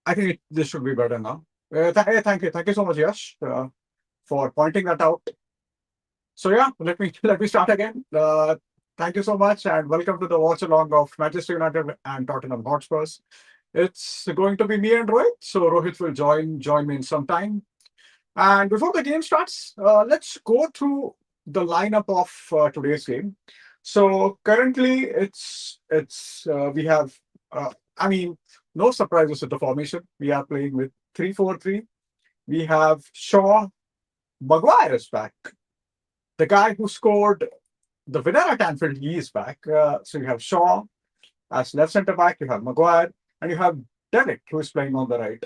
I think this should be better now. Thank you so much, Yash, for pointing that out. So yeah, let me start again. Thank you so much, and welcome to the watch along of Manchester United and Tottenham Hotspurs. It's going to be me and Rohit, so Rohit will join me in some time. And before the game starts, let's go through the lineup of today's game. So currently, it's we have. I mean, no surprises with the formation. We are playing with 3-4-3. We have Shaw. Maguire is back. The guy who scored the winner at Anfield, he is back. So you have Shaw as left centre back. You have Maguire, and you have Derek, who is playing on the right.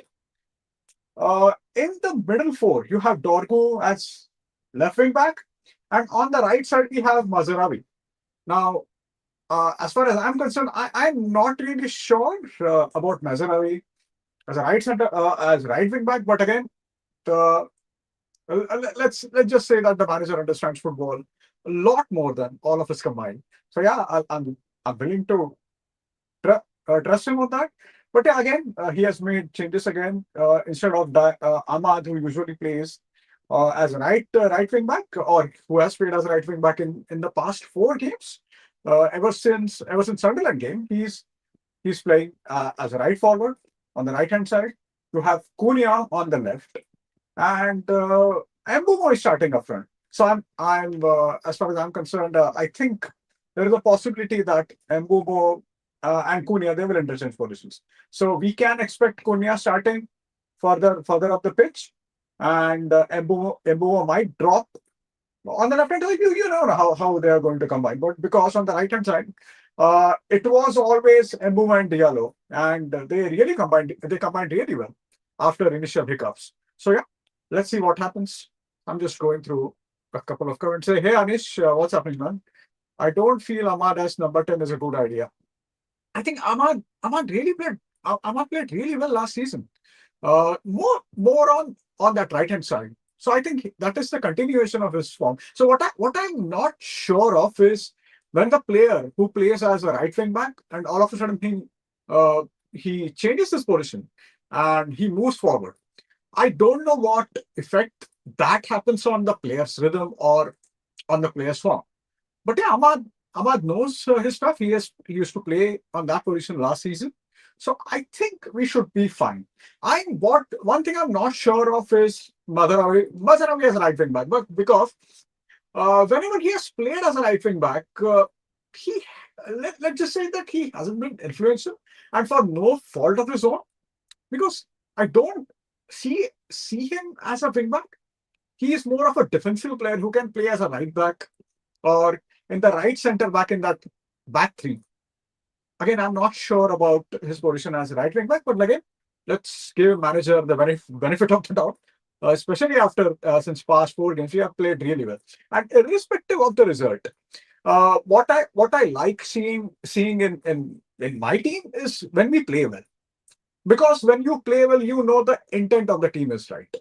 In the middle four, you have Dorgu as left wing back, and on the right side we have Mazarawi. Now, as far as I'm concerned, I'm not really sure about Mazarawi as a right center, as right wing back. But again, the let's just say that the manager understands football a lot more than all of us combined. So yeah, I'm willing to trust him on that. But yeah, again, he has made changes again. Instead of Ahmad, who usually plays as a right wing back, or who has played as a right wing back in the past four games. Ever since Sunderland game, he's playing as a right forward on the right hand side. You have Cunha on the left, and Mbumo is starting up front. So I'm as far as I'm concerned, I think there is a possibility that Mbumo and Cunha, they will interchange positions. So we can expect Cunha starting further up the pitch, and Mbumo might drop on the left hand side. You know how they are going to combine, but because on the right hand side, it was always Mbumo and Diallo, and they combined really well after initial hiccups. So yeah, let's see what happens. I'm just going through a couple of comments. Say, hey Anish, what's happening, man? I don't feel Ahmad as number 10 is a good idea. I think Ahmad played really well last season. More on that right hand side. So I think that is the continuation of his form. So what I'm not sure of is when the player who plays as a right wing back and all of a sudden he changes his position and he moves forward. I don't know what effect that happens on the player's rhythm or on the player's form. But yeah, Ahmad knows his stuff. He used to play on that position last season, so I think we should be fine. I what One thing I'm not sure of is Mazarawi as a right wing back, but because whenever he has played as a right wing back, he let's just say that he hasn't been influential, and for no fault of his own, because I don't see him as a wing back. He is more of a defensive player who can play as a right back or in the right center back in that back three. Again, I'm not sure about his position as a right wing back, but again, let's give manager the benefit of the doubt. Especially after since past four games, we have played really well, and irrespective of the result, what I like seeing in my team is when we play well, because when you play well, you know the intent of the team is right.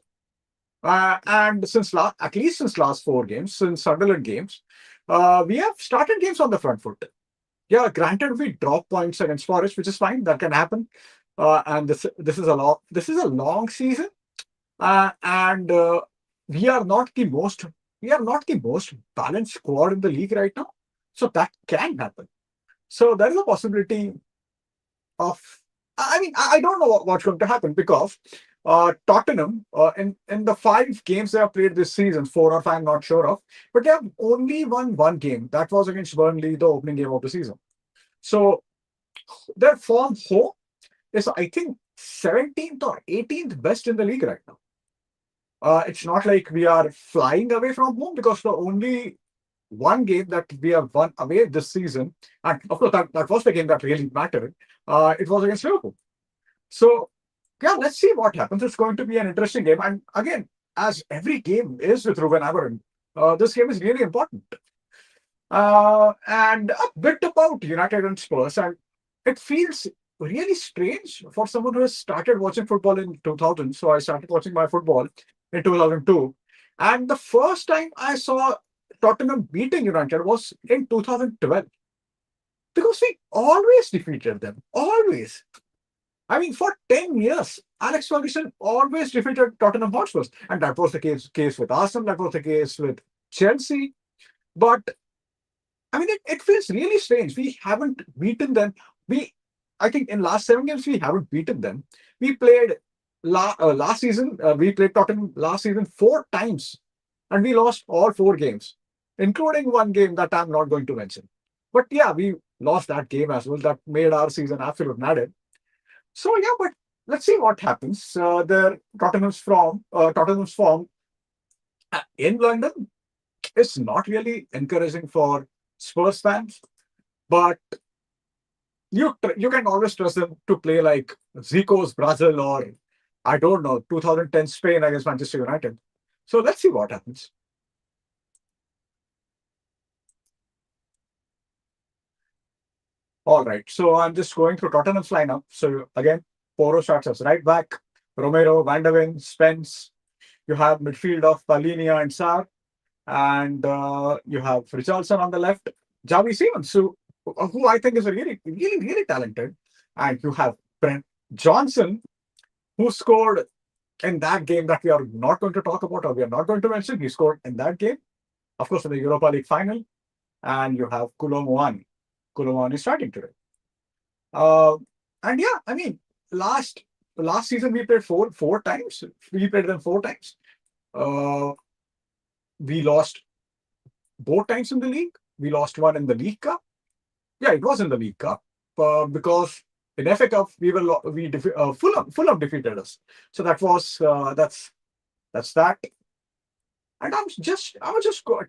And at least since last four games, since Sunderland games, we have started games on the front foot. Yeah, granted, we drop points against Forest, which is fine. That can happen. And this is a long season, and we are not the most we are not the most balanced squad in the league right now. So that can happen. So there is a possibility of. I mean, I don't know what's going to happen because Tottenham, in the five games they have played this season, four or five, I'm not sure of, but they have only won one game. That was against Burnley, the opening game of the season. So their form home is, I think, 17th or 18th best in the league right now. It's not like we are flying away from home, because the only one game that we have won away this season, and of course that was the game that really mattered. It was against Liverpool. So yeah, let's see what happens. It's going to be an interesting game. And again, as every game is with Ruben Amorim, this game is really important. And a bit about United and Spurs, and it feels really strange for someone who has started watching football in 2000. So I started watching my football in 2002, and the first time I saw Tottenham beating United was in 2012, because we always defeated them. Always. I mean, for 10 years, Alex Ferguson always defeated Tottenham Hotspurs, and that was the case with Arsenal. That was the case with Chelsea. But I mean, it feels really strange. We haven't beaten them. I think, in last 7 games we haven't beaten them. We played last season. We played Tottenham last season 4 times, and we lost all 4 games, including one game that I'm not going to mention. But yeah, we lost that game as well. That made our season absolute nutted. So yeah, but let's see what happens. Tottenham's form in London is not really encouraging for Spurs fans, but you can always trust them to play like Zico's Brazil, or I don't know, 2010 Spain against Manchester United. So let's see what happens. All right, so I'm just going through Tottenham's lineup. So again, Poro starts as right back, Romero, Van der Ven, Spence. You have midfield of Palinia and Sar, and you have Richarlison on the left, Javi Simons, who I think is a really talented, and you have Brent Johnson, who scored in that game that we are not going to talk about, or we are not going to mention. He scored in that game, of course, in the Europa League final, and you have Kulomwani. Kulomwani is starting today. Uh, and yeah, I mean, last season we played four times. We played them 4 times. Uh, we lost both times in the league. We lost one in the League Cup. Yeah, it was in the League Cup because in FA Cup Fulham defeated us. So that's that. And I was just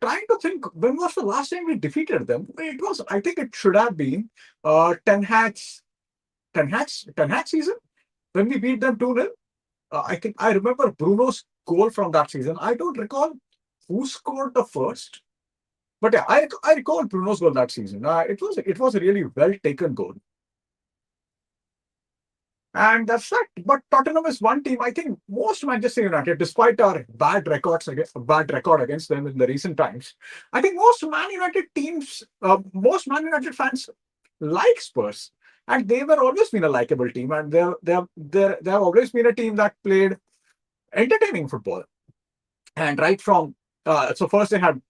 trying to think, when was the last time we defeated them? I think it should have been Ten Hag's season when we beat them 2-0. I think I remember Bruno's goal from that season. I don't recall who scored the first, but yeah, I recall Bruno's goal that season. It was a really well taken goal. And that's that. But Tottenham is one team. I think most Manchester United, despite our bad record against them in the recent times, I think most Man United fans like Spurs, and they were always been a likable team, and they have always been a team that played entertaining football. And right from so first they had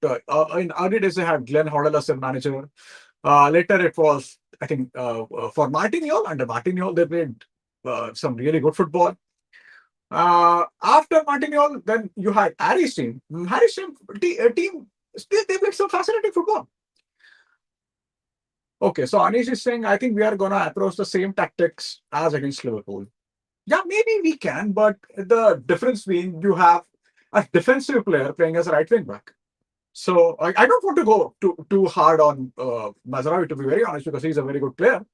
in early days they had Glenn Hoddle as their manager. Later it was, I think, for Martignol. Under Martignol they played some really good football. After Martignol, then you had Harry's team. Harry's team, they played some fascinating football. Okay, so Anish is saying, I think we are going to approach the same tactics as against Liverpool. Yeah, maybe we can, but the difference being you have a defensive player playing as a right wing back. So I don't want to go too hard on Mazraoui, to be very honest, because he's a very good player.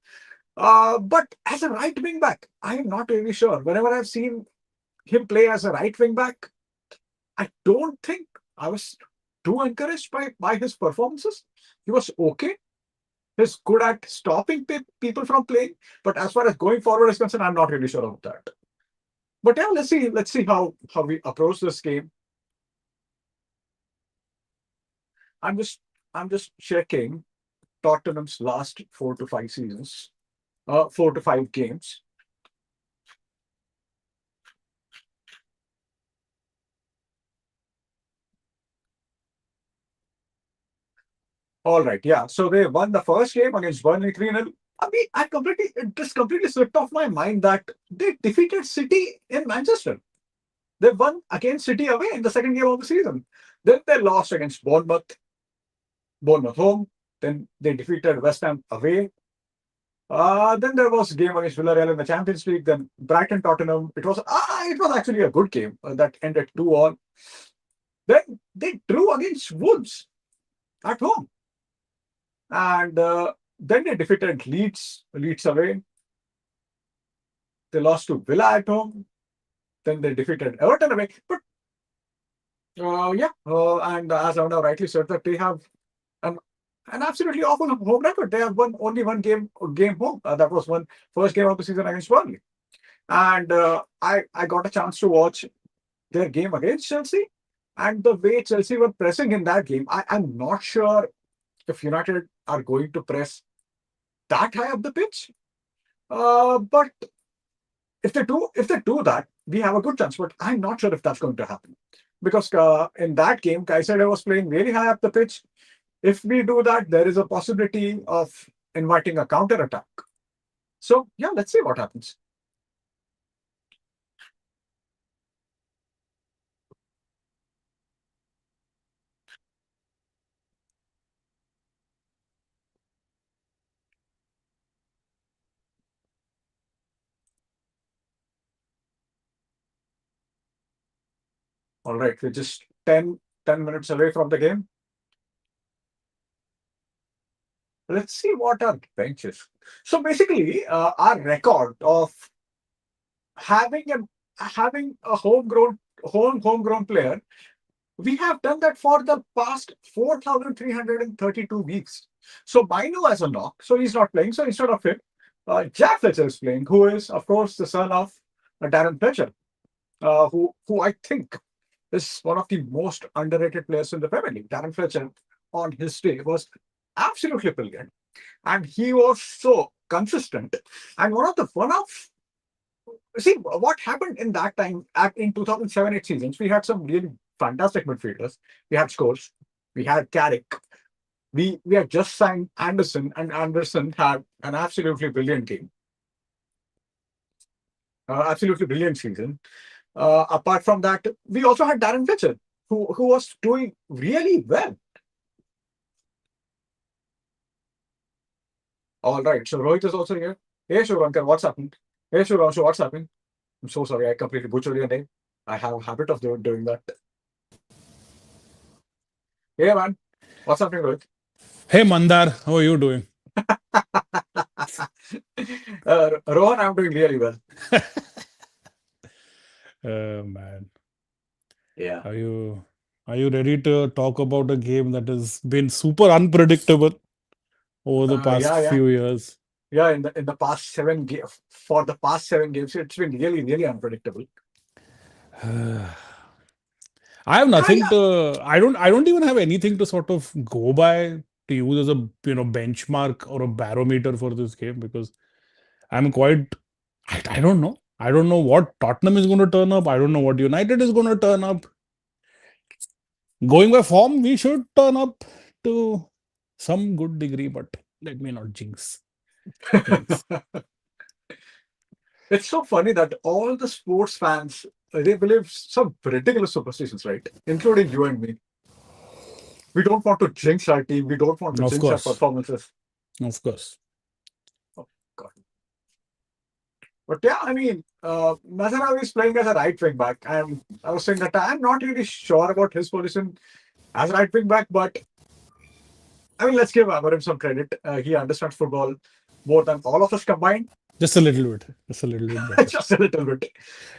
But as a right wing back, I am not really sure. Whenever I've seen him play as a right wing back, I don't think I was too encouraged by his performances. He was okay. He's good at stopping people from playing, but as far as going forward is concerned, I'm not really sure about that. But yeah, let's see how we approach this game. I'm just I'm just checking Tottenham's last 4 to 5 seasons, 4 to 5 games. All right, yeah. So they won the first game against Burnley 3-0. I mean, it just completely slipped off my mind that they defeated City in Manchester. They won against City away in the second game of the season. Then they lost against Bournemouth home. Then they defeated West Ham away. Then there was a game against Villarreal in the Champions League. Then Brighton Tottenham. It was actually a good game that ended 2-2. Then they drew against Wolves at home, and then they defeated Leeds away. They lost to Villa at home. Then they defeated Everton away. But yeah, and as Avna rightly said, that they have an an absolutely awful home record. They have won only one game home. That was one first game of the season against Burnley. And I got a chance to watch their game against Chelsea, and the way Chelsea were pressing in that game, I'm not sure if United are going to press that high up the pitch. But if they do that, we have a good chance. But I'm not sure if that's going to happen because in that game, Kaisada was playing really high up the pitch. If we do that, there is a possibility of inviting a counter attack. So yeah, let's see what happens. All right, we're just 10 minutes away from the game. Let's see what our bench is. So basically, our record of having a homegrown player, we have done that for the past 4,332 weeks. So Bino has a knock, so he's not playing. So instead of him, Jack Fletcher is playing, who is of course the son of Darren Fletcher, who I think is one of the most underrated players in the Premier League. Darren Fletcher on his day was absolutely brilliant, and he was so consistent. And one of see what happened in that time in 2007-8 seasons. We had some really fantastic midfielders. We had Scores, we had Carrick, we had just signed Anderson, and Anderson had an absolutely brilliant season. Apart from that, we also had Darren Fletcher, who was doing really well. All right, so Rohit is also here. Hey, Shurankar, what's happened? Hey, Shuranshu, what's happening? I'm so sorry, I completely butchered your name. I have a habit of doing that. Hey, man, what's happening, Rohit? Hey Mandar, how are you doing? Rohan, I'm doing really well. Man, Yeah. are you ready to talk about a game that has been super unpredictable over the past Yeah, yeah. few years? Yeah, in the past 7 games, for the past 7 games, it's been really, really unpredictable. I have Yeah, nothing yeah. to I don't even have anything to sort of go by to use as a benchmark or a barometer for this game because I'm quite I don't know. I don't know what Tottenham is going to turn up. I don't know what United is going to turn up. Going by form, we should turn up to some good degree, but let me not jinx things. It's so funny that all the sports fans they believe some ridiculous superstitions, right? Including you and me. We don't want to jinx our team. We don't want to Of jinx our course, performances. of course. Oh, God. But yeah, I mean, Nazarawi is playing as a right wing back, and I was saying that I'm not really sure about his position as right wing back, but I mean, let's give Amarim some credit. He understands football more than all of us combined, Just a little bit. Just a little bit better. just a little bit.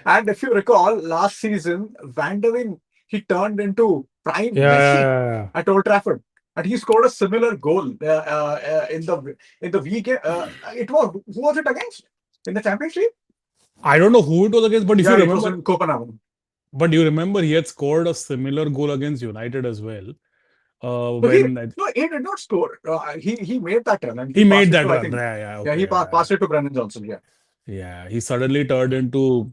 And if you recall, last season, Van der Ven, he turned into prime Yeah, yeah, Messi yeah, yeah. at Old Trafford, and he scored a similar goal in the week. It was who was it against in the championship? I don't know who it was against, but if you Yeah, it was remember, in Copenhagen. he had scored a similar goal against United as well. No, he When no, he did not score. He made that run and he he passed made it that to I run. think Yeah, yeah, yeah okay, he yeah, yeah. passed it to Brennan Johnson. Yeah. Yeah, he suddenly turned into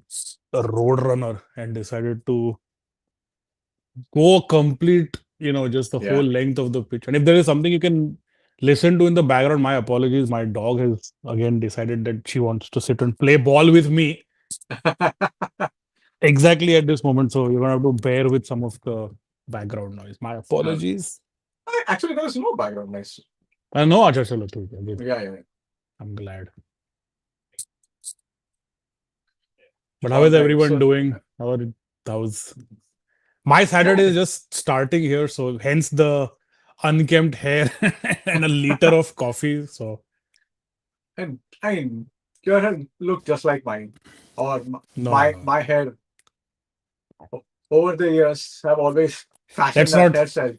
a road runner and decided to go complete, just the whole Yeah. length of the pitch. And if there is something you can listen to in the background, my apologies. My dog has again decided that she wants to sit and play ball with me exactly at this moment. So you're gonna have to bear with some of the background noise. My Uh, apologies. Actually, there was no background noise. No, acha, chalo, theek hai, good. Yeah, yeah. I'm glad. But how All is right. everyone So, doing? How's my yeah, Saturday is just starting here, so hence the unkempt hair and a liter of coffee. So and I mean, your hair look just like mine, or no, my no. my hair over the years have always fashioned Let's that not hairstyle.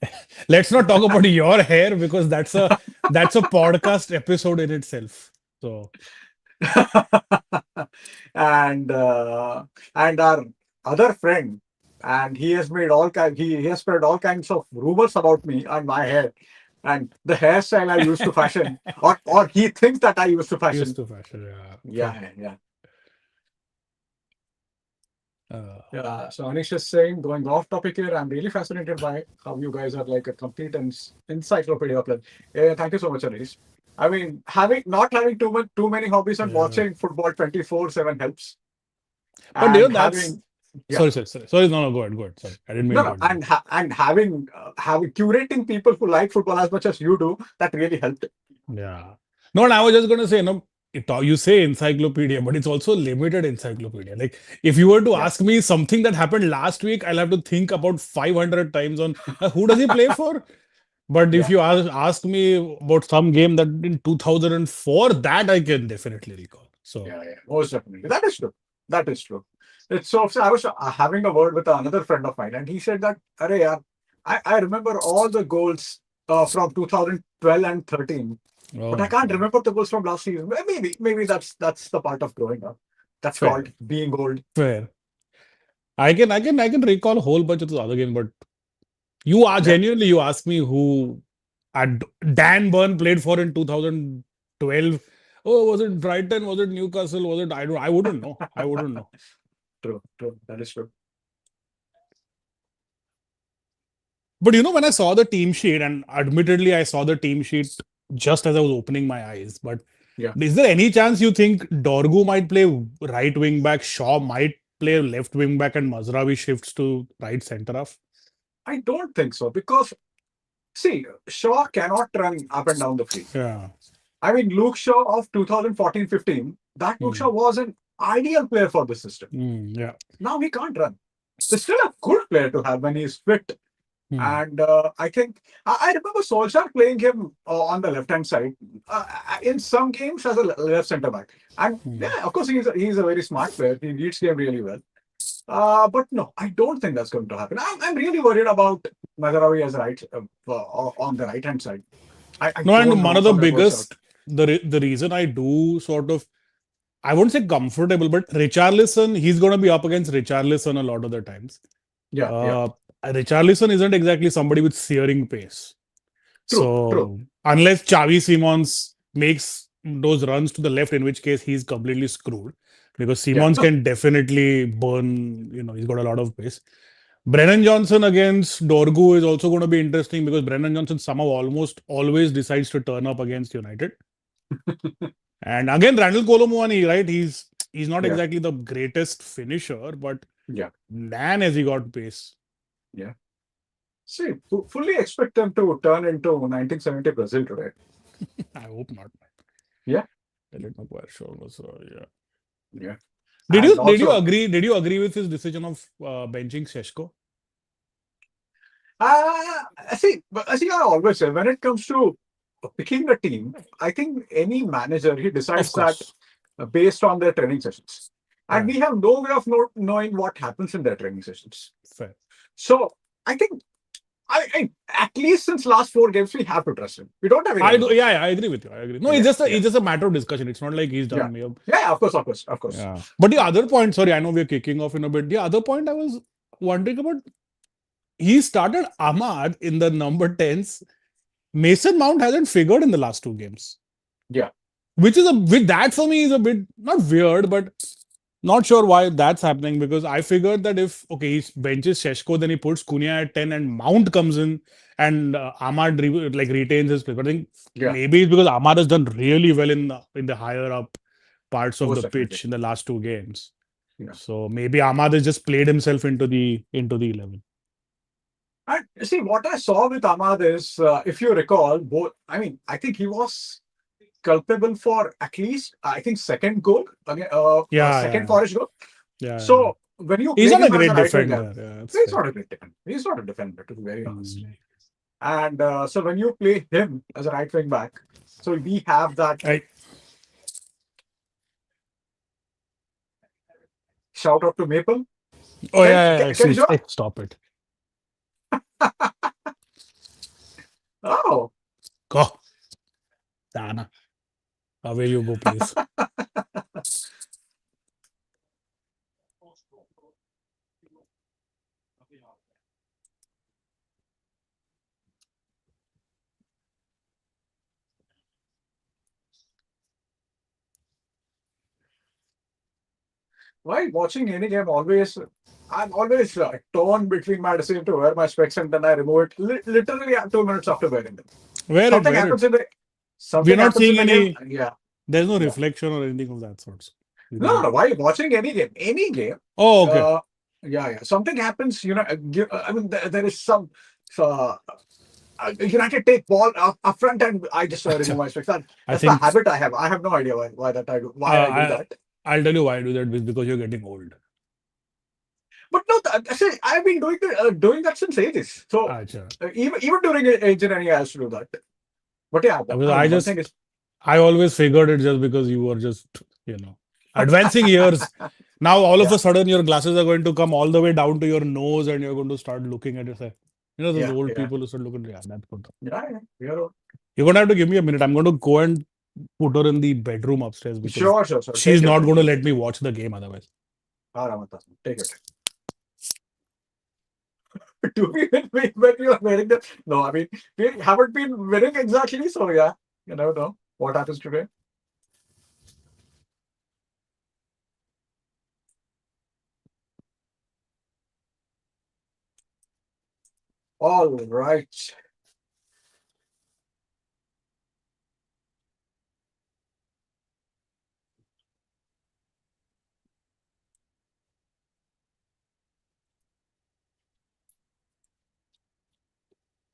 let's not talk about your hair because that's a podcast episode in itself. So and and our other friend, and he has spread all kinds of rumors about me and my hair and the hairstyle I used to fashion, or he thinks that I used to used fashion. to fashion, yeah. Yeah, yeah. Yeah, so Anish is saying, going off topic here, I'm really fascinated by how you guys are like a complete encyclopedia player. Yeah, thank you so much, Anish. I mean, having not having too many hobbies and Yeah. watching football 24/7 helps. But And that's having yeah, sorry. No, go ahead, go ahead. Sorry, I didn't mean no, to no, interrupt. and having curating people who like football as much as you do, that really helped. Yeah. No, and I was just going to say, you say encyclopedia, but it's also limited encyclopedia. Like, if you were to Yeah, ask me something that happened last week, I'll have to think about 500 times on who does he play for? But if yeah, you ask me about some game that in 2004, that I can definitely recall. So, yeah, most definitely. That is true. That is true. It's so I was having a word with another friend of mine, and he said that, "Arey yaar, I remember all the goals from 2012 and 13, but I oh, can't remember the goals from last season. Maybe that's the part of growing up. That's fair, called being old. fair. I can recall a whole bunch of the other games, but you are Yeah, genuinely, you ask me who Dan Burn played for in 2012. Oh, was it Brighton? Was it Newcastle? Was it I wouldn't know. I wouldn't know. true, true. That is true. But when I saw the team sheet, and admittedly I saw the team sheet just as I was opening my eyes. But Yeah, is there any chance you think Dorgu might play right wing back, Shaw might play left wing back, and Mazraoui shifts to right centre half? I don't think so because see, Shaw cannot run up and down the field. Yeah. I mean, Luke Shaw of 2014-15, that Luke Shaw Hmm. was an ideal player for the system. Yeah. Now he can't run. He's still a good player to have when he's fit. Hmm. And I think I remember Solskjaer playing him on the left hand side in some games as a left centre back. And Hmm. yeah, of course, he's a very smart player. He reads game really well. But no, I don't think that's going to happen. I'm really worried about Mazarawi as on the right hand side. I No, don't and one know of the how that works out. biggest the reason I do sort of, I wouldn't say comfortable, but Richarlison, he's going to be up against Richarlison a lot of the times. Yeah, yeah, Uh, Richarlison isn't exactly somebody with searing pace. true, true. So unless Xavi Simons makes those runs to the left, in which case he's completely screwed, because Yeah, Simons can definitely burn. He's got a lot of pace. Brennan Johnson against Dorgu is also going to be interesting because Brennan Johnson somehow almost always decides to turn up against United. And again, Randall Colomuani, right? He's not yeah, exactly the greatest finisher, but yeah, man, has he got pace. yeah. See, fully expect them to turn into 1970 Brazil today. I hope not. Yeah, I let my player show was, yeah. yeah. Did And you did you also, agree? Did you agree with his decision of benching Sheshko? see, I always say when it comes to picking a team, I think any manager he Of decides that course. based on their training sessions, and Yeah, we have no way of knowing what happens in their training sessions. fair. So I think I at least since last 4 games we have to trust him. We don't have any I other do. Yeah, option. yeah, I agree with you. I agree. No, Yeah, yeah, it's just a matter of discussion. It's not like he's yeah, done me up. yeah. Of course, of course, of course. Yeah. But the other point, sorry, I know we're kicking off in a bit. The other point I was wondering about, he started Ahmad in the number 10s. Mason Mount hasn't figured in the last 2 games. Yeah, Which that for me is a bit not weird, but not sure why that's happening, because I figured that if he benches Sheshko, then he puts Cunha at 10 and Mount comes in, and Ahmad retains his place. But I think yeah. maybe it's because Ahmad has done really well in the higher up parts of Most the definitely. pitch in the last 2 games. Yeah. So maybe Ahmad has just played himself into the 11. And see, what I saw with Ahmad is, if you recall, both. I mean, I think he was culpable for at least, I think, second goal, Yeah, second yeah, Forest goal. yeah, yeah. So when you He's play not a him as a great right winger, defender. Yeah, that's he's fair. not a great defender. He's not a defender, to be very honest. Mm. And so when you play him as a right wing back, so we have that I, shout out to Maple. oh yeah, yeah, yeah. Can you join? Stop it. Oh, Go, Dana. Away you go, please. while watching any game, always I'm always torn between my decision to wear my specs and then I remove it literally 2 minutes after wearing them. Wear it, Something wear it. happens in the We're something not happens in seeing the game. any. Yeah, There's no yeah. reflection or anything of that sort. So you No, no, can. no. While watching any game, Oh, okay. uh, yeah. Something happens. I mean, there is some. Uh, United take ball up front and I just remove Acha. my specs. I That's the think habit I have. I have no idea why I do I that. I'll tell you why I do that is because you're getting old. But no, see, I've been doing that since ages. So Acha. even during engineering, I used to do that. But yeah, Because I I mean, one thing just is, I always figured it just because you were just advancing years. Now all of yeah, a sudden your glasses are going to come all the way down to your nose and you're going to start looking at yourself. Those yeah, old yeah, people who start looking. Yeah, that's good. yeah. You're You're gonna have to give me a minute. I'm going to go and put her in the bedroom upstairs because sure. she's Take your not time. going to Take let your me time. watch the game otherwise. Take your time. Do we when you are wearing the? No, I mean we haven't been wearing exactly. So yeah, you never know what happens today. All right.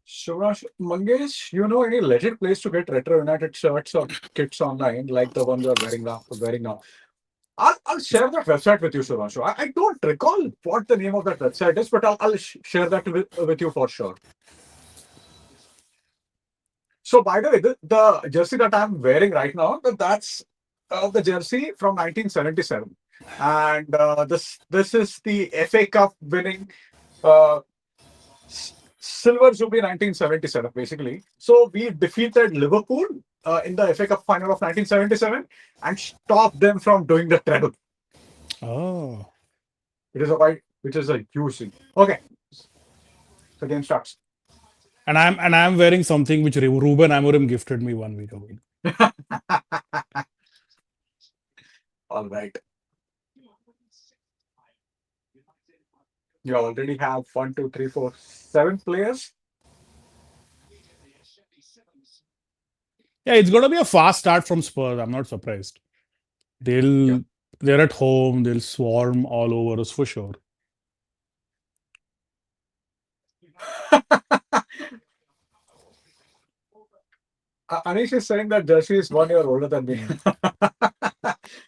Shivash, Mangesh, you know any legit place to get retro United shirts or kits online like the one you're wearing now? I'll share that website with you, Shivanshu. I don't recall what the name of that website is, but I'll share that with you for sure. So, by the way, the jersey that I'm wearing right now, that's the jersey from 1977, and this is the FA Cup winning uh, Silver Jubilee 1977, basically. So we defeated Liverpool in the FA Cup final of 1977 and stopped them from doing the treble. Oh. Which is a huge thing. Okay, the game starts. And I'm wearing something which Ruben Amorim gifted me 1 week ago. All right. You already have one, two, three, four, 7 players. Yeah, it's gonna be a fast start from Spurs. I'm not surprised. Yeah. They're at home, they'll swarm all over us for sure. Anish is saying that Jersey is 1 year older than me.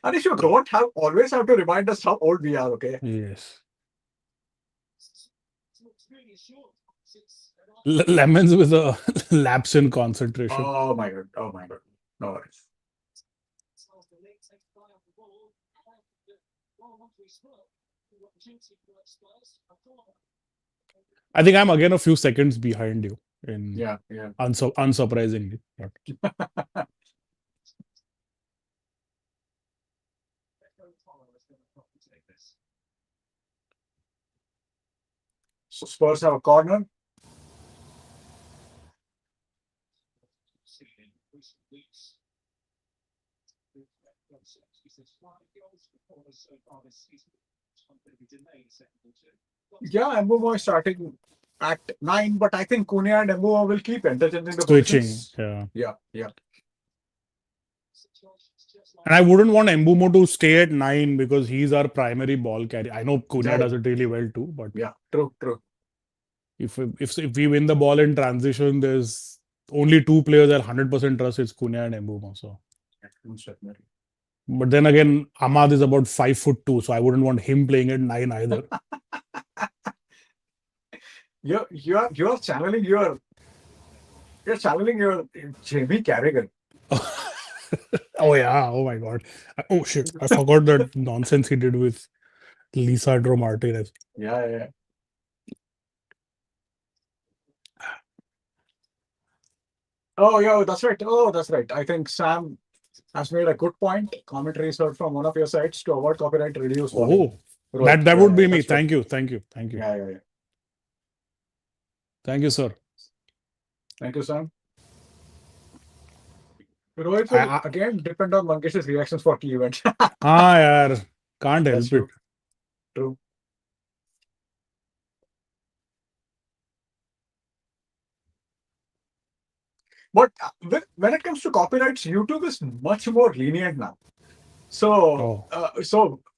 Anish, you don't have always have to remind us how old we are, okay? Yes. Lemons with a lapse in concentration. Oh my god. Oh my god. No worries. I think I'm again a few seconds behind you in Yeah, yeah. unsurprisingly. But So Spurs have a corner. Yeah, Mbumo is starting at 9, but I think Cunha and Mbumo will keep interchanging the switching, positions. yeah. Yeah, yeah, And I wouldn't want Embumo to stay at 9 because he's our primary ball carrier. I know Cunha yeah, does it really well too, but yeah. True, true. if we win the ball in transition, there's only two players I 100% trust. It's Cunha and Embumo. So, Most definitely. but then again, Ahmad is about 5'2", so I wouldn't want him playing at 9 either. You're channeling your Jamie Carragher. Oh yeah, oh my god. Oh shit, I forgot that nonsense he did with Lisandro Martinez. Yeah, yeah. Oh, yeah, that's right. Oh, that's right. I think Sam has made a good point. Commentary is heard from one of your sites to avoid copyright, reduce volume. Oh, Rohit. that Yeah, would yeah, be me. that's good. Thank you, thank you, thank you, Yeah, yeah, yeah. thank you, sir. Thank you, Sam. Rohit I, will again depend on Mankesh's reactions for key events. yaar, can't That's help it. true. True. But when it comes to copyrights, YouTube is much more lenient now. So, Oh,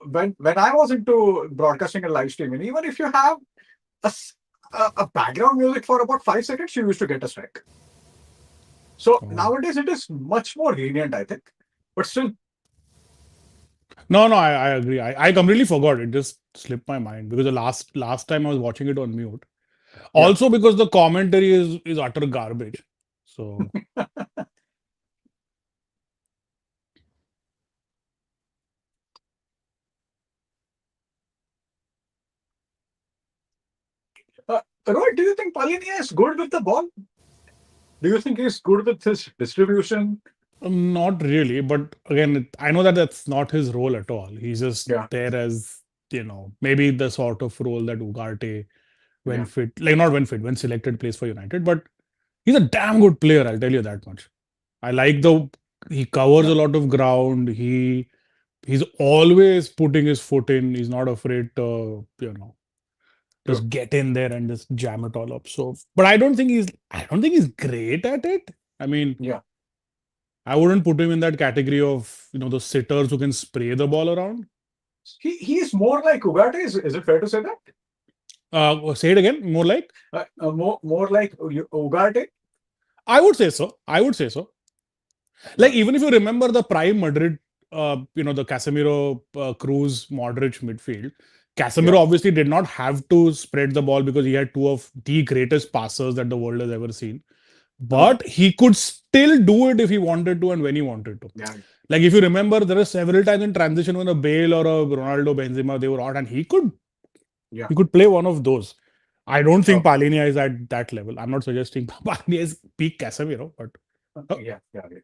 when I was into broadcasting and live streaming, even if you have a, s- a background music for about 5 seconds, you used to get a strike. So oh. nowadays it is much more lenient, I think. But still, No, no, I agree. I completely forgot. It just slipped my mind because the last time I was watching it on mute. yeah. Also because the commentary is utter garbage. So Roy, do you think Palinia is good with the ball? Do you think he's good with his distribution? not really, but again, I know that that's not his role at all. He's just Yeah, there as, maybe the sort of role that Ugarte, when yeah, fit, like not when fit, when selected, plays for United. But he's a damn good player, I'll tell you that much. I like the he covers yeah, a lot of ground. He's always putting his foot in. He's not afraid to, true. just get in there and just jam it all up. So, but I don't think he's great at it. I mean, Yeah. I wouldn't put him in that category of, those sitters who can spray the ball around. He is more like Ugarte. Is it fair to say that? Say it again, more like. More like Ugarte. I would say so. I would say so. Like, Yeah, even if you remember the prime Madrid, the Casemiro, Cruz, Modric midfield, yeah, Casemiro obviously did not have to spread the ball because he had two of the greatest passers that the world has ever seen. uh-huh. But he could still do it if he wanted to and when he wanted to. Yeah, Like, if you remember, there were several times in transition when a Bale or a Ronaldo, Benzema, they were out, and he could yeah. he could play one of those. I don't think Okay. Palinia is at that level. I'm not suggesting Palinia is peak Casemiro, but uh, Yeah, yeah. Yeah.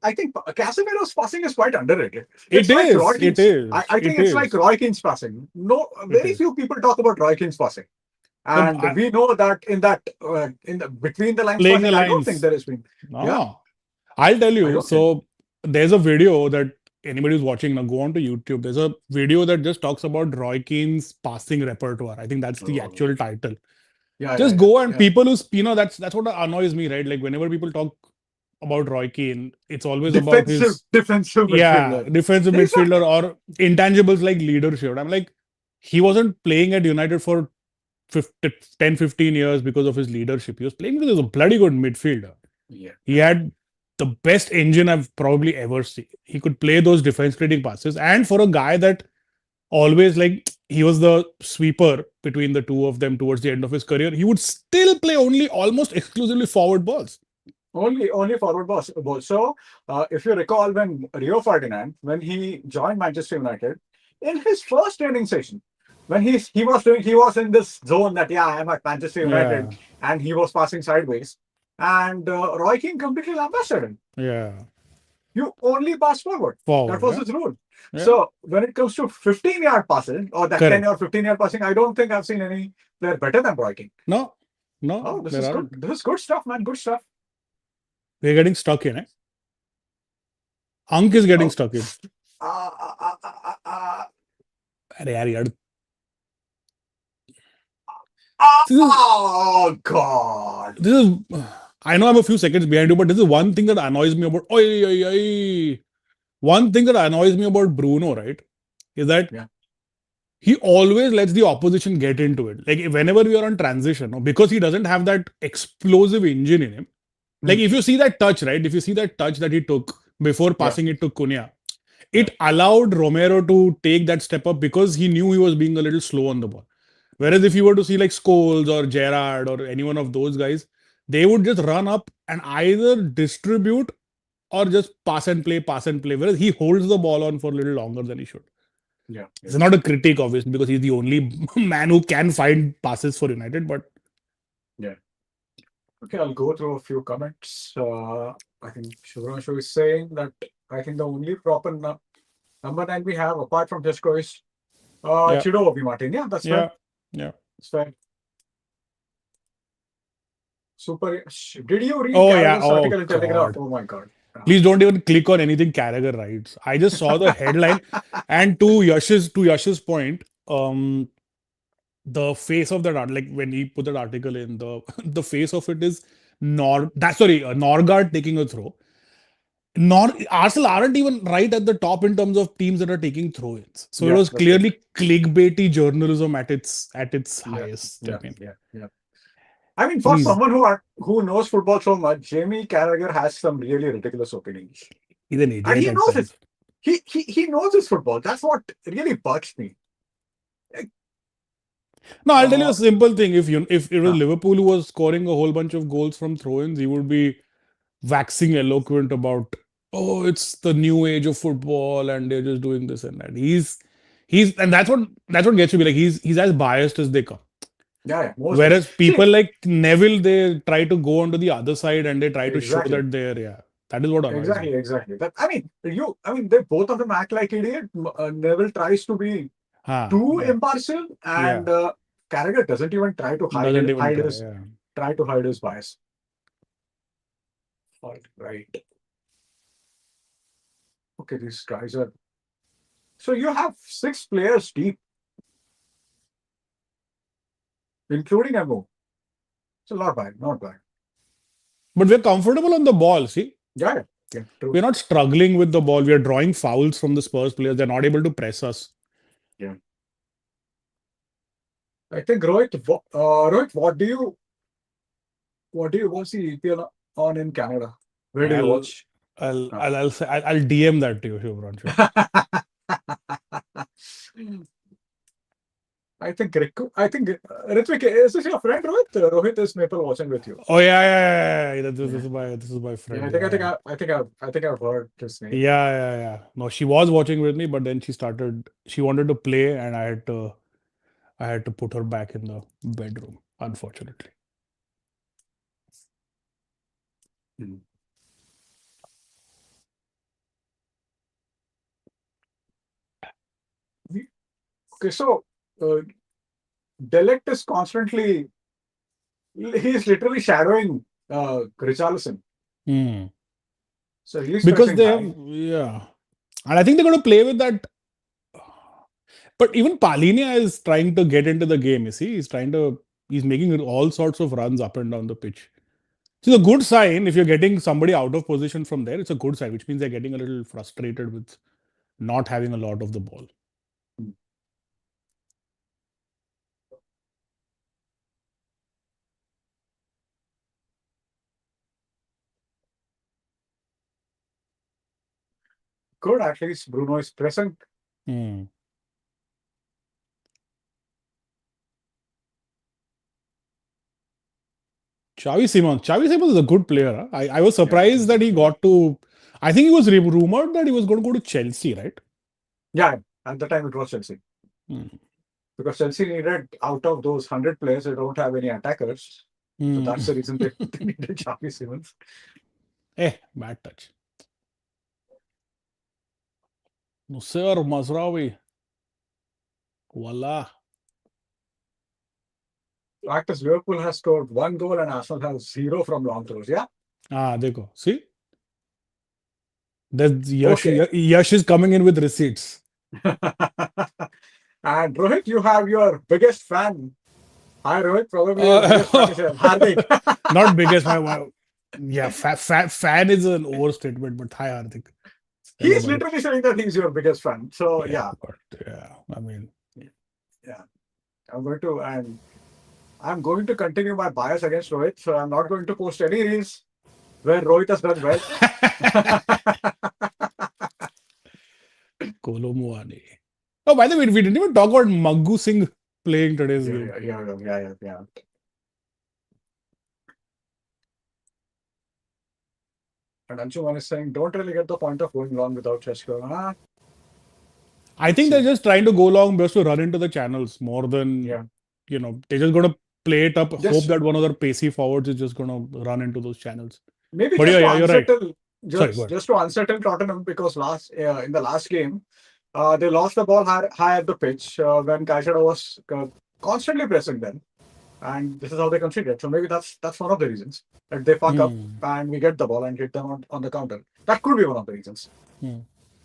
I think Casemiro's passing is quite underrated. it It's like is, Roy it Keane's. is, I think it it's like is, Roy Keane's passing. No, it very is. few people talk about Roy Keane's passing, The and we know that in the between the lines playing the passing, I don't think lines. there has been. Yeah, No, I'll tell I you. don't think. So there's a video that anybody who's watching now, go on to YouTube. There's a video that just talks about Roy Keane's passing repertoire. I think that's the Oh, actual title. yeah, yeah, Just yeah, go and yeah. people that's what annoys me, right? Like whenever people talk about Roy Keane, it's always about his Defensive midfielder. defensive He's not. midfielder or intangibles like leadership. I'm like, he wasn't playing at United for 50, 10, 15 years because of his leadership. He was playing because he was a bloody good midfielder. Yeah, He had the best engine I've probably ever seen. He could play those defense splitting passes. And for a guy that always, like, he was the sweeper between the two of them towards the end of his career, he would still play only almost exclusively forward balls. only forward ball. So, if you recall, when Rio Ferdinand, when he joined Manchester United, in his first training session, when he was in this zone that, yeah, I'm at Manchester United, Yeah. and he was passing sideways, and Roy Keane completely lambasted him. Yeah. You only pass forward. That Forward. was Yeah. his rule. Yeah. So when it comes to 15-yard passing or that 10 Correct. or 15-yard passing, I don't think I've seen any player better than Roy Keane. No. No, Oh, this there is good. aren't. This is good stuff, man. Good stuff. We're getting stuck in, eh? Ank is getting Oh, stuck in. uh, uh, uh, uh, uh, अरे यार यार this is oh God. this is I know I'm a few seconds behind you, but this is one thing that annoys me about oi, oi, oi. One thing that annoys me about Bruno, right, is that Yeah. he always lets the opposition get into it. Like whenever we are on transition, no, because he doesn't have that explosive engine in him. Like Hmm. if you see that touch, right? If you see that touch that he took before Yeah. passing it to Cunha, Yeah. it allowed Romero to take that step up because he knew he was being a little slow on the ball. Whereas if you were to see like Scholes or Gerrard or any one of those guys, they would just run up and either distribute or just pass and play, pass and play. Whereas he holds the ball on for a little longer than he should. Yeah. It's Yeah. not a critique, obviously, because he's the only man who can find passes for United. But Yeah. Okay, I'll go through a few comments. I think Shubhranshu is saying that I think the only proper number 9 we have apart from Tesco is yeah, Chido Obi Martin. Yeah, that's fair. yeah, yeah. That's fair. Super. Did you read Oh yeah. Carragher's Oh article in Telegraph? God. Oh my God. Please don't even click on anything Carragher writes. I just saw the headline, and to Yash's point, the face of that art, like when he put that article in, the the face of it is Norgard taking a throw. Arsenal aren't even right at the top in terms of teams that are taking throw-ins. So it Yeah, was that's true. clearly clickbaity journalism at its Yeah, highest. I yeah, mean, yeah, yeah. I mean, for he's someone who knows football so much, Jamie Carragher has some really ridiculous opinions, he's an and idiot he at knows it. times. He knows his football. That's what really bugs me. Like, No, I'll tell you Uh, a simple thing. If it was huh, Liverpool who was scoring a whole bunch of goals from throw-ins, he would be waxing eloquent about, oh, it's the new age of football and they're just doing this and that. He's and that's what gets to be like he's as biased as they come. yeah, yeah, mostly. Whereas See, people like Neville, they try to go onto the other side and they try to show exactly. that they're, yeah. That is what annoys me. Exactly. That I mean, they both of them act like idiot. Neville tries to be too Yeah. impartial, Yeah. and Carragher doesn't even try to Doesn't even try. Yeah. hide his bias. All right. Okay, these guys are. So you have six players deep, including Emo. So not bad, not bad. But we're comfortable on the ball. See, Yeah, yeah, yeah, true. we're not struggling with the ball. We are drawing fouls from the Spurs players. They're not able to press us. Yeah. I think Rohit, what do you watch the EPL on in Canada? Where do you I'll watch? I'll DM that to you, Shubhran. Sure. I think Ritvik, is this your friend Rohit? Rohit is Maple watching with you. Oh yeah. This Yeah, is my yeah. friend. Yeah. I think I've heard his name. Yeah. No, she was watching with me, but then she wanted to play, and I had to put her back in the bedroom, unfortunately. Hmm. Okay, so uh, Delict is constantly he's literally shadowing Richarlison. Hmm. So he's Because pressing they have, high. yeah. And I think they're going to play with that. But even Palinia is trying to get into the game, you see. He's making all sorts of runs up and down the pitch. So it's a good sign if you're getting somebody out of position from there. It's a good sign, which means they're getting a little frustrated with not having a lot of the ball. Good, at least Bruno is pressing. Hmm. Xavi Simons is a good player. Huh? I was Yeah, surprised he's that he good. got to. I think he was rumored that he was going to go to Chelsea, right? Yeah, at the time it was Chelsea. Hmm. Because Chelsea needed out of those 100 players, they don't have any attackers. So Hmm. that's the reason they needed Xavi Simons. Bad touch. Nusser Mazraoui. Voila. Fact is, Liverpool has scored one goal and Arsenal has zero from long throws. Yeah. Dekho. See? There's Okay. Yash is coming in with receipts. And Rohit, you have your biggest fan. Hi, Rohit. Probably your biggest fan is Uh, Hardik. not biggest. Yeah, fan is an overstatement, but hi, Hardik. Hello, He's buddy. literally saying that he's your biggest fan. So Yeah, yeah, but yeah, I mean, yeah. I'm going to continue my bias against Rohit. So I'm not going to post any reels where Rohit has done well. Kolomuani. Oh, by the way, we didn't even talk about Maggu Singh playing today's game. Yeah. And Anshuman is saying, don't really get the point of going long without Chesko. I Let's think they're see. just trying to go long just to run into the channels more than, Yeah. they're just going to play it up, hope Just that one of their pacey forwards is just going to run into those channels. maybe But just to yeah, you're right. unsettle Sorry, go ahead. just to unsettle Tottenham because in the last game they lost the ball high at the pitch when Kaishada was constantly pressing them, and this is how they conceded. So maybe that's one of the reasons that they fuck up Hmm. and we get the ball and hit them on the counter. That could be one of the reasons. Hmm.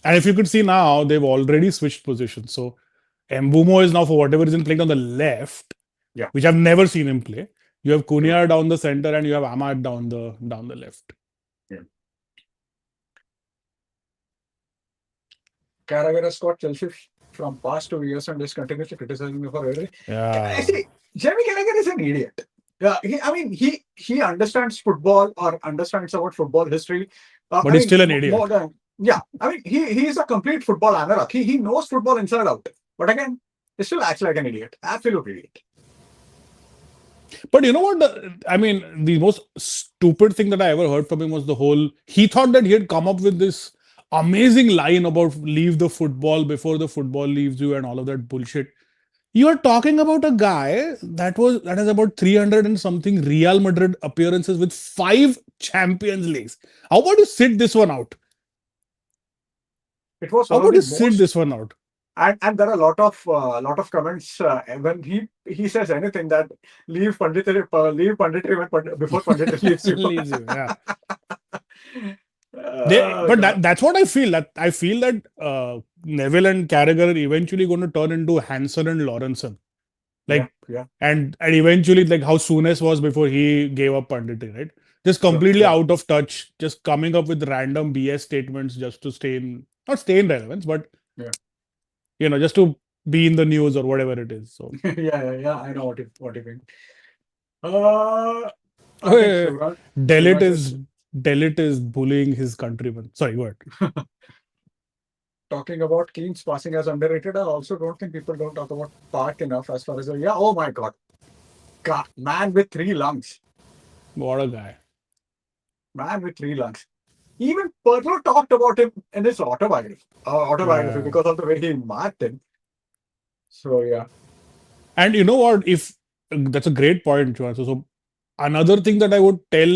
And if you could see now, they've already switched positions. So Mbumo is now, for whatever reason, playing on the left, Yeah. which I've never seen him play. You have Cunha down the center and you have Ahmad down the left. Yeah. Carragher has got Chelsea from past 2 years and is continuously criticizing me for everything. I Yeah. see, Jamie Carragher is an idiot. Yeah, he understands football or understands about football history. But he's still an idiot. More than he is a complete football anorak. He knows football inside out. But again, he still acts like an idiot. Absolute idiot. But you know what? The most stupid thing that I ever heard from him was he thought that he had come up with this amazing line about leave the football before the football leaves you and all of that bullshit. You are talking about a guy that has about 300 and something Real Madrid appearances with 5 Champions Leagues. How about you sit this one out? It was How one of about the you sit most, this one out? and there are a lot of comments when he says anything that leave panditry before panditry leaves you. Leaves you, yeah. But God. that's what I feel. That I feel that Neville and Carragher are eventually going to turn into Hansen and Lawrenson. Like, Yeah. and eventually, like how Souness was before he gave up punditry, right? Just completely Sure. out of touch, just coming up with random BS statements just to not stay in relevance, but Yeah. just to be in the news or whatever it is. So, Yeah. I know what you mean. I think oh, Delit Shivraj is Delit is bullying his countrymen. Sorry, go ahead. talking about Keane's passing as underrated. I also don't think people don't talk about Park enough as far as oh my God, man with 3 lungs. What a guy. Man with 3 lungs. Even Pirlo talked about him in his autobiography because of the way he marked him. So yeah. And you know what? If that's a great point, Johan. So another thing that I would tell,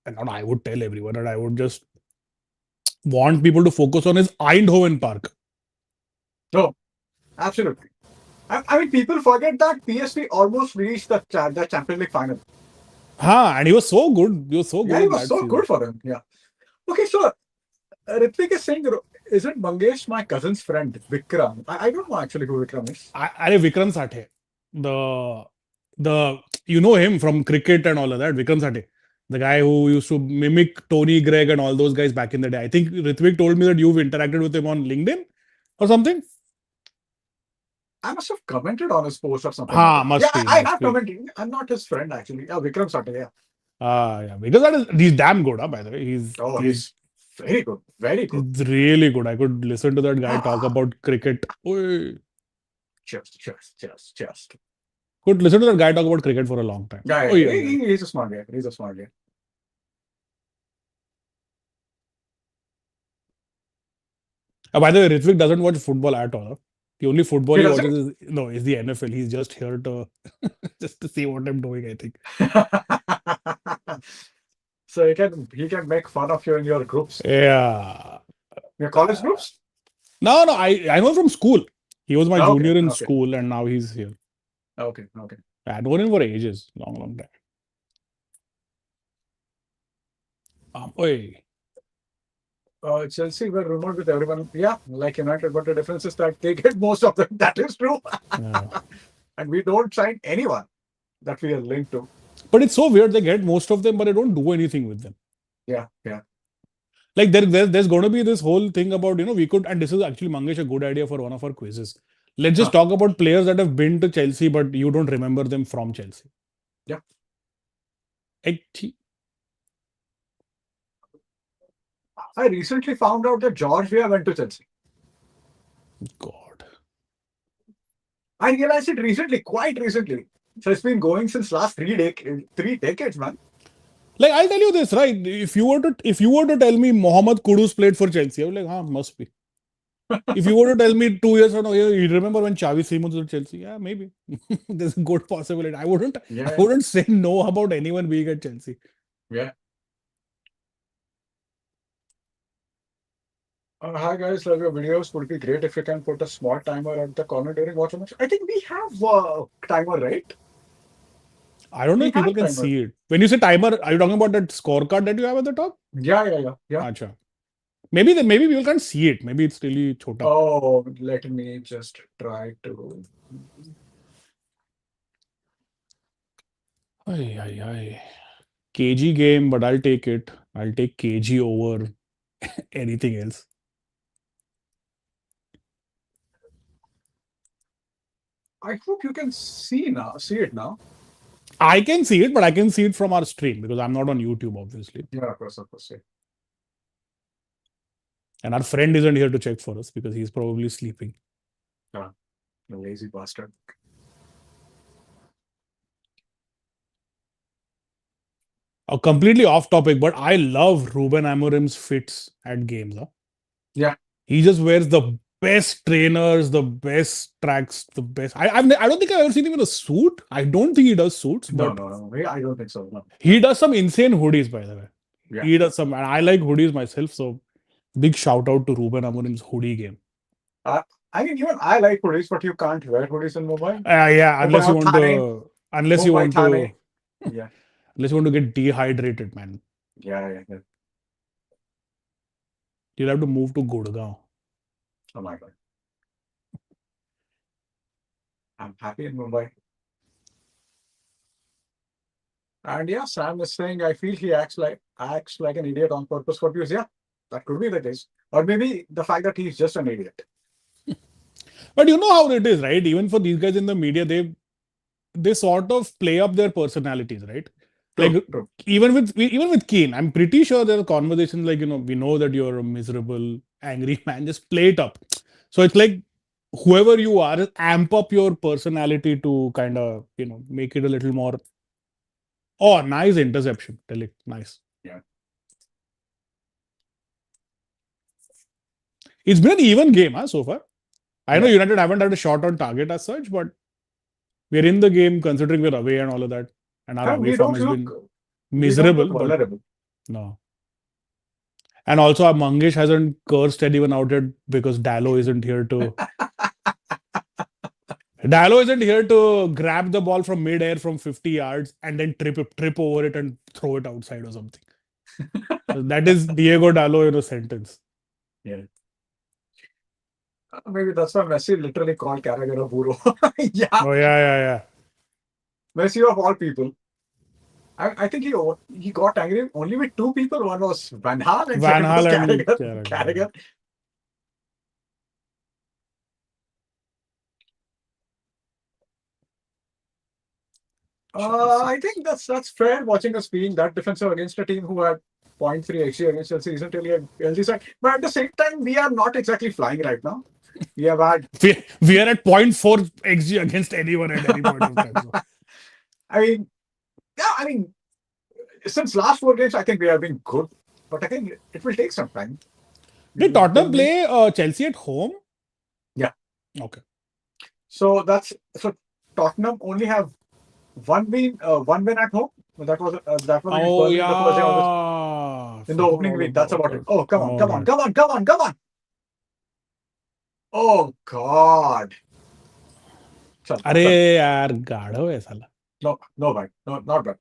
and not I would tell everyone, and I would just want people to focus on is Eindhoven Park. No, absolutely. I mean, people forget that PSV almost reached the Champions League final. And he was so good. He was so good He in was that so season. good for him. Yeah. Okay, so Ritvik is saying, isn't Mangesh my cousin's friend, Vikram? I don't know actually who Vikram is. Vikram Sathe. The you know him from cricket and all of that. Vikram Sathe. The guy who used to mimic Tony Gregg and all those guys back in the day. I think Ritvik told me that you've interacted with him on LinkedIn or something. I must have commented on his post or something like that. Must be. I have commented. I'm not his friend actually. Vikram Sathe, yeah. Yeah, because he's damn good, by the way. He's very good. Very good. He's really good. I could listen to that guy talk about cricket. Oy. Just. Could listen to that guy talk about cricket for a long time. Yeah, Oy, he's a smart guy. He's a smart guy. By the way, Ritvik doesn't watch football at all. The only football he doesn't? watches is the NFL. He's just here to just to see what I'm doing, I think. So he can make fun of you in your groups. Yeah. Your college groups? No, I know him from school. He was my junior in Okay. school, and now he's here. Okay. I known him for ages, long time. Chelsea were rumored with everyone. Yeah, like United, but the difference is that they get most of them. That is true. Yeah. And we don't sign anyone that we are linked to. But it's so weird. They get most of them, but they don't do anything with them. Yeah. Like there's going to be this whole thing about, we could, and this is actually, Mangesh, a good idea for one of our quizzes. Let's just talk about players that have been to Chelsea, but you don't remember them from Chelsea. Yeah. I recently found out that George Weah went to Chelsea. God. I realized it recently, quite recently. So it's been going since last 3 decades, man. Like, I'll tell you this, right? If you were to tell me Mohamed Kudus played for Chelsea, I would be like, must be. If you were to tell me 2 years from now, you remember when Xavi Simons was at Chelsea? Yeah, maybe. There's a good possibility. I wouldn't say no about anyone being at Chelsea. Yeah. Hi guys, love your videos. Would be great if you can put a small timer at the corner during watch match. I think we have a timer, right? I don't know if people can see it. When you say timer, are you talking about that scorecard that you have at the top? Yeah. Achha. Maybe people can't see it. Maybe it's really chota. Oh, let me just try to. Ay, ay, ay. KG game, but I'll take it. I'll take KG over anything else. I hope you can see it now. I can see it, but I can see it from our stream because I'm not on YouTube, obviously. Yeah, of course. Yeah. And our friend isn't here to check for us because he's probably sleeping. Ah, the lazy bastard. Completely off topic, but I love Ruben Amorim's fits at games. Huh? Yeah. He just wears the best trainers, the best tracks, the best. I don't think I've ever seen him in a suit. I don't think he does suits, No, but no, no. I don't think so. No. he does some insane hoodies, by the way. Yeah. He does some, and I like hoodies myself. So big shout out to Ruben Amorim's hoodie game. I mean, even I like hoodies, but you can't wear hoodies in Mumbai. Yeah, unless you Mumbai or want Thane. to, unless you Mumbai, want to, Thane. Yeah. unless you want to get dehydrated, man. Yeah. You'll have to move to Gurgaon. Oh my God. I'm happy in Mumbai. And yeah, Sam is saying I feel he acts like an idiot on purpose for views. Yeah, that could be the case. Or maybe the fact that he's just an idiot. But you know how it is, right? Even for these guys in the media, they sort of play up their personalities, right? Like True. even with Keane, I'm pretty sure there are conversations like, we know that you're a miserable, angry man. Just play it up. So it's like whoever you are, just amp up your personality to kind of, make it a little more. Oh, nice interception. Nice. Yeah. It's been an even game, so far. I know Yeah. United haven't had a shot on target as such, but we're in the game considering we're away and all of that. And our And away form has been we don't miserable, look but vulnerable. no. And also, our Mangesh hasn't cursed anyone out yet because Dallo isn't here to. Dallo isn't here to grab the ball from mid-air from 50 yards and then trip over it and throw it outside or something. So that is Diego Dallo in a sentence. Yeah. Maybe that's why Messi literally called Carragher a burro. Yeah. Oh, yeah. Messi of all people. I think he got angry only with two people. One was Van Gaal and Van second was Gaal and Carragher. Carragher. I think that's fair. Watching us being that defensive against a team who had 0.3 XG against Chelsea isn't really a healthy side. But at the same time, we are not exactly flying right now. We have had. We are at 0.4 XG against anyone at any point of time. So. I mean, since last 4 games, I think we have been good. But again, it will take some time. Did Tottenham play Chelsea at home? Yeah. Okay. So Tottenham only have one win at home. That was Oh, in the first yeah. in the opening week. That's about it. Oh, come on. Oh God. अरे यार गाढ़ो है साला. No bad. No, not bad.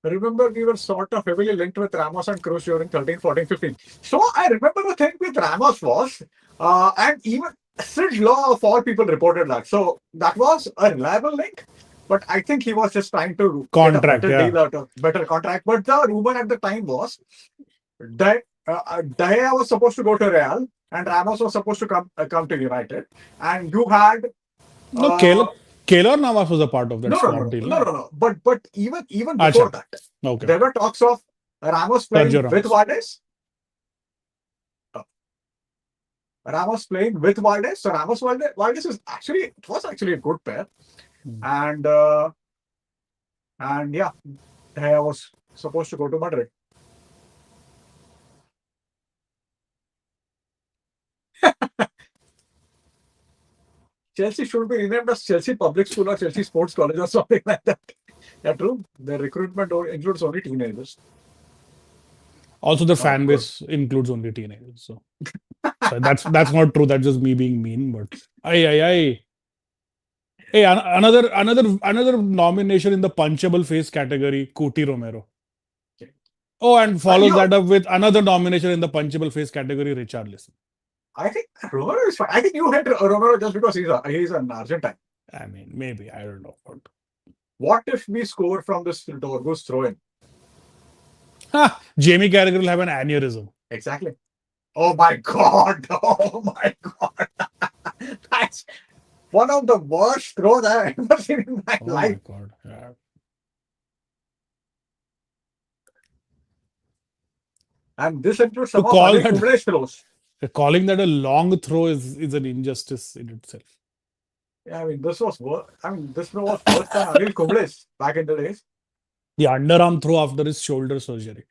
Remember, we were sort of heavily linked with Ramos and Cruz during 13, 14, 15. So I remember the thing with Ramos was, and even Sid Law of all people reported that. So that was a reliable link. But I think he was just trying to get a better deal out of better contract. But the rumor at the time was that De Gea was supposed to go to Real and Ramos was supposed to come to United. And you had no, Keylor Navas was a part of that swap deal. No. But even before that, okay, there were talks of Ramos playing with Vardes. Ramos playing with Vardes. So Vardes was actually a good pair. And yeah, De Gea was supposed to go to Madrid. Chelsea should be renamed as Chelsea Public School or Chelsea Sports College or something like that. Yeah, true. The recruitment includes only teenagers. Also, the fan base includes only teenagers. So that's not true. That's just me being mean. But Hey, another nomination in the punchable face category, Cuti Romero. Oh, and follows that up with another nomination in the punchable face category, Richarlison. I think Romero is fine. I think you hate Romero just because he's an Argentine. I mean, maybe. I don't know. What if we score from this Dorgus throw-in? Jamie Carragher will have an aneurysm. Exactly. Oh my God. Oh my God. That's one of the worst throws I've ever seen in my Oh life. my God. Yeah. And this includes To some of call Anil that Kumble's throws. calling that a long throw is an injustice in itself. Yeah, I mean, this was worse. I mean, this throw was worse than Anil Kumble's back in the days. The underarm throw after his shoulder surgery.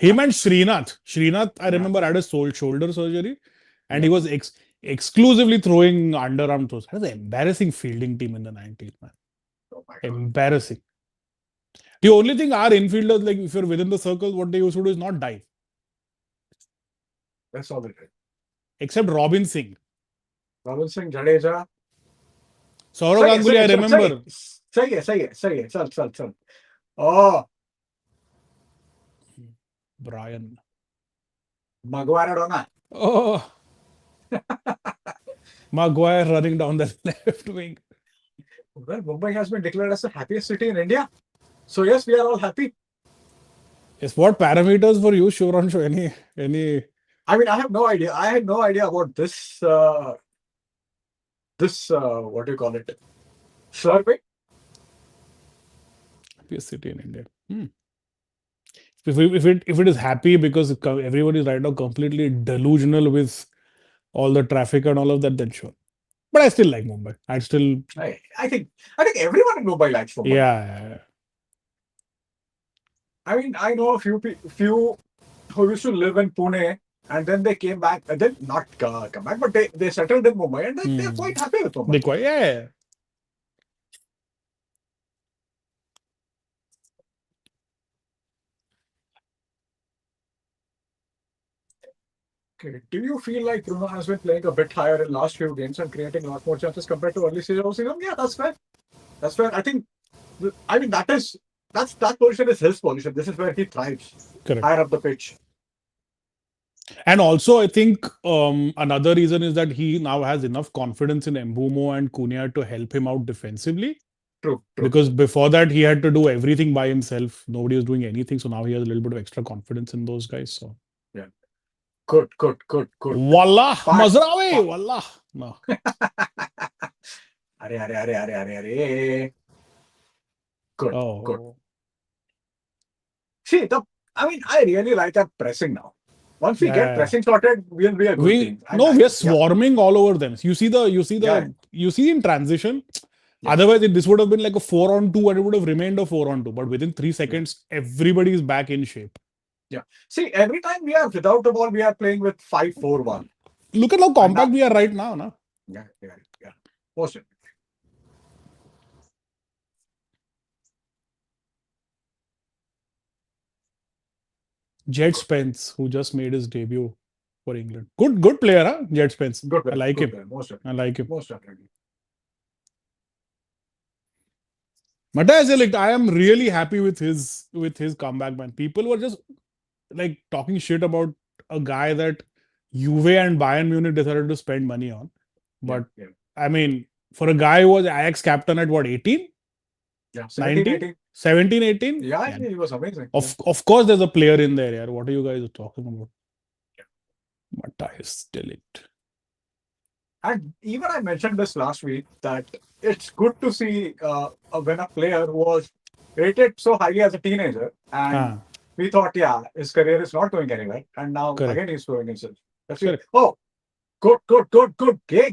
Him and Srinath. Srinath, I remember, had a shoulder surgery, and he was exclusively throwing underarm throws. That was an embarrassing fielding team in the 90s, man. Oh my God. Embarrassing. The only thing our infielders, like if you're within the circle, what they used to do is not dive. That's all they did. Except Robin Singh. Robin Singh, Jadeja. Saurav Ganguly, I remember. सही है चल oh Brian. Maguire. Oh, Maguire running down the left wing. Well, Mumbai has been declared as the happiest city in India. So yes, we are all happy. Yes, what parameters for you, Shivranshu? Any I mean, I have no idea. I had no idea about this what do you call it? Survey. happiest city in India? If it is happy because everyone is right now completely delusional with all the traffic and all of that, then sure. But I still like Mumbai. I think everyone in Mumbai likes Mumbai. Yeah. I mean, I know a few who used to live in Pune and then they came back. Then not come back, but they settled in Mumbai and they're quite happy with Mumbai. Yeah. Okay. Do you feel like Bruno has been playing a bit higher in last few games and creating a lot more chances compared to early stage of the season? Yeah, that's fair. That's fair. I think. I mean, that position is his position. This is where he thrives. Correct. Higher up the pitch. And also, I think another reason is that he now has enough confidence in Mbumo and Cunha to help him out defensively. True. Because before that, he had to do everything by himself. Nobody was doing anything. So now he has a little bit of extra confidence in those guys. So yeah. Good. Wallah, Mazraoui, Wallah. No. Are. Good. See, I really like that pressing now. Once we get pressing sorted, we'll be a good team. We are swarming all over them. You see in transition. Yeah. Otherwise, this would have been like a 4-on-2 and it would have remained a 4-on-2. But within 3 seconds, everybody is back in shape. Yeah. See, every time we are without the ball, we are playing with 5-4-1. Look at how compact we are right now. No? Yeah. Most it. Jed Spence, who just made his debut for England. Good player, huh? Jed Spence. Good player. I like him. I like him. Most definitely. Matthias, I am really happy with his comeback, man. People were just like talking shit about a guy that Juve and Bayern Munich decided to spend money on. But I mean, for a guy who was Ajax captain at what, 18? Yeah, 17, 18? Yeah, he was amazing. Of course, there's a player in there. Yeah. What are you guys talking about? Matthias de Ligt. And even I mentioned this last week that it's good to see when a player who was rated so highly as a teenager and we thought, his career is not going anywhere. And now again he's proving himself. That's it. Oh, good. Gay.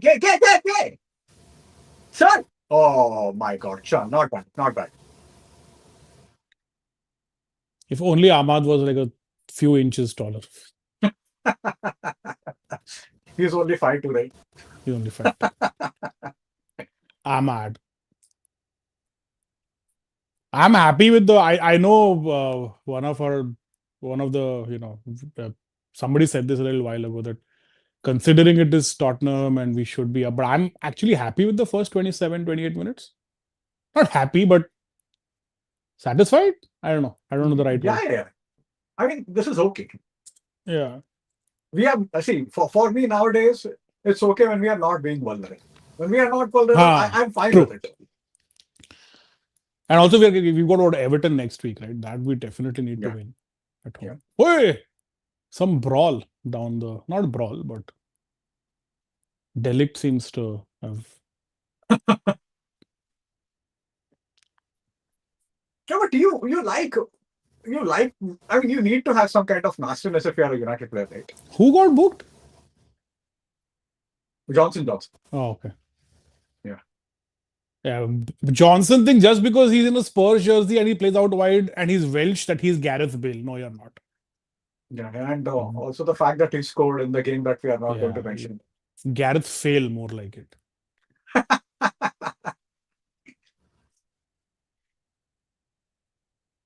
Son. Oh my God, Sean, not bad. If only Ahmad was like a few inches taller. He's only 5'2", right? He's only 5'2". Ahmad. I'm happy with I know one of the somebody said this a little while ago that considering it is Tottenham and we should be up, but I'm actually happy with the first 27-28 minutes. Not happy, but satisfied. I don't know the right word. Yeah. I mean, this is okay. Yeah. we have, see, for me nowadays, it's okay when we are not being vulnerable. When we are not vulnerable, Ha, I'm fine with true. it. And also we've got about Everton next week, right? That we definitely need to Yeah, win at yeah. home. Hey, some brawl down the not brawl, but Delict seems to have. Yeah, but you like. I mean, you need to have some kind of nastiness if you are a United player, right? Who got booked? Johnson. Oh, okay. Yeah, Yeah, Johnson thing just because he's in a Spurs jersey and he plays out wide and he's Welsh that he's Gareth Bale. No, you're not. yeah, and also the fact that he scored in the game that we are not going to Yeah, mention. Gareth Fail more like it.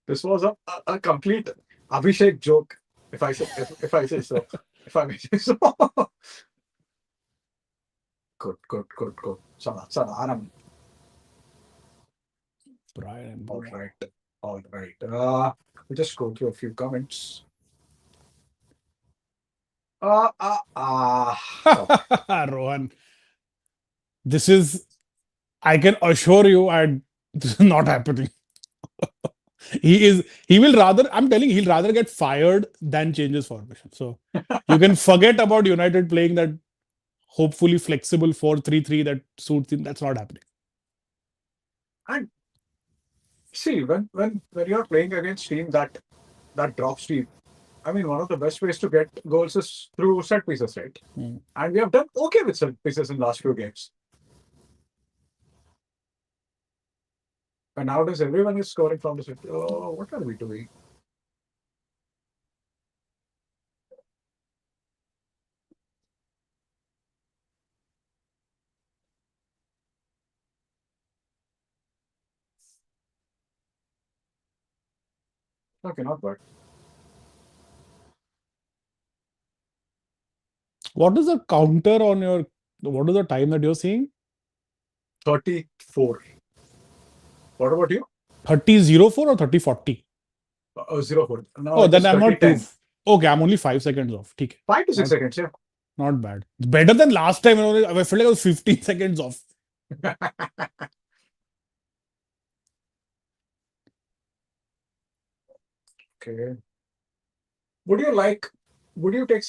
This was a complete Abhishek joke, if I say so, if I may say so. Good. Sana, Anam. Brian and All Bruno. right, all right. We just go through a few comments. Oh, Rohan, this is, I can assure you, this is not happening. He will rather, I'm telling you, he'll rather get fired than change his formation. So you can forget about United playing that hopefully flexible 4-3-3 that suits him. That's not happening. and see, when you're playing against team that drops deep, I mean, one of the best ways to get goals is through set pieces, right? Hmm. And we have done okay with set pieces in last few games. And nowadays, everyone is scoring from the set. Oh, what are we doing? Okay, not bad. What is the counter on your, what is the time that you're seeing? 34. What about you? 30:04 or 30:40? 0-4. Now Oh, it then is I'm not 30-10. okay, I'm only 5 seconds off. Okay. 5 to 6 Not seconds, yeah. not bad. It's better than last time. I felt like I was 15 seconds off. Okay. Would you like, would you take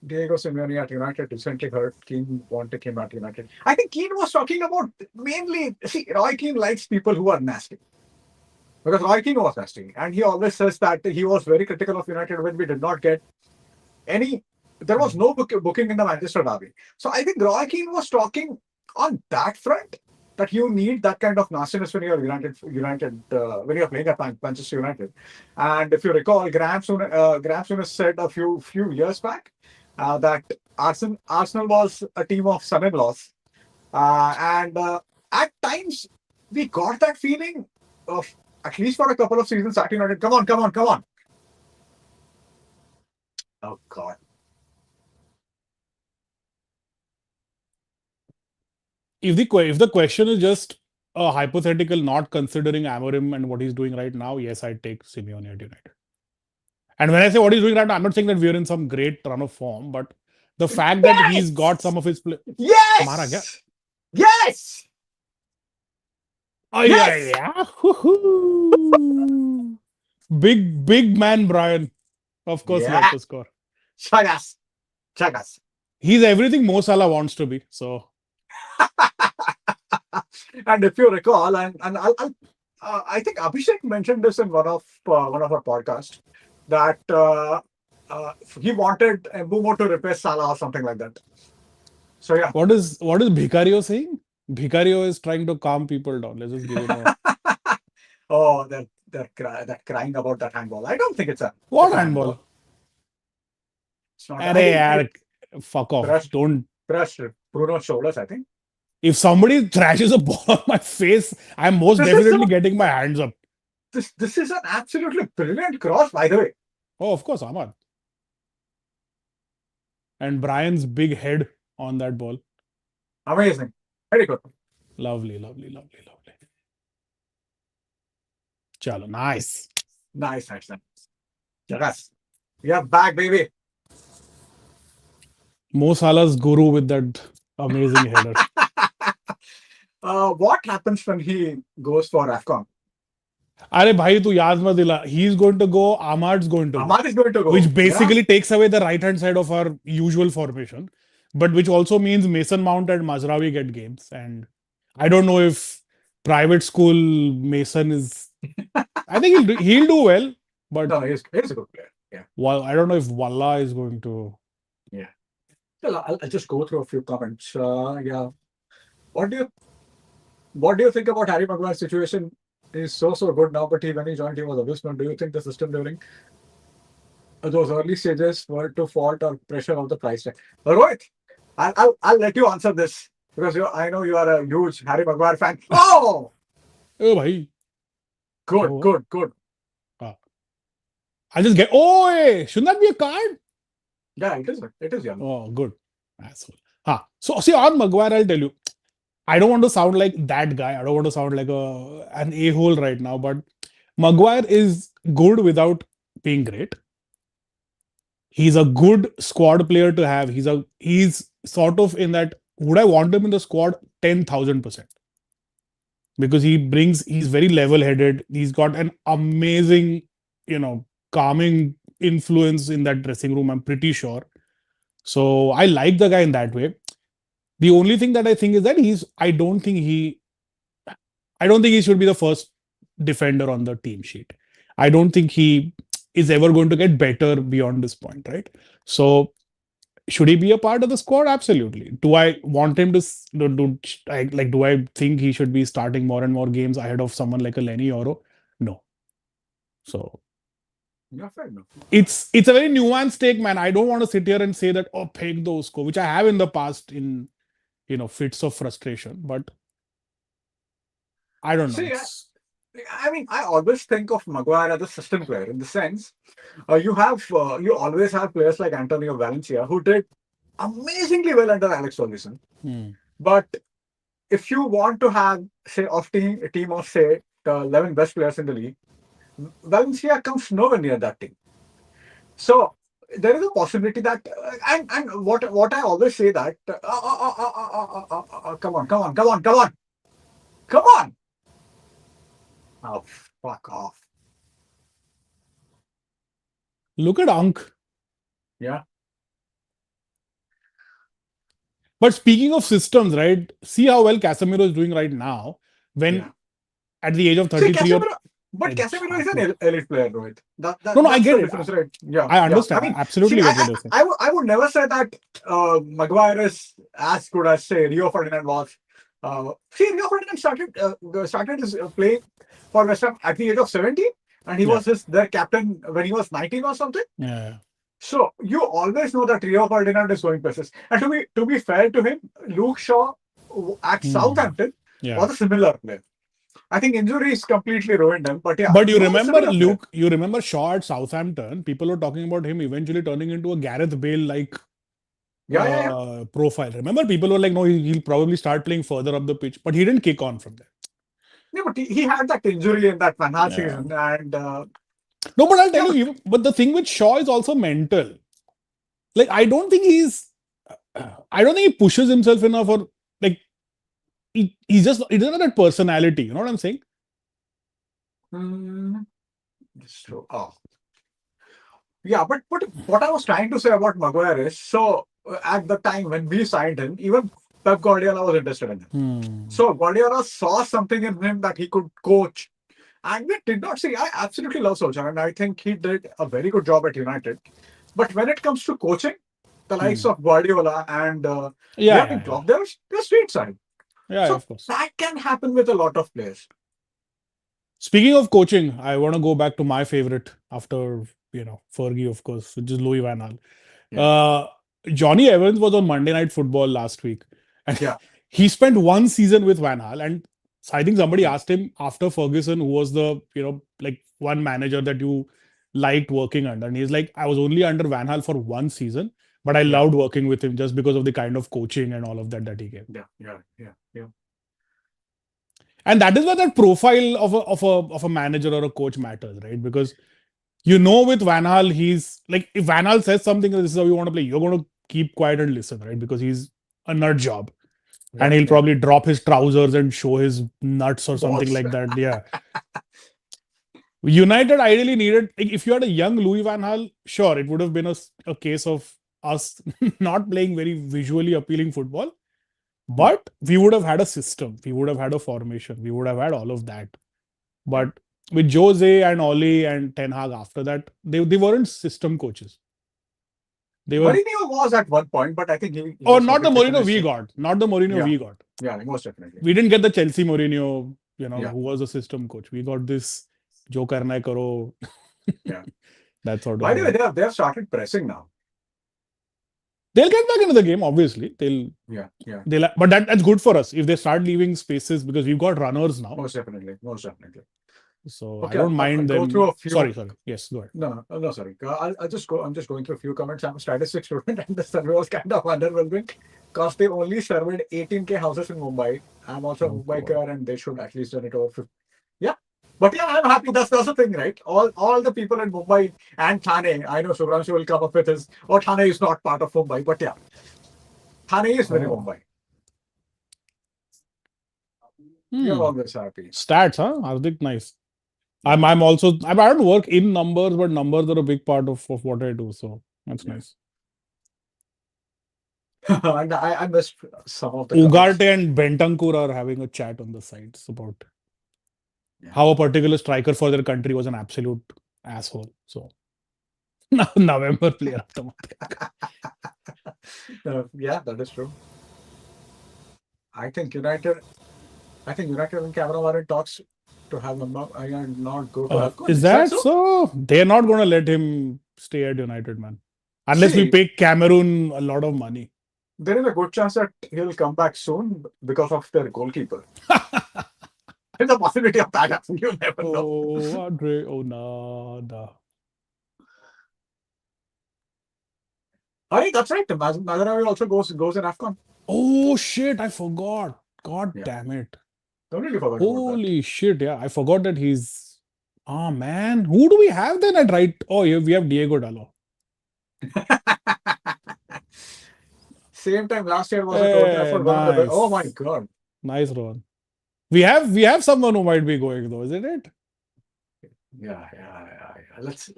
Diego Simeone at United? Recently heard Keane wanted him at United. I think Keane was talking about mainly, see, Roy Keane likes people who are nasty. Because Roy Keane was nasty. And he always says that he was very critical of United when we did not get any, there was no booking in the Manchester derby. So I think Roy Keane was talking on that front that you need that kind of nastiness when you're when you're playing at Manchester United. And if you recall, Graham Souness said a few years back that Arsenal was a team of son-in-laws, and at times we got that feeling of at least for a couple of seasons at United. Come on! Oh God. If the question is just a hypothetical, not considering Amorim and what he's doing right now, yes, I'd take Simeone at United. And when I say what he's doing right now, I'm not saying that we're in some great run of form, but the fact that he's got some Yes! of his Mara kya? Yes! Yes! Oh yeah, Yes! yeah. Hoo-hoo. Big man Brian. Of course he has Yeah! to score. Chagas! Chagas! He's everything Mo Salah wants to be. So And if you recall, and I think Abhishek mentioned this in one of our podcasts that he wanted Mbumo to replace Salah or something like that. So yeah. what is Vicario saying? Vicario is trying to calm people down. Let's just give him a Oh, they're crying about that handball. I don't think what it's a handball? handball. It's not. I Arey think yaar, it fuck off. brushed Don't. brushed Bruno's shoulders. I think If somebody thrashes a ball on my face, I'm most this is definitely a, getting my hands up. this is an absolutely brilliant cross, by the way. Oh, of course, Ahmad. And Brian's big head on that ball. Amazing, very good. Lovely, lovely, lovely, lovely. Chalo, nice. Nice. Yes, we are back, baby. Mo Salah's guru with that amazing header. What happens when he goes for AFCON? अरे भाई तू याद मत दिला. He's going to go. Ahmad's going to go. Ahmad is going to Which go. Yeah. basically takes away the right hand side of our usual formation, but which also means Mason Mount and Mazraoui get games. And I don't know if private school Mason is. I think he'll do well, but No, he's a good player. Yeah. well, I don't know if Walla is going to. Yeah. Well, I'll just go through a few comments. Yeah. What do you think about Harry Maguire's situation? He's so good now, but when he joined, he was abysmal. Do you think the system during those early stages were to fault or pressure of the price tag? Rohit, I'll let you answer this because I know you are a huge Harry Maguire fan. Oh, Oh, bhai. good, Oh. good. I'll just get. Oh, hey, shouldn't that be a card? Yeah, it is. It is young. Oh, good. Asshole. So see on Maguire, I'll tell you. I don't want to sound like that guy. I don't want to sound like an a-hole right now, but Maguire is good without being great. He's a good squad player to have. He's sort of in that. Would I want him in the squad? 10,000%. Because he's very level-headed. He's got an amazing, calming influence in that dressing room, I'm pretty sure. So I like the guy in that way. The only thing that I think is that I don't think he should be the first defender on the team sheet. I don't think he is ever going to get better beyond this point, right? So should he be a part of the squad? Absolutely. Do I want him to do I think he should be starting more and more games ahead of someone like a Lenny Oro? No. So Yeah, fair enough. it's a very nuanced take, man. I don't want to sit here and say that, oh, peg the usko, which I have in the past in fits of frustration, but I don't know. See, I always think of Maguire as a system player in the sense you always have players like Antonio Valencia who did amazingly well under Alex Ferguson. But if you want to have say a team of say the 11 best players in the league, Valencia comes nowhere near that team. So there is a possibility that and what I always say that come on. Oh, fuck off. Look at Unk. Yeah. But speaking of systems, right? See how well Casemiro is doing right now. When at the age of 33, Casemiro is an elite player, Rohit. No, I get it. Right? Yeah, I understand. I mean, absolutely get what you're saying. I would never say that Maguire is as good as say Rio Ferdinand was. Rio Ferdinand started his play for West Ham at the age of 17, and he was their captain when he was 19 or something. Yeah. So you always know that Rio Ferdinand is going places. And to be fair to him, Luke Shaw at Southampton was a similar player. I think injuries completely ruined him. But yeah. But you remember Luke? You remember Shaw at Southampton? People were talking about him eventually turning into a Gareth Bale-like profile. Remember, people were like, no, he'll probably start playing further up the pitch, but he didn't kick on from there. Yeah, but he had that injury in that Van Gaal season, and no, but I'll tell you. But the thing with Shaw is also mental. Like, I don't think he pushes himself enough, or like he doesn't have that personality. You know what I'm saying? It's true. Oh, yeah. But what I was trying to say about Maguire is so at the time when we signed him, even Pep Guardiola was interested in him. So Guardiola saw something in him that he could coach. And we did not see. I absolutely love Solskjaer, and I think he did a very good job at United. But when it comes to coaching, the likes of Guardiola and Klopp, they're street side. Yeah, so of course. That can happen with a lot of players. Speaking of coaching, I want to go back to my favorite after Fergie, of course, which is Louis Van Gaal. Yeah. Johnny Evans was on Monday Night Football last week, and he spent one season with Van Gaal, and so I think somebody asked him after Ferguson, who was the like one manager that you liked working under, and he's like, I was only under Van Gaal for one season, but I loved working with him just because of the kind of coaching and all of that he gave. Yeah. And that is where that profile of a manager or a coach matters, right? Because with Van Gaal, he's like, if Van Gaal says something, this is how you want to play, you're going to keep quiet and listen, right? Because he's a nut job. Yeah, And he'll yeah. probably drop his trousers and show his nuts or something Balls. like that. Yeah. United ideally needed, if you had a young Louis Van Gaal, sure, it would have been a case of us not playing very visually appealing football, but we would have had a system, we would have had a formation, we would have had all of that. But with Jose and Oli and Ten Hag after that, they weren't system coaches. They were, Mourinho was at one point, but I think he oh, was not the completely Mourinho we finished. got, not the Mourinho Yeah. we got. Yeah, most definitely. We didn't get the Chelsea Mourinho, Yeah. who was a system coach. We got this Jo karna hai karo. Yeah. That sort of By the way, thing. they have started pressing now. They'll get back into the game, obviously. Yeah, yeah. But that's good for us if they start leaving spaces because we've got runners now. Most definitely. Most definitely. So Okay, I don't mind I'll them. go through a few. Sorry. Yes, go ahead. No, sorry. I'll just go. I'm just going through a few comments. I'm a statistics student, and the survey was kind of underwhelming because they only surveyed 18K houses in Mumbai. I'm also a Mumbaiker, and they should at least done it over 50. Yeah, but yeah, I'm happy. That's the thing, right? All the people in Mumbai and Thane. I know Subramshu will come up with his. Oh, Thane is not part of Mumbai, but yeah, Thane is very Mumbai. You're always happy. Stats, huh? Hardik, nice. I'm also, I don't work in numbers, but numbers are a big part of what I do. So that's nice. And I missed some of the Ugarte and Bentancur are having a chat on the sides about how a particular striker for their country was an absolute asshole. So November player of the month. Yeah, that is true. I think United and Cameron are in talks to have him not go to Afcon. Is that so? They're not going to let him stay at United, man. Unless we pay Cameroon a lot of money. There is a good chance that he'll come back soon because of their goalkeeper. There's a possibility of that happening. You never know. Oh, Andre. Oh, no. Hey, that's right. Mazraoui also goes in Afcon. Oh, shit. I forgot. God damn it. Totally forgot. Holy shit. Yeah. I forgot that he's. Oh, man. Who do we have then at right? Oh, yeah, we have Diego Dalot. Same time last year was at Old Trafford. Nice. Oh my god. Nice run. We have someone who might be going though, isn't it? Yeah. Let's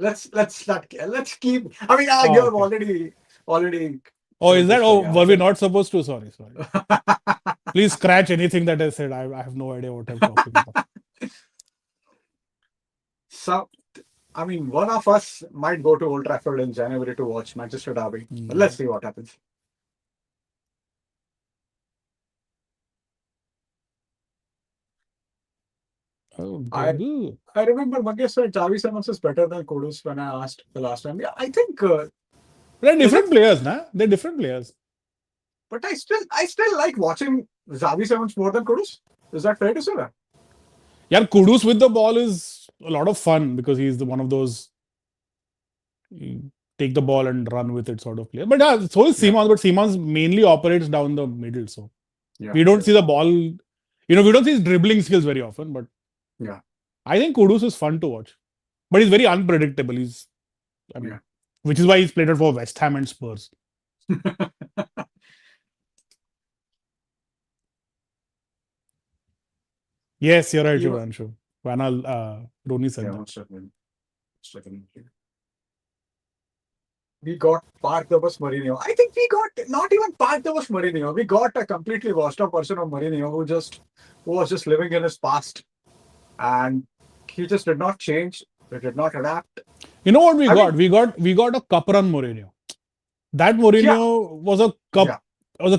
keep. I mean, you're already. Oh, is that? Oh, were we not supposed to? Sorry. Please scratch anything that I said. I have no idea what I'm talking about. So, I mean, one of us might go to Old Trafford in January to watch Manchester Derby. But let's see what happens. Oh, I remember Mangesh said Xavi Simons is better than Kudus when I asked the last time. Yeah, I think they're different players, nah? They're different players. But I still like watching Xavi Simons more than Kudus. Is that fair to say that? Yeah, Kudus with the ball is a lot of fun because he's one of those take the ball and run with it sort of player. But yeah, so is Simons, but Simons mainly operates down the middle. So we don't see the ball. We don't see his dribbling skills very often, but yeah, I think Kudus is fun to watch. But he's very unpredictable. Which is why he's played it for West Ham and Spurs. Yes, you're right, Shubhanshu. Roni said that. We got Park the Bus Mourinho. I think we got not even Park the Bus Mourinho. We got a completely washed up version of Mourinho who was just living in his past. And he just did not change. He did not adapt. You know what we got? We got a cup run Mourinho. That Mourinho was a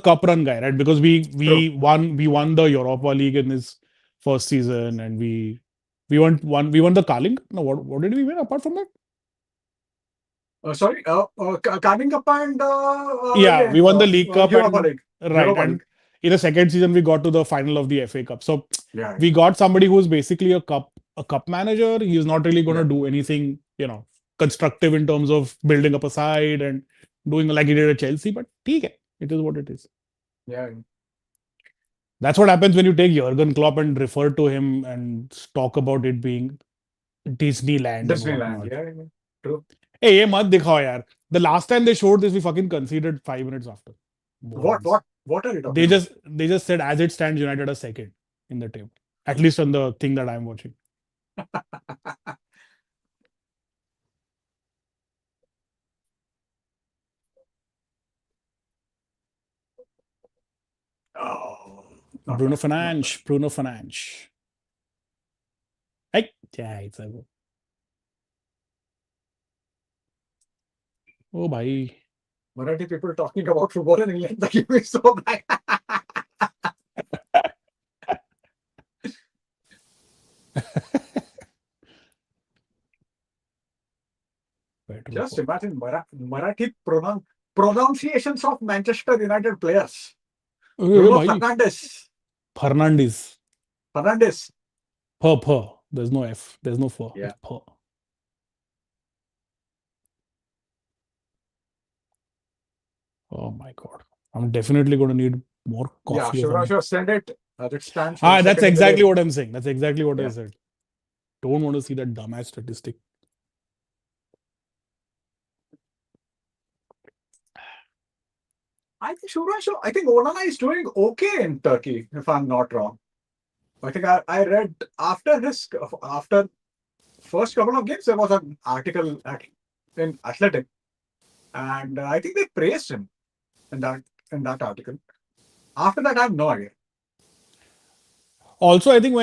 cup run guy, right? Because we won the Europa League in his first season, and we won the Carling. No, what did we win apart from that? Carling Cup and we won the League Cup Europa League. Right, and in the second season we got to the final of the FA Cup. So we got somebody who's basically a cup manager. He's not really going to do anything, constructive in terms of building up a side and doing like he did at Chelsea. But it is what it is. Yeah. That's what happens when you take Jurgen Klopp and refer to him and talk about it being Disneyland. Disneyland, yeah, true. Hey, ये मत दिखाओ यार. The last time they showed this, we fucking conceded 5 minutes after. What Morons. what what are you talking They about? just said as it stands, United are second in the table. At least on the thing that I'm watching. Oh, not Bruno bad, not bad. Fernandes. Bruno Fernandes. Hey, yeah, it's a go. Oh, bhai. Marathi people talking about football in England, the game is so bad. Pedro Just Porro. imagine Marathi pronunciations of Manchester United players. Hey, Bruno bhai. Fernandes. Fernandes. Fernandes. Per. There's no F. There's no for. Yeah. It's per. Oh my god. I'm definitely going to need more Yeah, coffee or something. Shivraj said it as it stands for the Ah, that's second in the exactly league. what I'm saying. That's exactly what I Yeah. said. Don't want to see that dumbass statistic. I think Onana is doing okay in Turkey, if I'm not wrong. I think I read after first couple of games there was an article in Athletic, and I think they praised him in that article. After that, I have no idea. Also, I think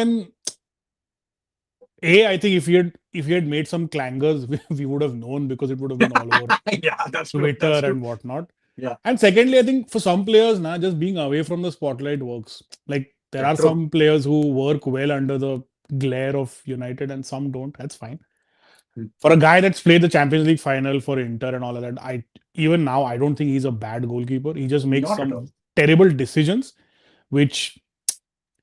I think if he had made some clangers, we would have known because it would have been all over Yeah, that's true. Twitter That's true. and whatnot. Yeah, And secondly, I think for some players now, just being away from the spotlight works. Like there yeah, are true. some players who work well under the glare of United and some don't. That's fine. Hmm. For a guy that's played the Champions League final for Inter and all of that, I even now I don't think he's a bad goalkeeper. He just makes Not at all. some terrible decisions, which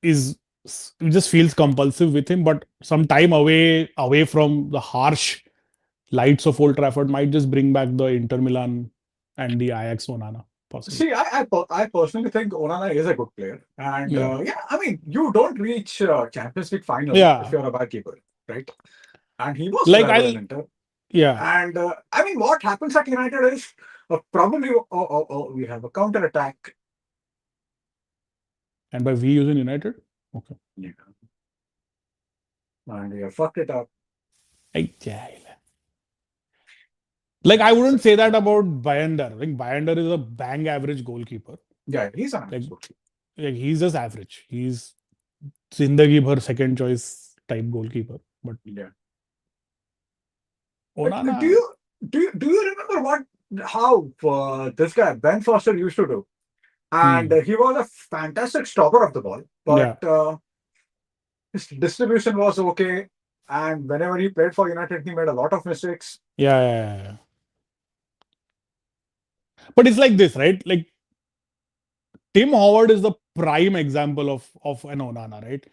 is it just feels compulsive with him. But some time away from the harsh lights of Old Trafford might just bring back the Inter Milan and the Ajax Onana, possibly. See, I personally think Onana is a good player, and Yeah. yeah, I mean, you don't reach Champions League final if Yeah. you're a bad keeper, right? And he was Like reliable I'll in Inter. yeah. And I mean, what happens at United is probably we have a counter attack. And by we using United? Okay. Yeah. And we have fucked it up. Yeah. Like I wouldn't So, say that about Bayandar. Like Bayandar is a bang average goalkeeper. yeah, he's an Like, absolute. like he's just average. He's Zindagi bhar second choice type goalkeeper. But Yeah. Do Onana, you do you remember how this guy Ben Foster used to do? And hmm, he was a fantastic stopper of the ball, but yeah, his distribution was okay. And whenever he played for United, he made a lot of mistakes. yeah. But it's like this, right? Like Tim Howard is the prime example of an Onana, right?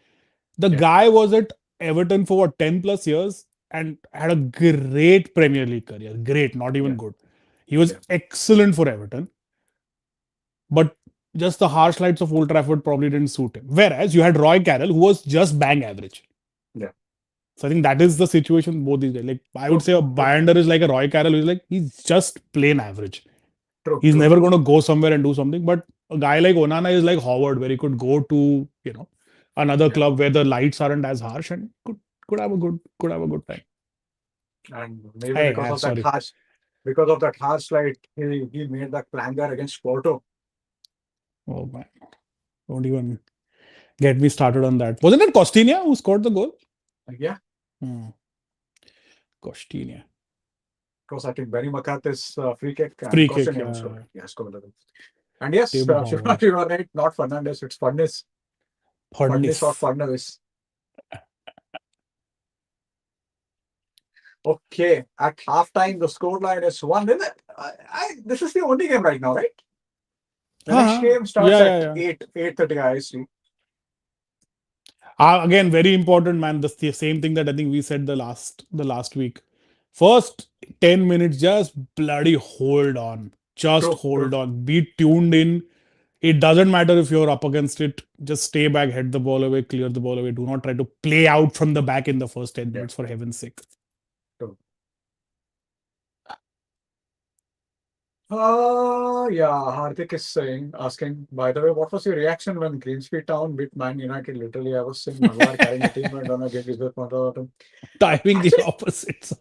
The Yeah, guy was at Everton for what, 10 plus years and had a great Premier League career. Great, not even yeah, good. He was yeah, excellent for Everton, but just the harsh lights of Old Trafford probably didn't suit him. Whereas you had Roy Carroll, who was just bang average. yeah. So I think that is the situation both these days. Like I would True, say a true, Bayander is like a Roy Carroll, who's like he's just plain average. true, He's true. never going to go somewhere and do something. But a guy like Onana is like Howard, where he could go to another Yeah. club where the lights aren't as harsh and could have a good time. And maybe Hey, I'm sorry. because of that harsh light, he made that clanger against Porto. Oh man, don't even get me started on that. Wasn't it Costinha who scored the goal? Yeah, Hmm. Costinha. because I think Benny McCarthy's free kick and Free kick, Costigan yeah. scored. Yeah, scored the goal. And yes, Tim Howard. you are right. Not Fernandez, it's Furness. Furness or Furnace. Furness. Okay, at halftime, the scoreline is 1. This is the only game right now, right? The next Uh-huh. game starts Yeah, at yeah, yeah. 8:30 IST. Again, very important, man. The same thing that I think we said the last week. First 10 minutes, just bloody hold on. Just True, true. hold on. Be tuned in. It doesn't matter if you're up against it. Just stay back, head the ball away, clear the ball away. Do not try to play out from the back in the first 10 Yeah, minutes, for heaven's sake. true. Yeah, Hardik is asking, by the way, what was your reaction when Greensby Town beat Man United? Literally, I was seeing Malwar carrying a team and on a game with Mototum. Timing the Actually, opposite side.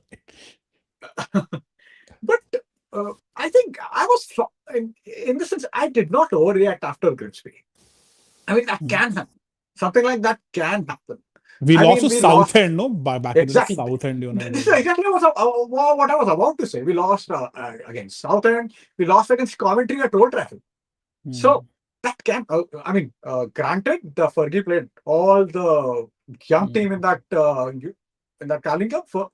but I think I was, in the sense, I did not overreact after Greensby. I mean, that Hmm. can happen. Something like that can happen. We I lost mean, to we lost. Southend, no? Back in the day, Exactly. Southend This United. is exactly what I was about to say. We lost against Southend. We lost against Coventry at Old Trafford. So Hmm. that can, I mean, granted, the Fergie played all the young Hmm. team in that Carling Cup for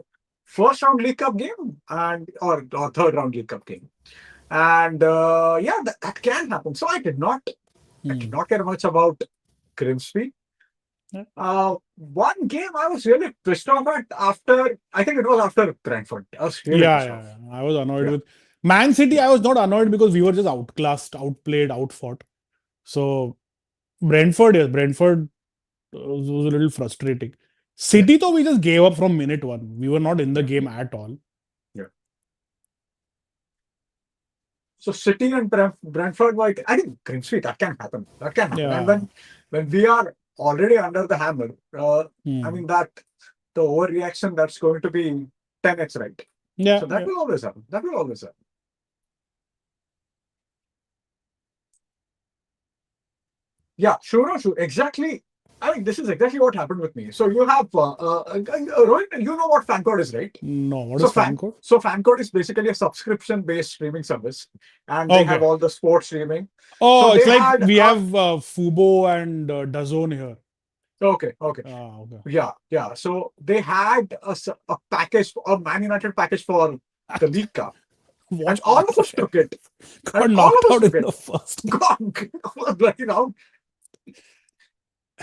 first round League Cup game or third round League Cup game, and yeah, that can happen. So I did Hmm. not care much about Grimsby. Yeah, One game I was really pissed off at after, I think it was after Brentford. I was really yeah, pissed yeah. off. I was annoyed Yeah. with Man City. I was not annoyed because we were just outclassed, outplayed, outfought. So Brentford, yes, Brentford was a little frustrating. Yeah. City, though, we just gave up from minute one. We were not in the Yeah. game at all. Yeah. So City and Brentford, like I think Grimsby, that can happen. That can happen. And Yeah. when we are already under the hammer, I Hmm. mean that the overreaction that's going to be 10x, right? Yeah, So that yeah. will always happen. That will always happen. Yeah, sure, no, sure. Exactly. I mean, this is exactly what happened with me. So you have Rohit, you know what FanCode is, right? No, what So is fan code? FanCode is basically a subscription-based streaming service, and they have Okay. all the sports streaming. So Oh, they it's like had we have Fubo and DAZN here. okay. Okay. Yeah. So they had a package, a Man United package for the League Cup, and Watched all half of of us it. took it, and Got all knocked of us out took in it. the first game. God, like,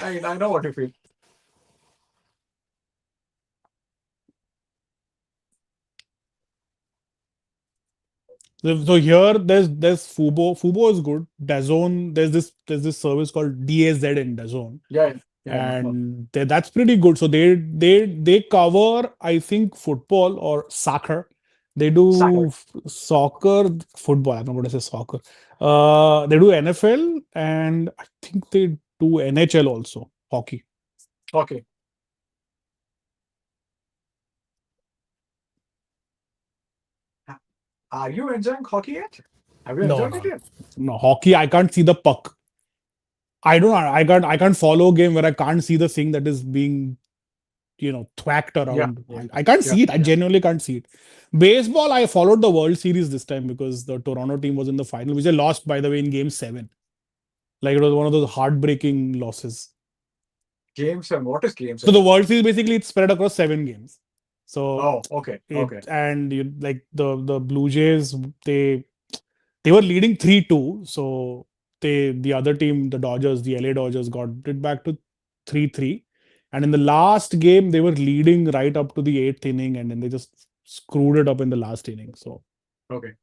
I know what you feel. So here there's Fubo. Fubo is good. DAZN, there's this service called DAZ in DAZN. Yeah. No. And that's pretty good. So they cover, I think, football or soccer. They do Soccer. soccer, football. I'm not going to say soccer. They do NFL and I think they do NHL also, hockey. Okay. Are you enjoying hockey yet? Have you No, enjoyed it no, yet? no. Hockey, I can't see the puck. I don't know. I can't follow a game where I can't see the thing that is being thwacked Yeah, around. yeah, I can't yeah, see it. I yeah. genuinely can't see it. Baseball, I followed the World Series this time because the Toronto team was in the final, which they lost, by the way, in game seven. Like it was one of those heartbreaking losses. Games and what is games So the and? World Series basically it's spread across seven games. So Oh, okay, it okay, and you like the Blue Jays, they were leading 3-2. So the other team, the Dodgers, the LA Dodgers, got it back to 3-3. And in the last game, they were leading right up to the eighth inning, and then they just screwed it up in the last inning. So okay.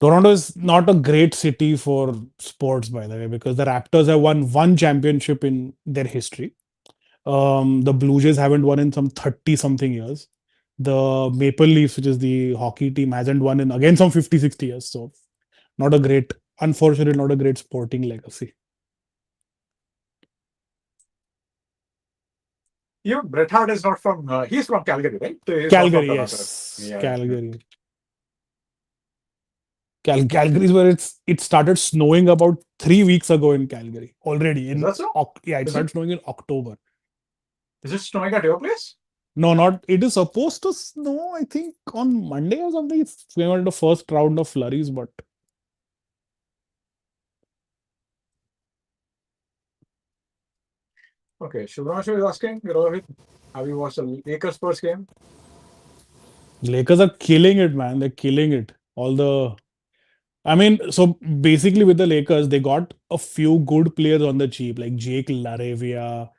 Toronto is not a great city for sports, by the way, because the Raptors have won one championship in their history. The Blue Jays haven't won in some 30 something years. The Maple Leafs, which is the hockey team, hasn't won in again some 50, 60 years. So not a great, unfortunately, not a great sporting legacy. Even Bret Hart is not from. He's from Calgary, right? He's not from Calgary, Toronto. yes, Yeah. Calgary. Calgary is where it started snowing about 3 weeks ago in Calgary already. Is that so? Yeah, it Is it? started snowing in October. Is it snowing at your place? No, not. It is supposed to snow. I think on Monday or something. It's going on the first round of flurries, but Okay. Shubhranshu is asking, Rohit, have you watched the Lakers first game? Lakers are killing it, man. They're killing it. I mean, so basically with the Lakers, they got a few good players on the cheap, like Jake LaRavia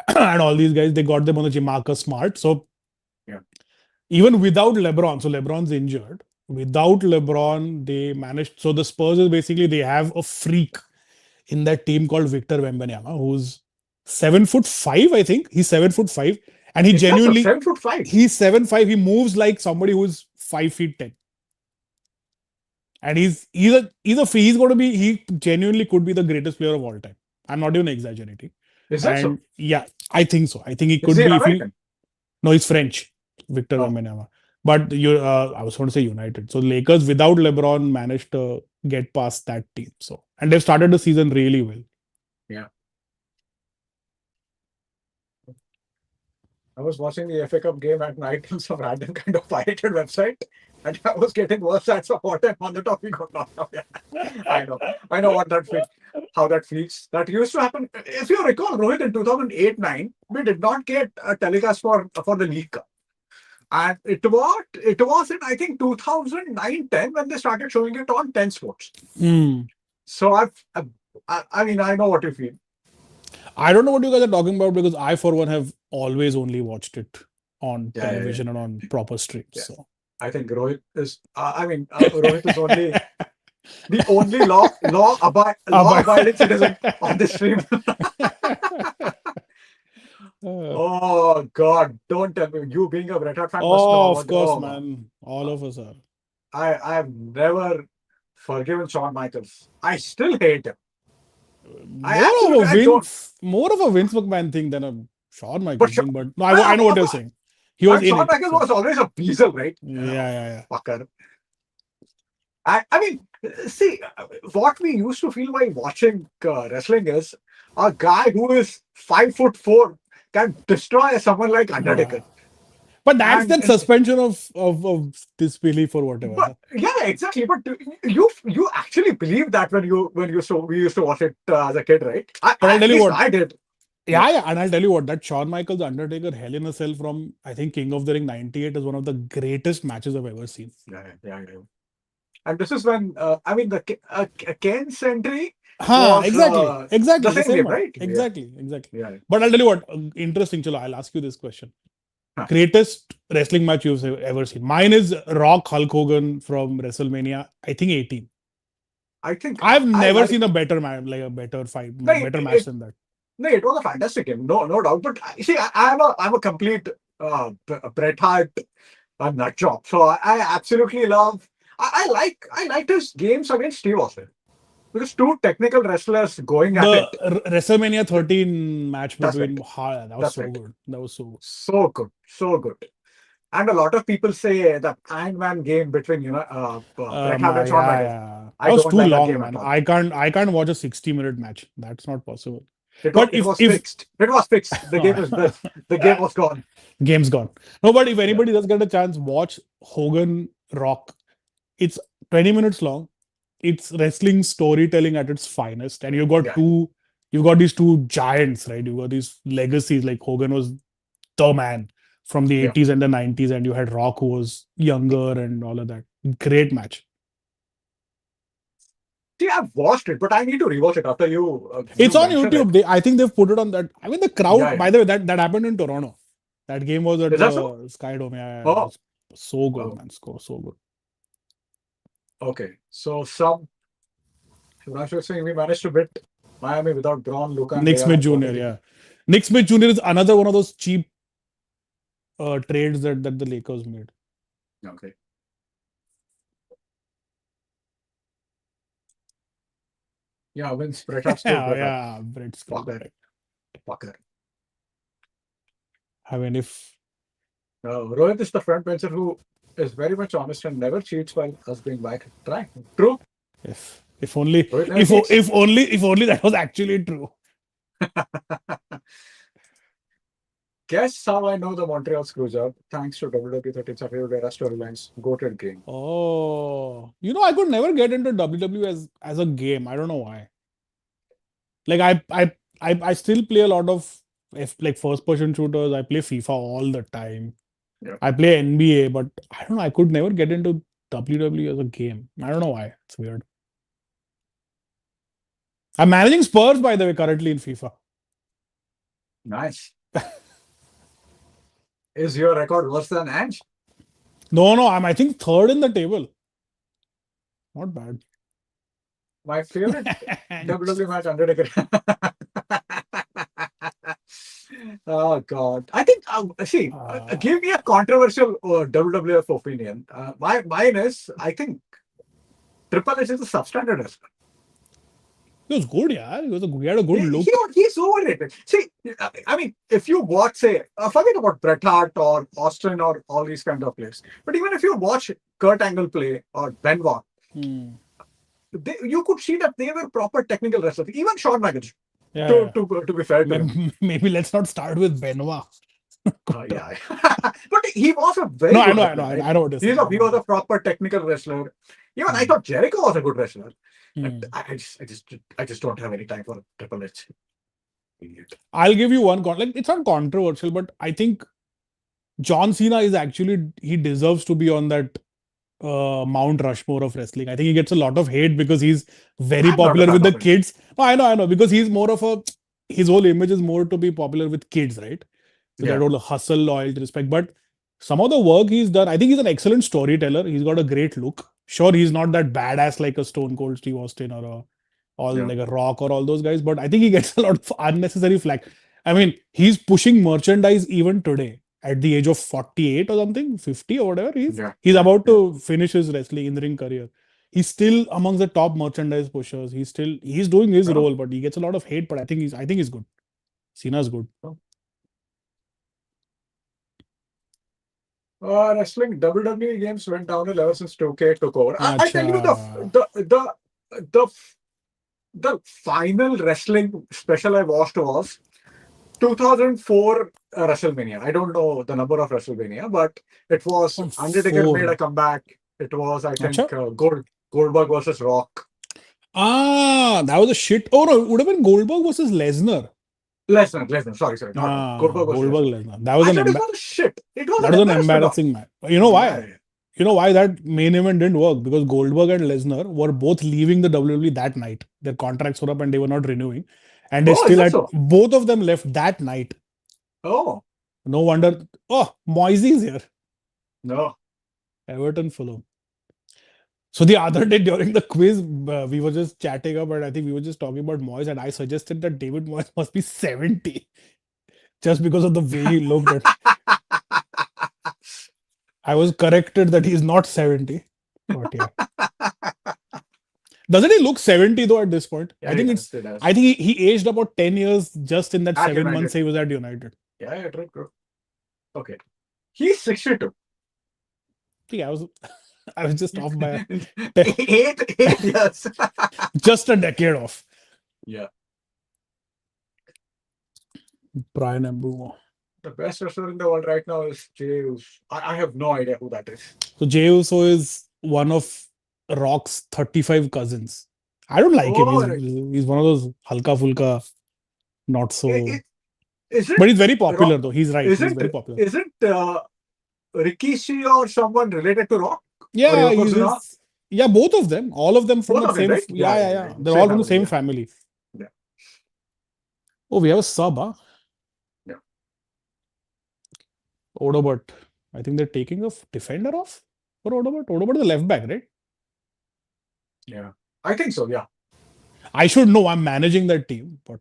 and all these guys. They got them on the cheap, Marcus Smart. So Yeah. even without LeBron, so LeBron's injured. Without LeBron, they managed. So the Spurs is basically they have a freak in that team called Victor Wembanyama, who's 7'5", I think. He's 7'5", and he Is that so? genuinely 7'5". he's 7'5". He moves like somebody who's 5 feet 10. and he's going to be, he genuinely could be the greatest player of all time. I'm not even exaggerating. Is that so? And yeah, I think so. I think he Is could he be if he. American? No, he's French, Victor Oh, Wembanyama. But I was going to say United. So Lakers without LeBron managed to get past that team. So, and they've started the season really well. yeah. I was watching the FA Cup game at night on some random kind of pirated website, and I was getting worse ads of what I'm on the topic of now. Yeah. I know what that feels, how that feels. That used to happen. If you recall, Rohit, in 2008-9, we did not get a telecast for the League Cup. And it was in, I think, 2009-10 when they started showing it on 10 Sports. Hmm. So I mean, I know what you feel. I don't know what you guys are talking about because I, for one, have always only watched it on Yeah, yeah, yeah. television and on proper streams. Yeah. So I think Rohit is. Rohit is only the only law-abiding citizen on this stream. Oh God! Don't tell me, you being a Bret Hart fan must know oh, of about. course, Oh, man. All of us are. I have never forgiven Shawn Michaels. I still hate him. I absolutely I don't. More of a Vince McMahon thing than a Shawn But Michaels Sha- thing. But no, I know what you're saying. He was and in Shawn it. Michaels So was always a weasel, right? yeah, yeah, yeah. Fucker. I mean, see, what we used to feel while watching wrestling is a guy who is 5'4" can destroy someone like Yeah. Undertaker. But that's And, that and suspension of disbelief or whatever. but No? yeah, exactly. But you actually believe that we used to watch it as a kid, right? But I'll At tell you least what. I did. Yeah, Yeah, yeah, and I'll tell you what, that Shawn Michaels Undertaker Hell in a Cell from I think King of the Ring '98 is one of the greatest matches I've ever seen. yeah. And this is when I mean Ken Sentry was Exactly, the exactly, the same same game, one. right? Yeah, Exactly, exactly. yeah. But I'll tell you what, interesting, Chalo, I'll ask you this question. Huh. Greatest wrestling match you've ever seen? Mine is Rock Hulk Hogan from WrestleMania, I think 18. I think I've I never like. seen a better match, like a better fight, No, better match than that. no, it was a fantastic game, no doubt. But see, I'm a complete Bret Hart nut job. So I absolutely love. I like his games against Steve Austin because two technical wrestlers going at The it. WrestleMania 13 match That's between, right. that was That's so right. good. That was so good. So good, so good. And a lot of people say that Iron Man game between Bret Hart and Shawn Yeah, Michaels. yeah. That I was don't too like that long, game at man. all. I can't watch a 60-minute match. That's not possible. It was But it was if fixed. It was fixed. The game is done. The game was gone. game's gone. No, but if Yeah, anybody does get a chance, watch Hogan Rock. It's 20 minutes long. It's wrestling storytelling at its finest. And yeah, you've got these two giants, right? You've got these legacies, like Hogan was the man from the yeah. 80s and the 90s, and you had Rock who was younger and all of that. Great match. See, I've watched it, but I need to rewatch it after you It's on mentioned it. YouTube. I think they've put it on that. I mean, the Yeah, crowd. yeah. By the way, that happened in Toronto. That game was at Is that so? the Sky Dome. Yeah, it Oh, was so good, oh, man. Score so good. okay. So I'm sure saying we managed to beat Miami without Braun, Luka, and Nick Leon Smith and Jr. Quantity. Yeah, Nick Smith Jr. is another one of those cheap trades that the Lakers made. Okay. Yeah, wins Bret Hart still Yeah, Bret Hart. yeah. Brett still Fucker, correct. fucker. I mean, if Rohit is the front bencher who is very much honest and never cheats while us being back. Try. True. if only Rohit never if cheats. if only that was actually true. Guess how I know the Montreal Screwjob? Thanks to WWE 13 favorite era storylines. Goated game. Oh, I could never get into WWE as a game. I don't know why. Like I still play a lot of like first person shooters. I play FIFA all the time. Yeah. I play NBA, but I don't know. I could never get into WWE as a game. I don't know why. It's weird. I'm managing Spurs, by the way, currently in FIFA. Nice. Is your record worse than Ange? No, I think third in the table. Not bad. My favorite WWE match, Undertaker. Oh God! I think give me a controversial WWF opinion. Mine is I think Triple H is a substandard wrestler. He was good, yeah. He had a good look. He's overrated. See, I mean, if you watch, say, forget about Bret Hart or Austin or all these kind of players, but even if you watch Kurt Angle play or Benoit, Hmm. you could see that they were proper technical wrestlers. Even Shawn Michaels, Yeah. to be fair to him. Maybe let's not start with Benoit. Yeah. But he was a very No, I good know, wrestler, right? I know what you're saying. He was a proper technical wrestler. Even I Hmm. thought Jericho was a good wrestler. But Hmm. I just don't have any time for Triple H. Idiot. I'll give you one like it's not controversial, but I think John Cena is actually he deserves to be on that Mount Rushmore of wrestling. I think he gets a lot of hate because he's very I'm not a popular fan with the of him. kids. No, I know, because he's more of a his whole image is more to be popular with kids, right? With that Yeah. whole hustle, loyalty, respect. But some of the work he's done, I think he's an excellent storyteller. He's got a great look. Sure, he's not that badass like a Stone Cold Steve Austin or Yeah. like a Rock or all those guys, but I think he gets a lot of unnecessary flack. I mean, he's pushing merchandise even today at the age of 48 or something, 50 or whatever. Yeah. He's Yeah. about Yeah. to finish his wrestling in the ring career. He's still amongst the top merchandise pushers. He's doing his Oh. role, but he gets a lot of hate. But I think he's good. Cena's good. Wrestling WWE games went downhill ever since 2K took over. I tell you Acha. the the final wrestling special I watched was 2004 WrestleMania. I don't know the number of WrestleMania, but it was On Undertaker made a 4. comeback. It was, I Acha. think, Goldberg versus Rock. That was a shit. Oh no, it would have been Goldberg versus Lesnar. Lesnar. Sorry, not Rock. Goldberg versus Goldberg Lesnar. Lesnar. That was I an thought it was a shit. It was that an was an embarrassment of. embarrassing match. You know Yeah, why? You know why that main event didn't work? Because Goldberg and Lesnar were both leaving the WWE that night. Their contracts were up and they were not renewing. And they Oh, is still that had so? both of them left that night. Oh, No wonder. Oh, Moisey's here. no. Everton Fulham. So the other day during the quiz, we were just chatting up, and I think we were just talking about Moyes, and I suggested that David Moyes must be 70 just because of the way he looked at. I was corrected that he's not 70. But yeah. Doesn't he look 70 though at this point? Yeah, he does. He does. I think he aged about 10 years just in that At 7 months United. he was at United. Yeah, true. Okay. He's 62. See, I was just off by 8 years. just a decade off. Yeah. Brian Mbumo. The best wrestler in the world right now is Jey Uso. I have no idea who that is. So Jey Uso is one of Rock's 35 cousins. I don't like him. Oh, right. He's one of those halka fulka, not so. Isn't But he's very popular Rock, though. He's right. He's very popular. isn't Rikishi or someone related to Rock? Or Yeah, Yokozuna? yeah, both of them. All of them from Both the of them, same. right? Yeah. They're Same all from the family, same family. Yeah. Oh, we have a sub, huh? Yeah. Odobert. I think they're taking a defender off for Odobert. Odobert is the left back, right? Yeah. I think so, yeah. I should know. I'm managing that team, but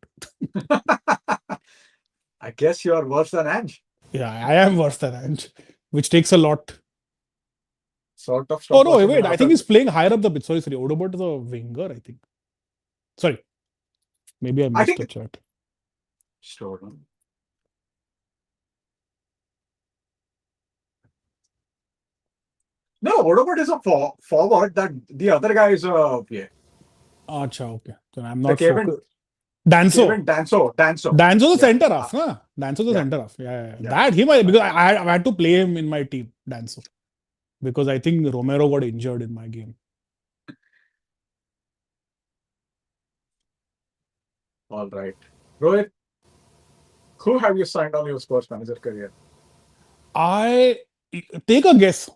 I guess you're worse than Ange. yeah, I am worse than Ange, which takes a lot. Sort of. Oh no, wait. I think he's playing higher up the pitch. Sorry. Odobert is a winger, I think. Sorry. Maybe I missed a chat. Stored on. No, Odobert is a forward. That the other guy is a Acha, okay. So I'm not Kevin focused. Danso. Danso. The center half, huh? Danso the center half. Yeah. That him because I had to play him in my team, Danso. Because I think Romero got injured in my game. All right. Rohit, who have you signed on your Spurs manager career? I take a guess.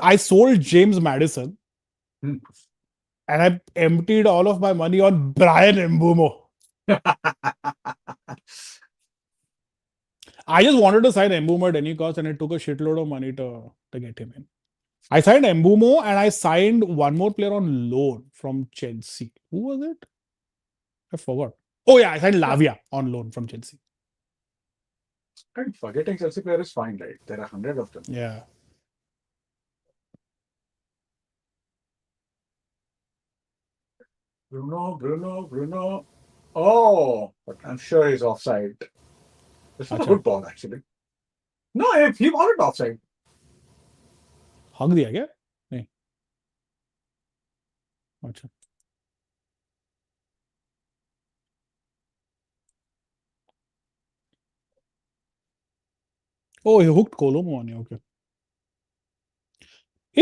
I sold James Madison and I emptied all of my money on Brian Mbumo. I just wanted to sign Mbumo at any cost, and it took a shitload of money to get him in. I signed Mbumo and I signed one more player on loan from Chelsea. Who was it? I forgot. Oh yeah, I signed Lavia on loan from Chelsea. And forgetting Chelsea player is fine, right? There are 100 of them. Yeah. Bruno. Oh, but I'm sure he's offside. This was a अच्छा good ball, actually. No, if he wanted offside. हक दिया क्या नहीं अच्छा oh he hooked Kolomo on you okay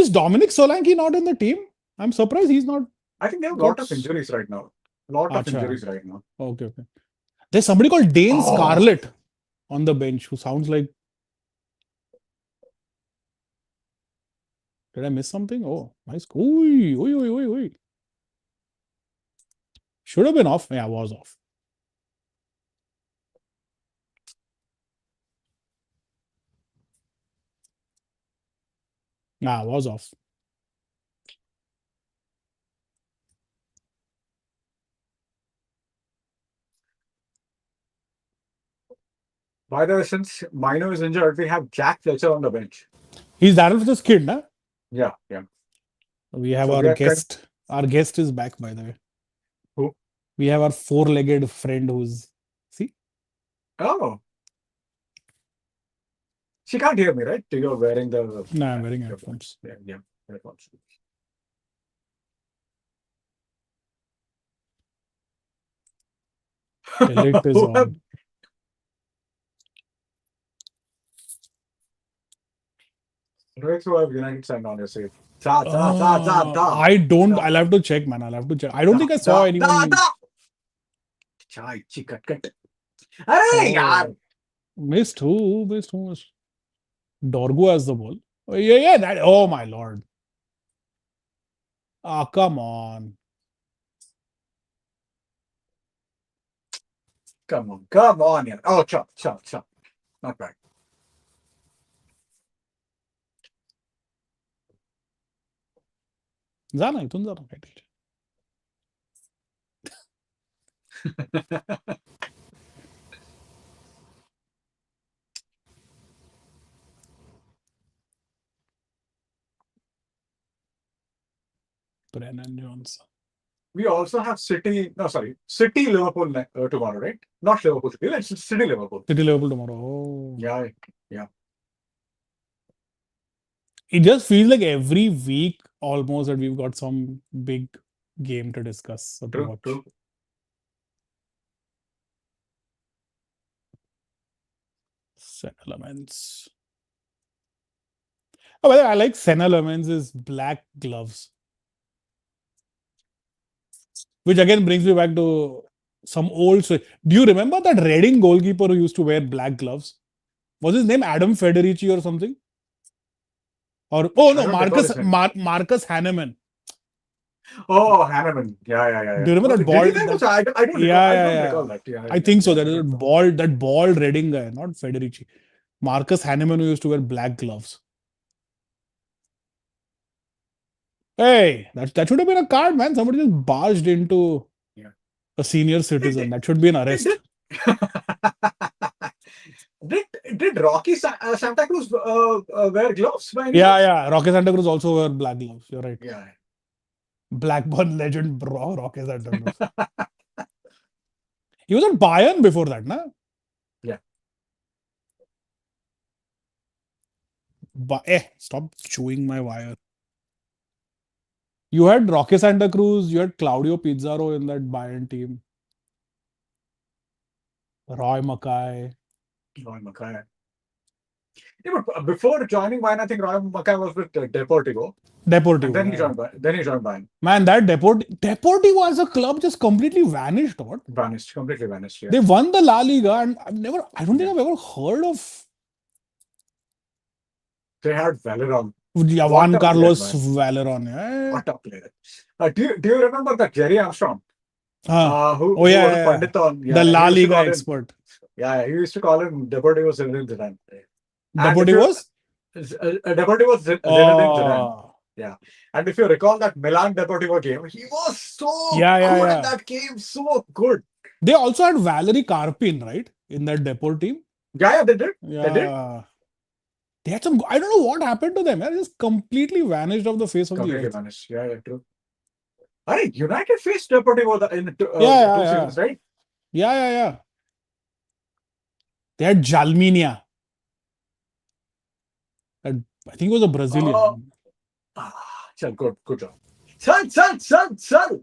is Dominic Solanke not in the team I'm surprised he's not I think they have a lot got of injuries right now. A lot of अच्छा injuries right now. okay okay there's somebody called Dane Oh, Scarlett on the bench who sounds like did I miss something oh nice oi oi oi oi oi should have been off yeah was off yeah was off by the way, since Mino is injured, we have Jack Fletcher on the bench. he's Darren Fletcher's kid nah? Yeah, yeah. We have So our we are guest. Our guest is back, by the way. who? We have our four-legged friend who's see. Oh, she can't hear me, right? You're wearing the No, I'm wearing headphones. headphones. Yeah, yeah, headphones. Elite is on. Right through have United sign on your save. Da da da da da I don't. da I'll have to check, man. I'll have to check. I don't da think I saw da da anyone. da. Chai chikat cut. Hey, yaar. Oh, missed who? Missed who? Missed? Dorgo has the ball. Oh, yeah, yeah. That. Oh my lord. Ah, come on. Come on, yeah. Oh, chop, chop, chop. Not bad. जा ना इथून जा ना काय tension. Brennan Johnson. We also have City. No, sorry, City Liverpool tomorrow, right? Not Liverpool City. It's City Liverpool. City Liverpool tomorrow. Oh. Yeah, yeah. It just feels like every week almost that we've got some big game to discuss or to True, watch. true. Senna Lamens. Oh, by the way, I like Senna Lamens' black gloves. Which again brings me back to some old story. Do you remember that Reading goalkeeper who used to wear black gloves? Was his name Adam Federici or something? Or oh I no, don't recall his name. Marcus Hanneman. Oh, Hanneman. Yeah. Do you remember that Did he bald? name was? I don't recall. Yeah, I yeah, don't recall yeah. that. Yeah, I think so. yeah, That I is don't recall. that bald Reading guy, not Federici. Marcus Hanneman who used to wear black gloves. Hey, that should have been a card, man. Somebody just barged into Yeah. a senior Did, citizen. That should be an did, arrest. did, did Rocky Santa Cruz wear gloves by any Yeah, chance? yeah. Roque Santa Cruz also wear black gloves. You're right. Yeah. Blackburn legend, bro. Roque Santa Cruz. He was at Bayern before that, na? Yeah. Stop chewing my wire. You had Roque Santa Cruz, you had Claudio Pizarro in that Bayern team. Roy Mackay. Roy Mackay. Yeah, but before joining Bayern, I think Roy Mackay was with Deportivo, and Deportivo, then he yeah. joined. Then he joined Bayern. Man, that Deportivo as a club just completely vanished, what? Vanished, completely vanished. Yeah. They won the La Liga and I don't think Yeah. I've ever heard of They had Valeron. What Juan a player, Carlos man. Valeron. Yeah. What a player. Do you remember that Jerry Armstrong? Oh, Who yeah, was a yeah, Pandit on? the Yeah, he La used to Liga call him. expert. Yeah, he used to call him Deportivo Zinedine Zidane. And if you Deportivo's? Deportivo Zinedine Zidane. Oh, Yeah, and if you recall that Milan Deportivo game, he was so yeah, good in yeah. that game. So good. They also had Valerie Karpin, right? In that Deport team. Yeah, they did. They did. Yeah. They had some. I don't know what happened to them. They just completely vanished off the face of the Completely earth. vanished. Yeah, true. Hey, United faced Deportivo in Yeah, yeah, two yeah. seasons, right? Yeah, yeah, yeah. They had Jalminia. That- I think it was a Oh, Brazilian. chal, good job. Chal.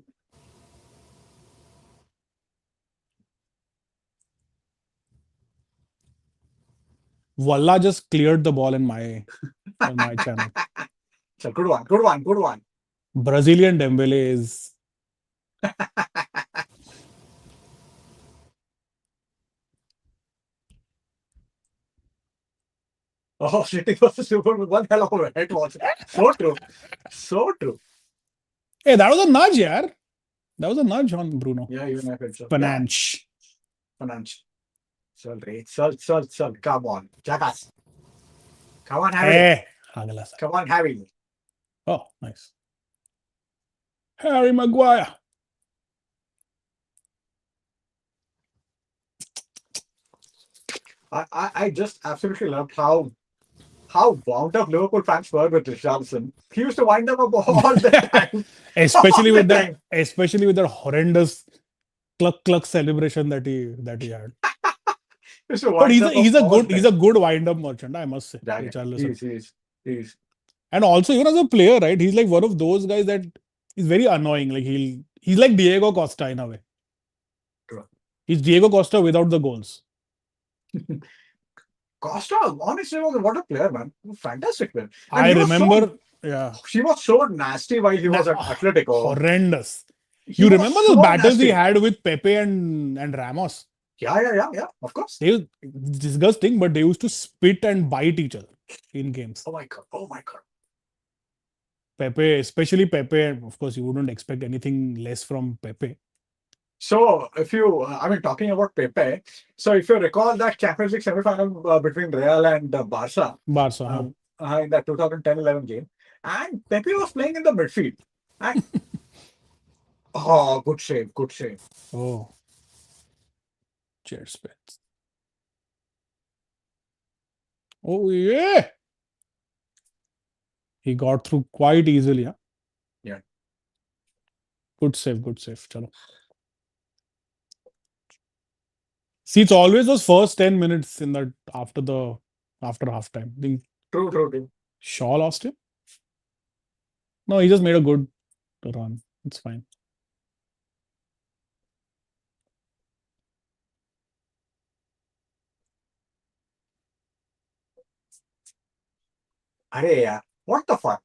Valla just cleared the ball in my channel. Chal, good one. Brazilian Dembele is Oh, City versus Liverpool, one hell of a head was. So true. So true. hey, that was a nudge, yeah. That was a nudge on Bruno. Yeah, even I felt so. Yeah, Fernandes. finance. Chal. Come on. Jackass. Come on, Harry. Hey, Agala side. Come on, Harry. Oh, nice. Harry Maguire. I just absolutely loved how wound up Liverpool fans were with Richarlison. He used to wind them up all the time. All especially the with that, time. especially with that horrendous cluck celebration that he had. He used to But wind them up he's a all the good time. wind up merchant, I must say, Yeah. Richarlison. He's And also, even as a player, right? He's like one of those guys that is very annoying. Like he's like Diego Costa in a way. true. He's Diego Costa without the goals. Costa, honestly, what a player, man. Fantastic player. And I remember, yeah, he was so nasty while he was at Atletico. horrendous. He You was remember the so battles he nasty. had with Pepe and Ramos? Yeah. Of course. They disgusting, but they used to spit and bite each other in games. Oh my god. Pepe, especially Pepe, and of course, you wouldn't expect anything less from Pepe. So, if you, talking about Pepe, so if you recall that Champions League semi-final between Real and Barca Barca, huh? um, in that 2010-11 game, and Pepe was playing in the midfield. And, oh, good save. Oh, cheers, Spence. Oh yeah, he got through quite easily. Huh? Yeah. Good save, good save. Chalo. See, it's always those first 10 minutes in that after halftime. I think True. Shaw lost him. No, he just made a good run. It's fine. Arey, yeah. What the fuck?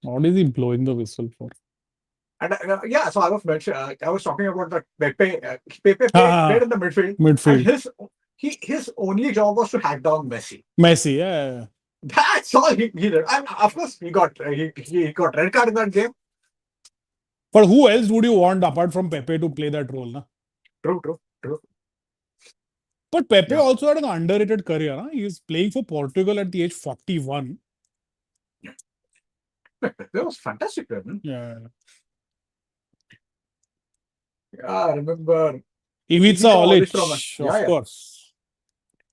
What is he blowing the whistle for? And yeah, so I was talking about that Pepe. Pepe played Ah, in the midfield, and midfield. his only job was to hack down Messi. Messi, yeah. That's all he did. And of course, he got red card in that game. But who else would you want apart from Pepe to play that role? Na? True. But Pepe Yeah, also had an underrated career. Na? He was playing for Portugal at the age 41. yeah. That was fantastic, man. Yeah. Yeah, I remember Ivica Ivica Olic from Olic, of yeah. course.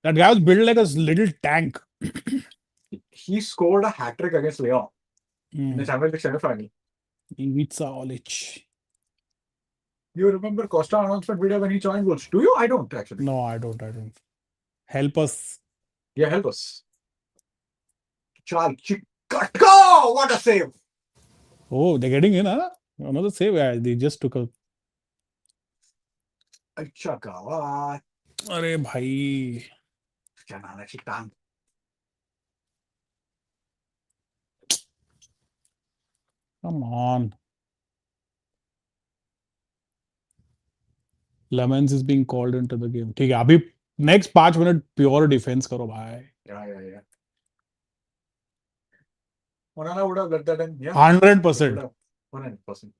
That guy was built like a little tank. He scored a hat trick against Leon in the Mm. Champions League semi-final. Ivica Olic. You remember Costa announcement video when he joined Wolves? Do you? I don't actually. No, I don't. Help us. Yeah, help us. Chal Chikatka! What a save! Oh, they're getting in, huh? Another save. Yeah, they just took a. अच्छा गावात अरे भाई. क्या नानाची टांग Come on. Lemons is being called into the game. ठीक है अभी next 5 minute pure defense करो भाई. yeah. Onana would have let that in. Yeah, it would 100%. have 100%.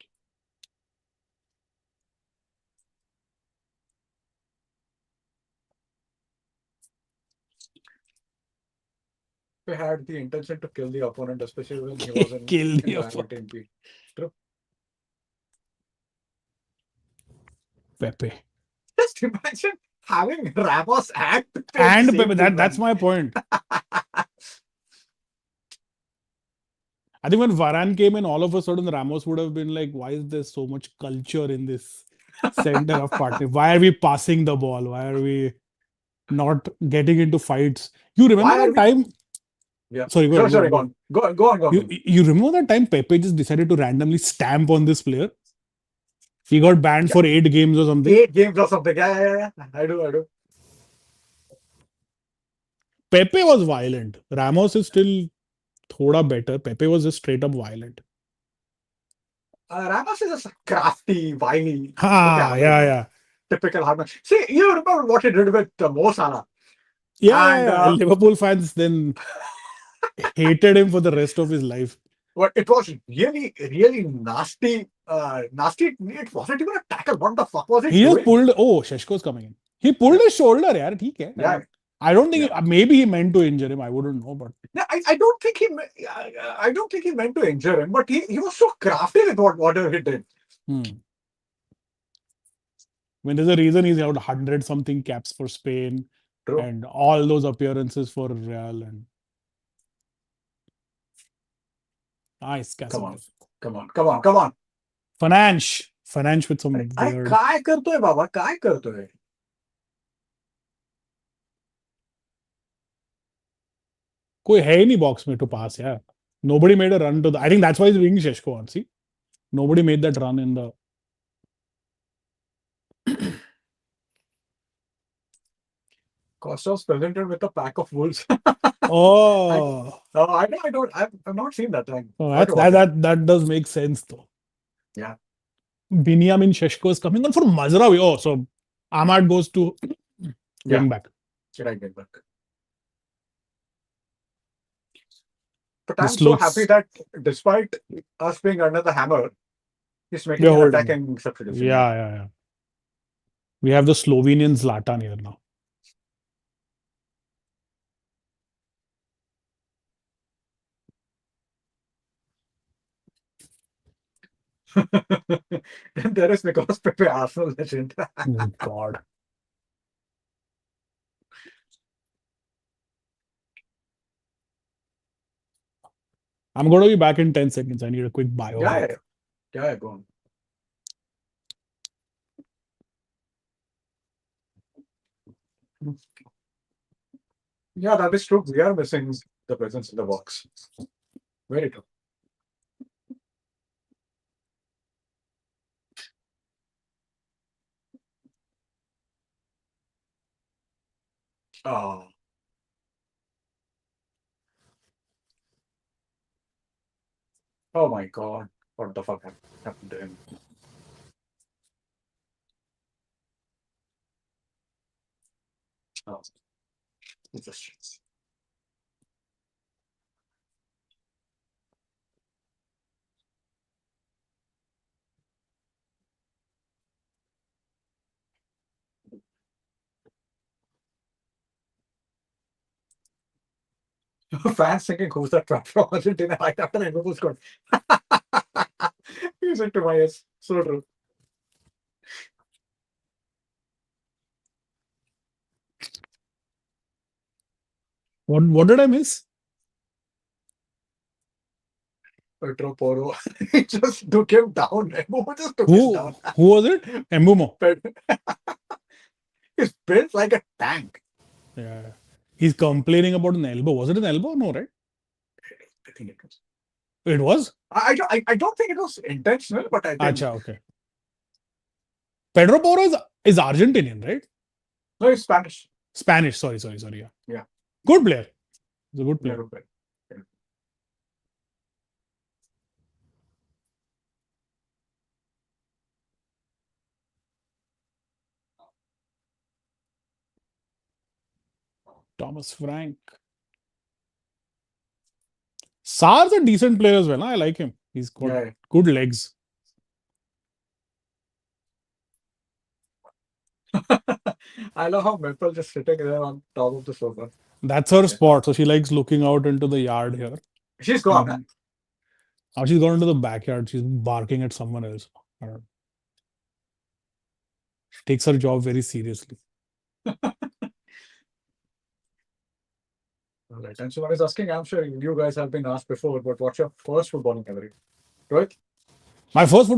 They had the intention to kill the opponent, especially when he was Kill in the rival opponent. team B. True. Pepe. Just imagine having Ramos and Pepe in the And same Pepe, team, that's man. my point. I think when Varane came in, all of a sudden Ramos would have been like, why is there so much culture in this center of partner? Why are we passing the ball? Why are we not getting into fights? You remember Why are that we? time? Yeah. Sorry, go Sorry, ahead, go sorry, ahead, go go ahead. on. Go on, go on, go on. You remember that time Pepe just decided to randomly stamp on this player? He got banned Yeah. for 8 games or something. 8 games or something. Yeah. I do, I do. Pepe was violent. Ramos is still thoda better. Pepe was just straight up violent. Ramos is just a crafty, wily. Okay, Ah, Ahmed, yeah, man. yeah. Typical Ahmed. See, you remember what he did with Mo Salah? And Yeah. Liverpool fans then hated him for the rest of his life. but it was really, really nasty. Nasty. It wasn't even a tackle. What the fuck was he He just doing? pulled. Oh, Sheshko's coming in. He pulled Yeah, his shoulder. Yeah, ठीक है. yeah, I don't think. yeah. Maybe he meant to injure him. I wouldn't know, but Yeah, I don't think I don't think he meant to injure him, but he was so crafty with whatever he did. hmm. When there's a reason he's out 100 something caps for Spain True. and all those appearances for Real and nice Come on, Casemiro. come on, come on, come on. Finance with अरे some अरे weird. काय करतोय बाबा काय करतोय कोई है ही नहीं box में to pass. Yeah, nobody made a run to the. I think that's why he's being Sheshko on. See, nobody made that run in the. Costa's presented with a pack of wolves. I Oh, I know I don't I've not seen that thing. oh What that, that about it? that does make sense though. Yeah. Binyamin Sheshko is coming on for Mazraoui. Oh, so Ahmad goes to Yeah. wing back. Should I get back? But I'm This so happy looks. that despite us being under the hammer, he's We're making an holding. attacking substitution. Yeah. We have the Slovenian Zlatan here now. And there is Nicolas Pepe, Arsenal legend. Oh, God. I'm going to be back in 10 seconds. I need a quick bio Yeah, break. yeah, go on. Yeah, that is true. We are missing the presence in the box. Very true. Oh, oh my God. What the fuck happened to him? Oh, it's just fans thinking who's that trap from Argentina right after Liverpool scored. Music to my ears. So true. What did I miss? Pedro Porro. He just took him down. Mbumo just took him down. Who was it? Mbumo. He's built like a tank. Yeah. He's complaining about an elbow. Was it an elbow? No, right? I think it was. It was? I don't think it was intentional, but I think Acha, okay. Pedro Porro is Argentinian, right? no, it's Spanish. Spanish. Sorry. Yeah. Yeah. Good player. He's a good Yeah, player. okay. Thomas Frank. Sar's a decent player as well. Huh? I like him. He's got Yeah. good legs. I love how Maple just sitting there on top of the sofa. That's her Yeah. spot. So she likes looking out into the yard here. She's gone. And now she's gone into the backyard. She's barking at someone else. I don't know. She takes her job very seriously. All right. And someone is asking, I'm sure you guys have been asked before, but what's your first footballing memory? Rohit? My first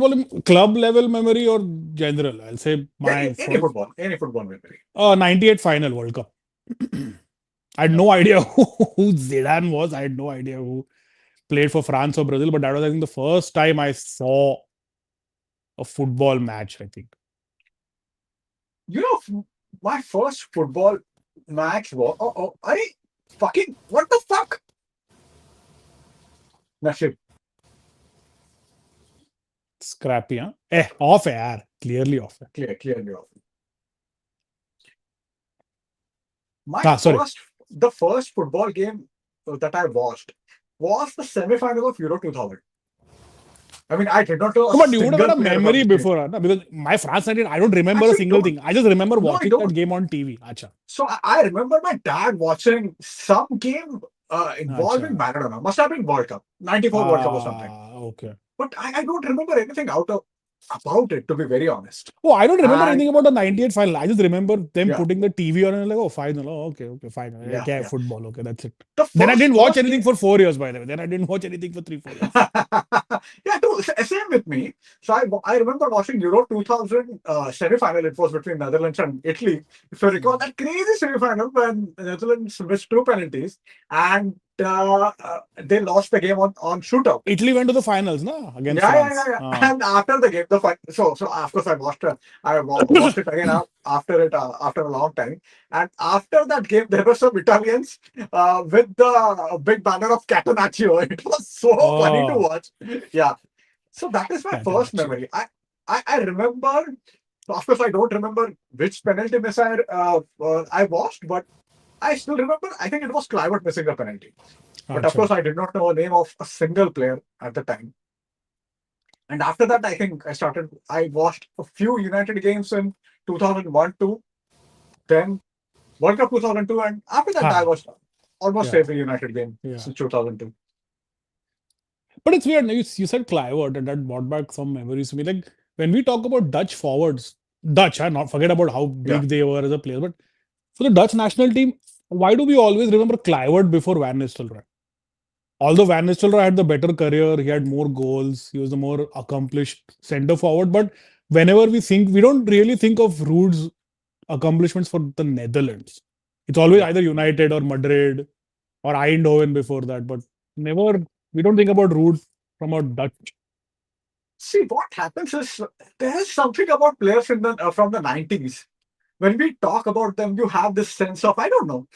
club level memory or general? I'll say my first Any football memory. 98 final World Cup. I had no idea who Zidane was. I had no idea who played for France or Brazil, but that was, I think, the first time I saw a football match, I think. You know, my first football match was. I fucking. What the fuck? Nashib. Scrappy, huh? Off air. Clearly off. Clearly off. Sorry. The first football game that I watched was the semi-final of Euro 2000. I mean, I did not know a No, but you would have single had a player from memory the game. before, because my France side, I don't remember a Actually, single don't. thing. I just remember No, I watching that don't. game on TV. Acha. So I remember my dad watching some game involving Acha. Maradona. Must have been World Cup, '94 World Cup or something. Okay. But I don't remember anything about it, to be very honest. Oh, I don't remember And anything about the 98 final. I just remember them yeah, putting the TV on and like, oh, final. Oh, okay, fine. yeah, Okay, yeah. football. Okay, that's it. The Then I didn't watch first anything game. for 4 years, by the way. Then I didn't watch anything for 3, 4 years. Yeah, same with me. So I remember watching Euro 2000 semi-final. It was between Netherlands and Italy. If you recall that crazy semi-final when the Netherlands missed 2 penalties and they lost the game on shootout. Italy went to the finals, no? Against Yeah, yeah, France. yeah, yeah. And after the game, so of course I watched it again after a long time. And after that game, there were some Italians with the big banner of Catenaccio. It was so funny to Oh, watch. Yeah. So that is my first Catenaccio. memory. I remember. Of course, I don't remember which penalty miss I watched, but I still remember. I think it was Clivert missing the penalty. But of Acha. course, I did not know the name of a single player at the time. And after that, I think I watched a few United games in 2001, 2, then World Cup 2002. And after that, I Ah, watched almost yeah, every United game yeah. since 2002. But it's weird. You said Clivert, and that brought back some memories to me. Like when we talk about Dutch forwards, I not forget about how Yeah. big they were as a player, but for the Dutch national team, why do we always remember Clivert before Van Nistelrooy? Although Van Nistelrooy had the better career, he had more goals, he was the more accomplished centre forward. But whenever we don't really think of Ruud's accomplishments for the Netherlands. It's always Yeah. either United or Madrid or Eindhoven before that, but never, we don't think about Ruud from a Dutch. See, what happens is there's something about players from the 90s. When we talk about them, you have this sense of, I don't know,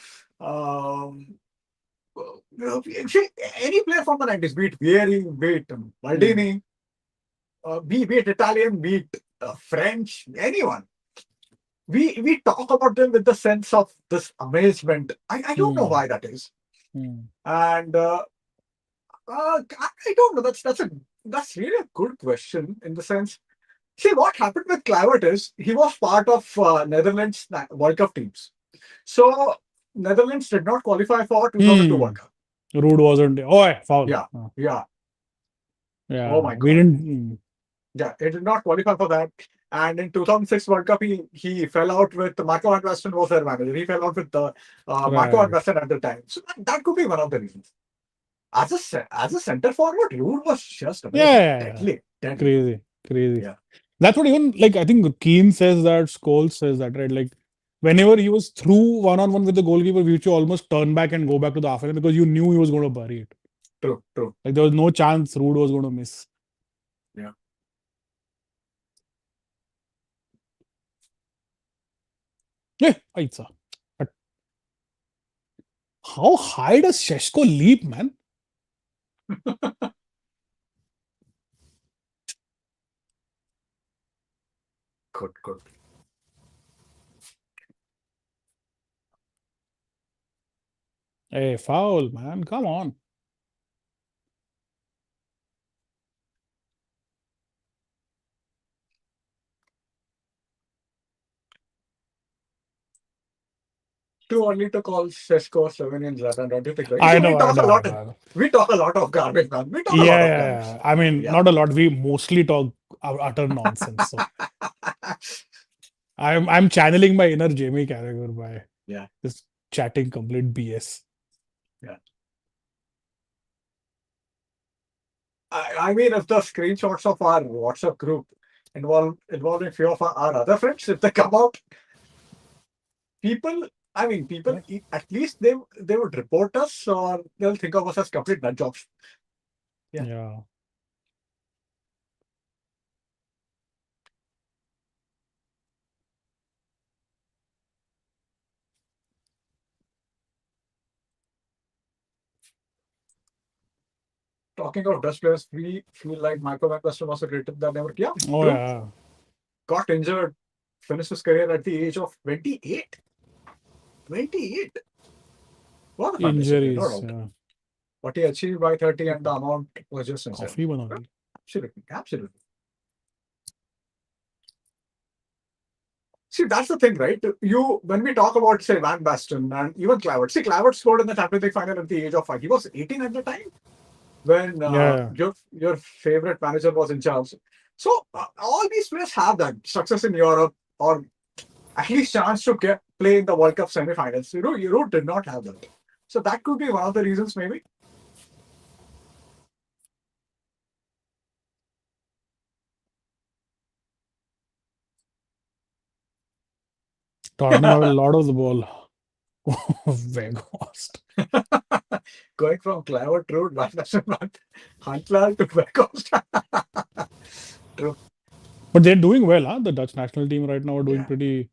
um, see, any player from the 90s, be it Vieri, be it Hmm. Maldini, be it Italian, be it French, anyone. We talk about them with the sense of this amazement. I don't know Hmm. why that is. Hmm. And I don't know. That's really a good question in the sense. See, what happened with Kluivert is he was part of Netherlands World Cup teams. So Netherlands did not qualify for 2002 Hmm. World Cup. Ruud wasn't there. Oh, foul. Yeah, yeah. Oh Yeah, my we God. didn't. Yeah, he did not qualify for that. And in 2006 World Cup, he fell out with Marco van Basten was their manager. He fell out with Marco van Right. Basten at the time. So that could be one of the reasons. As a center forward, Ruud was just amazing, Yeah. deadly. Crazy. Crazy. Yeah, That's what even, like, I think Keane says that, Scholes says that, right? Like, whenever he was through one on one with the goalkeeper, we used to almost turn back and go back to the half because you knew he was going to bury it. true, true. Like, there was no chance Ruud was going to miss. Yeah. Yeah, Aitza. But how high does Sheshko leap, man? Good, good. Hey, foul, man. Come on. Too early to call Sesko, Slovenian Zlatan, don't you think? So? You see, I know, I know, I know, I know. we talk a lot of garbage, man. We talk a lot Yeah, of yeah, garbage. yeah. I mean, Yeah. not a lot. We mostly talk utter nonsense. So I'm channeling my inner Jamie Carragher by Yeah. just chatting complete BS. Yeah. I mean, if the screenshots of our WhatsApp group involving few of our other friends, if they come out, people, I mean, people, Yeah. at least they would report us or they'll think of us as complete nut jobs. Yeah. Yeah. Talking of Dutch players, we feel like Michael Van Basten was a greatest that never. Yeah, Oh true. yeah. Got injured, finished his career at the age of 28. 28. What a fantastic player, no Injuries. doubt. Yeah. What he achieved by 30 and the amount was just insane. Coffee bana Yeah, the. absolutely, absolutely. See, that's the thing, right? You when we talk about say Van Basten and even Clavert. See, Clavert scored in the Champions League final at the age of 5. He was 18 at the time when Yeah. your favorite manager was in charge. So all these players have that success in Europe or at least chance to get play in the World Cup semi-finals. Europe did not have that. So that could be one of the reasons, maybe. Tottenham have a lot of the ball. Vegas. Going from Clavert to Van Basten, Huntlaar to Weghorst. True. But they're doing well, huh? The Dutch national team right now are doing Yeah, pretty.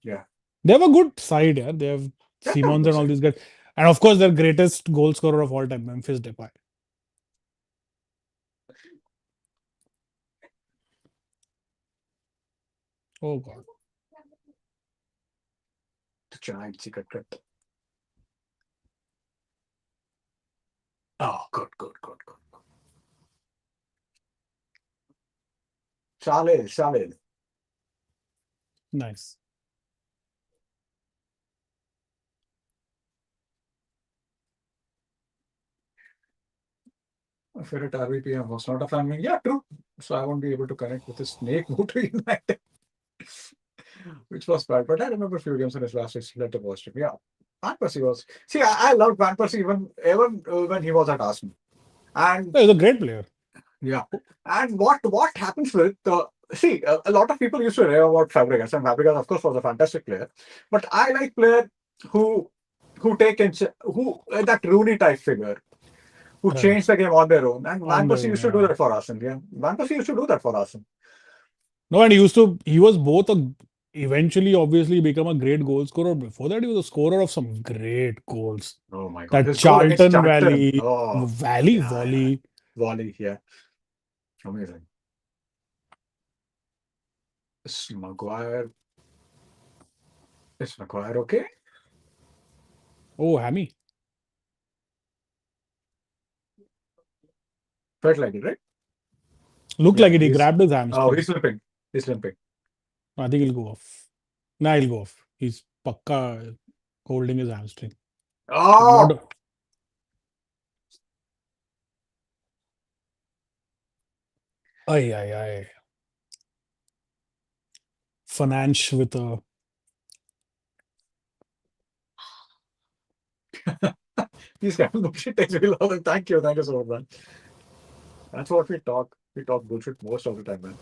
yeah. They have a good side, yeah. They have That's a Simons good and all side. these guys. And of course, their greatest goal scorer of all time, Memphis Depay. Oh God. The giant secret trip. Oh, good, good, good, good. Solid, solid. Nice. Favorite RVPM was not a fan. Yeah, true. So I won't be able to connect with his snake move to United, which was bad. But I remember a few games in his last season that I watched him. Yeah. Van Persie was. See, I loved Van Persie even when he was at Arsenal. And Yeah, he's a great player. yeah. And what happens with see a lot of people used to rave about Fabregas, and Fabregas, of course, was a fantastic player. But I like player who take in, who that Rooney type figure who Right. changed the game on their own. And Van On their Persie own, used to do yeah. that for us. And yeah, Van Persie used to do that for us. No, and he was both eventually obviously become a great goal scorer. Before that, he was a scorer of some great goals. Oh my God. That His goal against Charlton Charlton. Valley, Oh, Valley yeah, yeah. volley. Volley, yeah. Amazing. Is Maguire, is Maguire okay? Oh, Hammy. Felt like it, right? Looked like Yeah, it. He grabbed his oh, hamstring. he's limping. He's limping. I think he'll go off. Nah, he'll go off. He's pakka holding his hamstring. But Oh, not. Ay, ay, ay. Finance with a. these kind of bullshit takes me long. Thank you. Thank you so much, man. That's what we talk. We talk bullshit most of the time, man.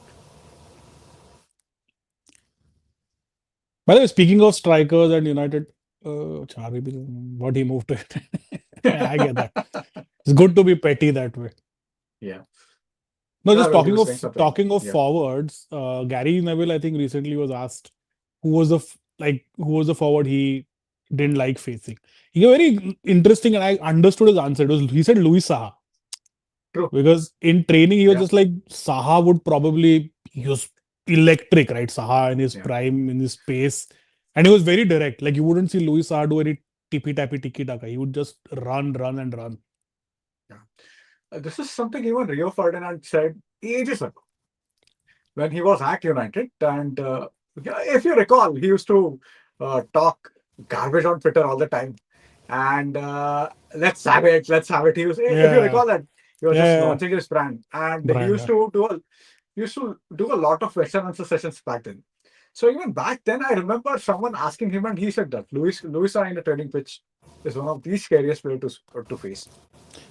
By the way, speaking of strikers and United, what he moved to it. I get that. It's good to be petty that way. Yeah. No, Yeah, just well, he was saying something. talking of Yeah. forwards. Gary Neville, I think, recently was asked who was the forward he didn't like facing. He was very interesting, and I understood his answer. He said Luis Saha True. because in training he was Yeah. just like Saha would probably use electric, right? Saha in his Yeah. prime, in his pace, and he was very direct. Like you wouldn't see Luis Saha do any tippy tappy tiki taka. He would just run, run, and run. Yeah. This is something even Rio Ferdinand said ages ago when he was at United. And yeah, if you recall, he used to talk garbage on Twitter all the time. And let's have it, let's have it. If you Yeah, recall that, he was yeah, just yeah, yeah. launching his brand, and he Brand. used Yeah. to do a lot of question answer sessions back then. So even back then, I remember someone asking him, and he said that Luis are in the training pitch. is one of the scariest players to face.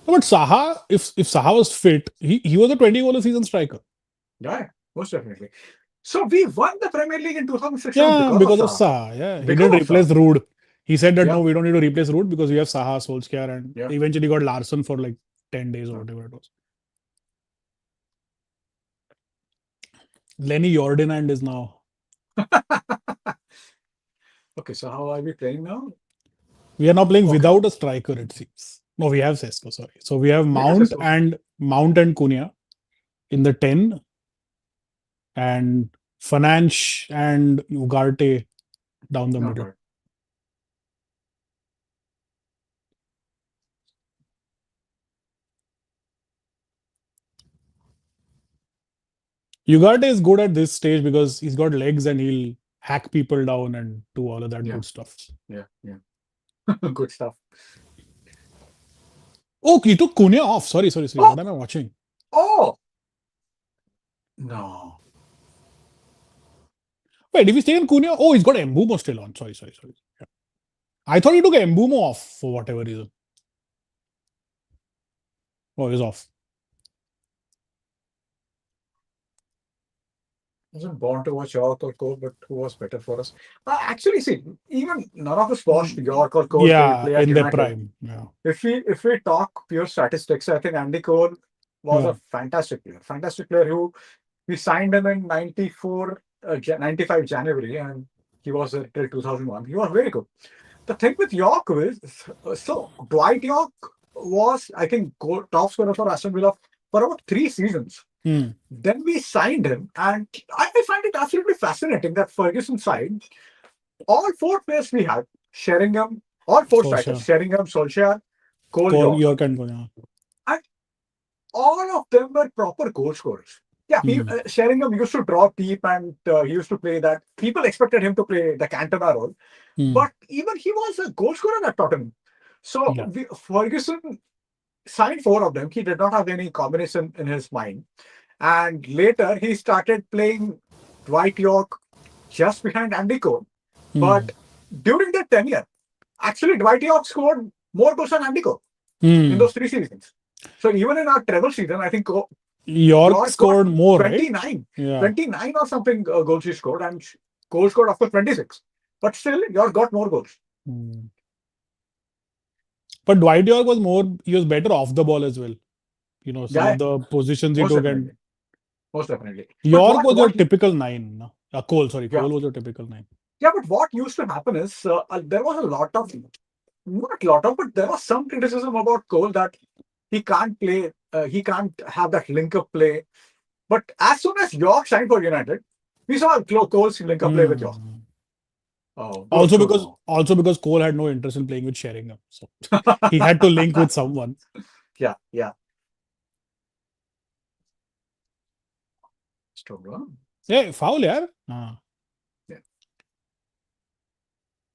No, but Saha, if Saha was fit, he was a 20 goal a season striker. Yeah, most definitely. So we won the Premier League in 2006 Yeah, because of because of Salah. Saha. Yeah, he Because didn't of Salah. replace Rude. He said that Yeah, no, we don't need to replace Rude because we have Saha, Solskjaer, and yeah. they eventually got Larson for like 10 days or No. whatever it was. Lenny Jordan is now. Okay, so how are we playing now? We are now playing Okay. without a striker, it seems. No, we have Sesko, sorry. So we have Yes, yes, okay. Mount and Cunha in the 10 and Fananch and Ugarte down the Not middle. bad. Ugarte is good at this stage because he's got legs and he'll hack people down and do all of that Yeah, good stuff. yeah, yeah. Good stuff. Oh, you took Cunha off. Sorry. Oh, What am I watching? oh, no. Wait, if he's taken Cunha, oh, he's got Mbumo still on. Sorry. Yeah. I thought he took Mbumo off for whatever reason. Oh, he's off. Wasn't born to watch York or Cole, but who was better for us? Actually, see, even none of us watched York or Cole Yeah, play at in their United. prime. Yeah. If we talk pure statistics, I think Andy Cole was a Yeah. fantastic player. Fantastic player who we signed him in 94, 95 January, and he was there till 2001. He was very good. The thing with York is, so Dwight York was, I think, top scorer for Aston Villa for about 3 seasons. Hmm. Then we signed him, and I find it absolutely fascinating that Ferguson signed all four players we had: Sheringham, all four strikers: Solskjaer. Sheringham, Solskjaer, Cole, Cole, York, York and Cunha. and all of them were proper goal scorers. Yeah, Hmm. Sheringham used to draw deep, and he used to play that. People expected him to play the Cantona role, Hmm. but even he was a goal scorer at Tottenham. So Yeah. Ferguson signed four of them. He did not have any combination in his mind. And later he started playing Dwight York just behind Andy Cole. Hmm. But during that tenure, actually Dwight York scored more goals than Andy Cole in Hmm. those 3 seasons. So even in our treble season, I think York York got scored more, right? 29, Yeah. 29 or something goals he scored, and Cole scored of course 26. But still, York got more goals. Hmm. But Dwight York was more, he was better off the ball as well. Some Yeah, of the positions he most took, and definitely, most definitely. But York was your typical nine. No? Cole, sorry, yeah, Cole was your typical nine. yeah. But what used to happen is there was a lot of, not lot of, but there was some criticism about Cole that he can't play, he can't have that link up play. But as soon as York signed for United, we saw Cole's link up play with York. Hmm. Oh, Also good because move. also because Cole had no interest in playing with Sheringham, so he had to link with someone. Yeah, yeah. Strong, huh? Yeah, foul, yeah. Yeah.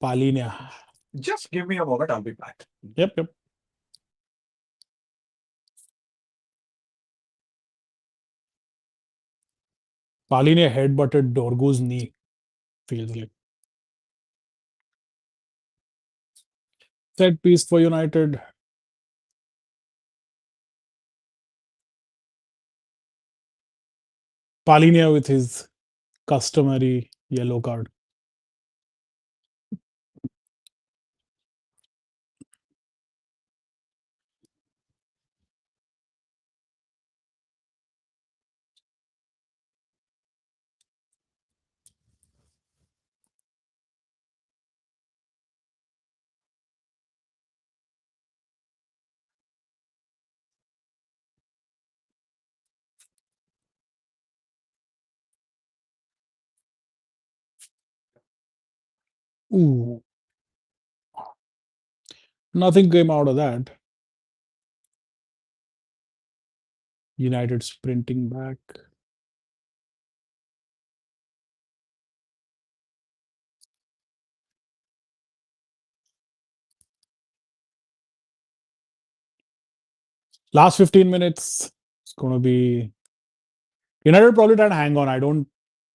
Palinia. Just give me a moment, I'll be back. Yep. Palinia headbutted Dorgu's knee. Feels like set piece for United. Palinia with his customary yellow card. Ooh, nothing came out of that. United sprinting back. Last 15 minutes, it's going to be United probably try and hang on. I don't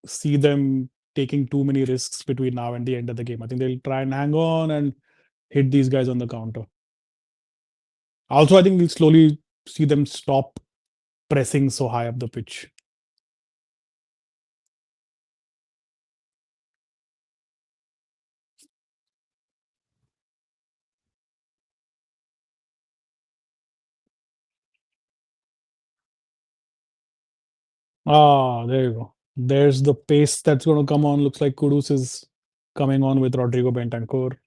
see them taking too many risks between now and the end of the game. I think they'll try and hang on and hit these guys on the counter. Also, I think we'll slowly see them stop pressing so high up the pitch. Ah, there you go. There's the pace that's going to come on. Looks like Kudus is coming on with Rodrigo Bentancur.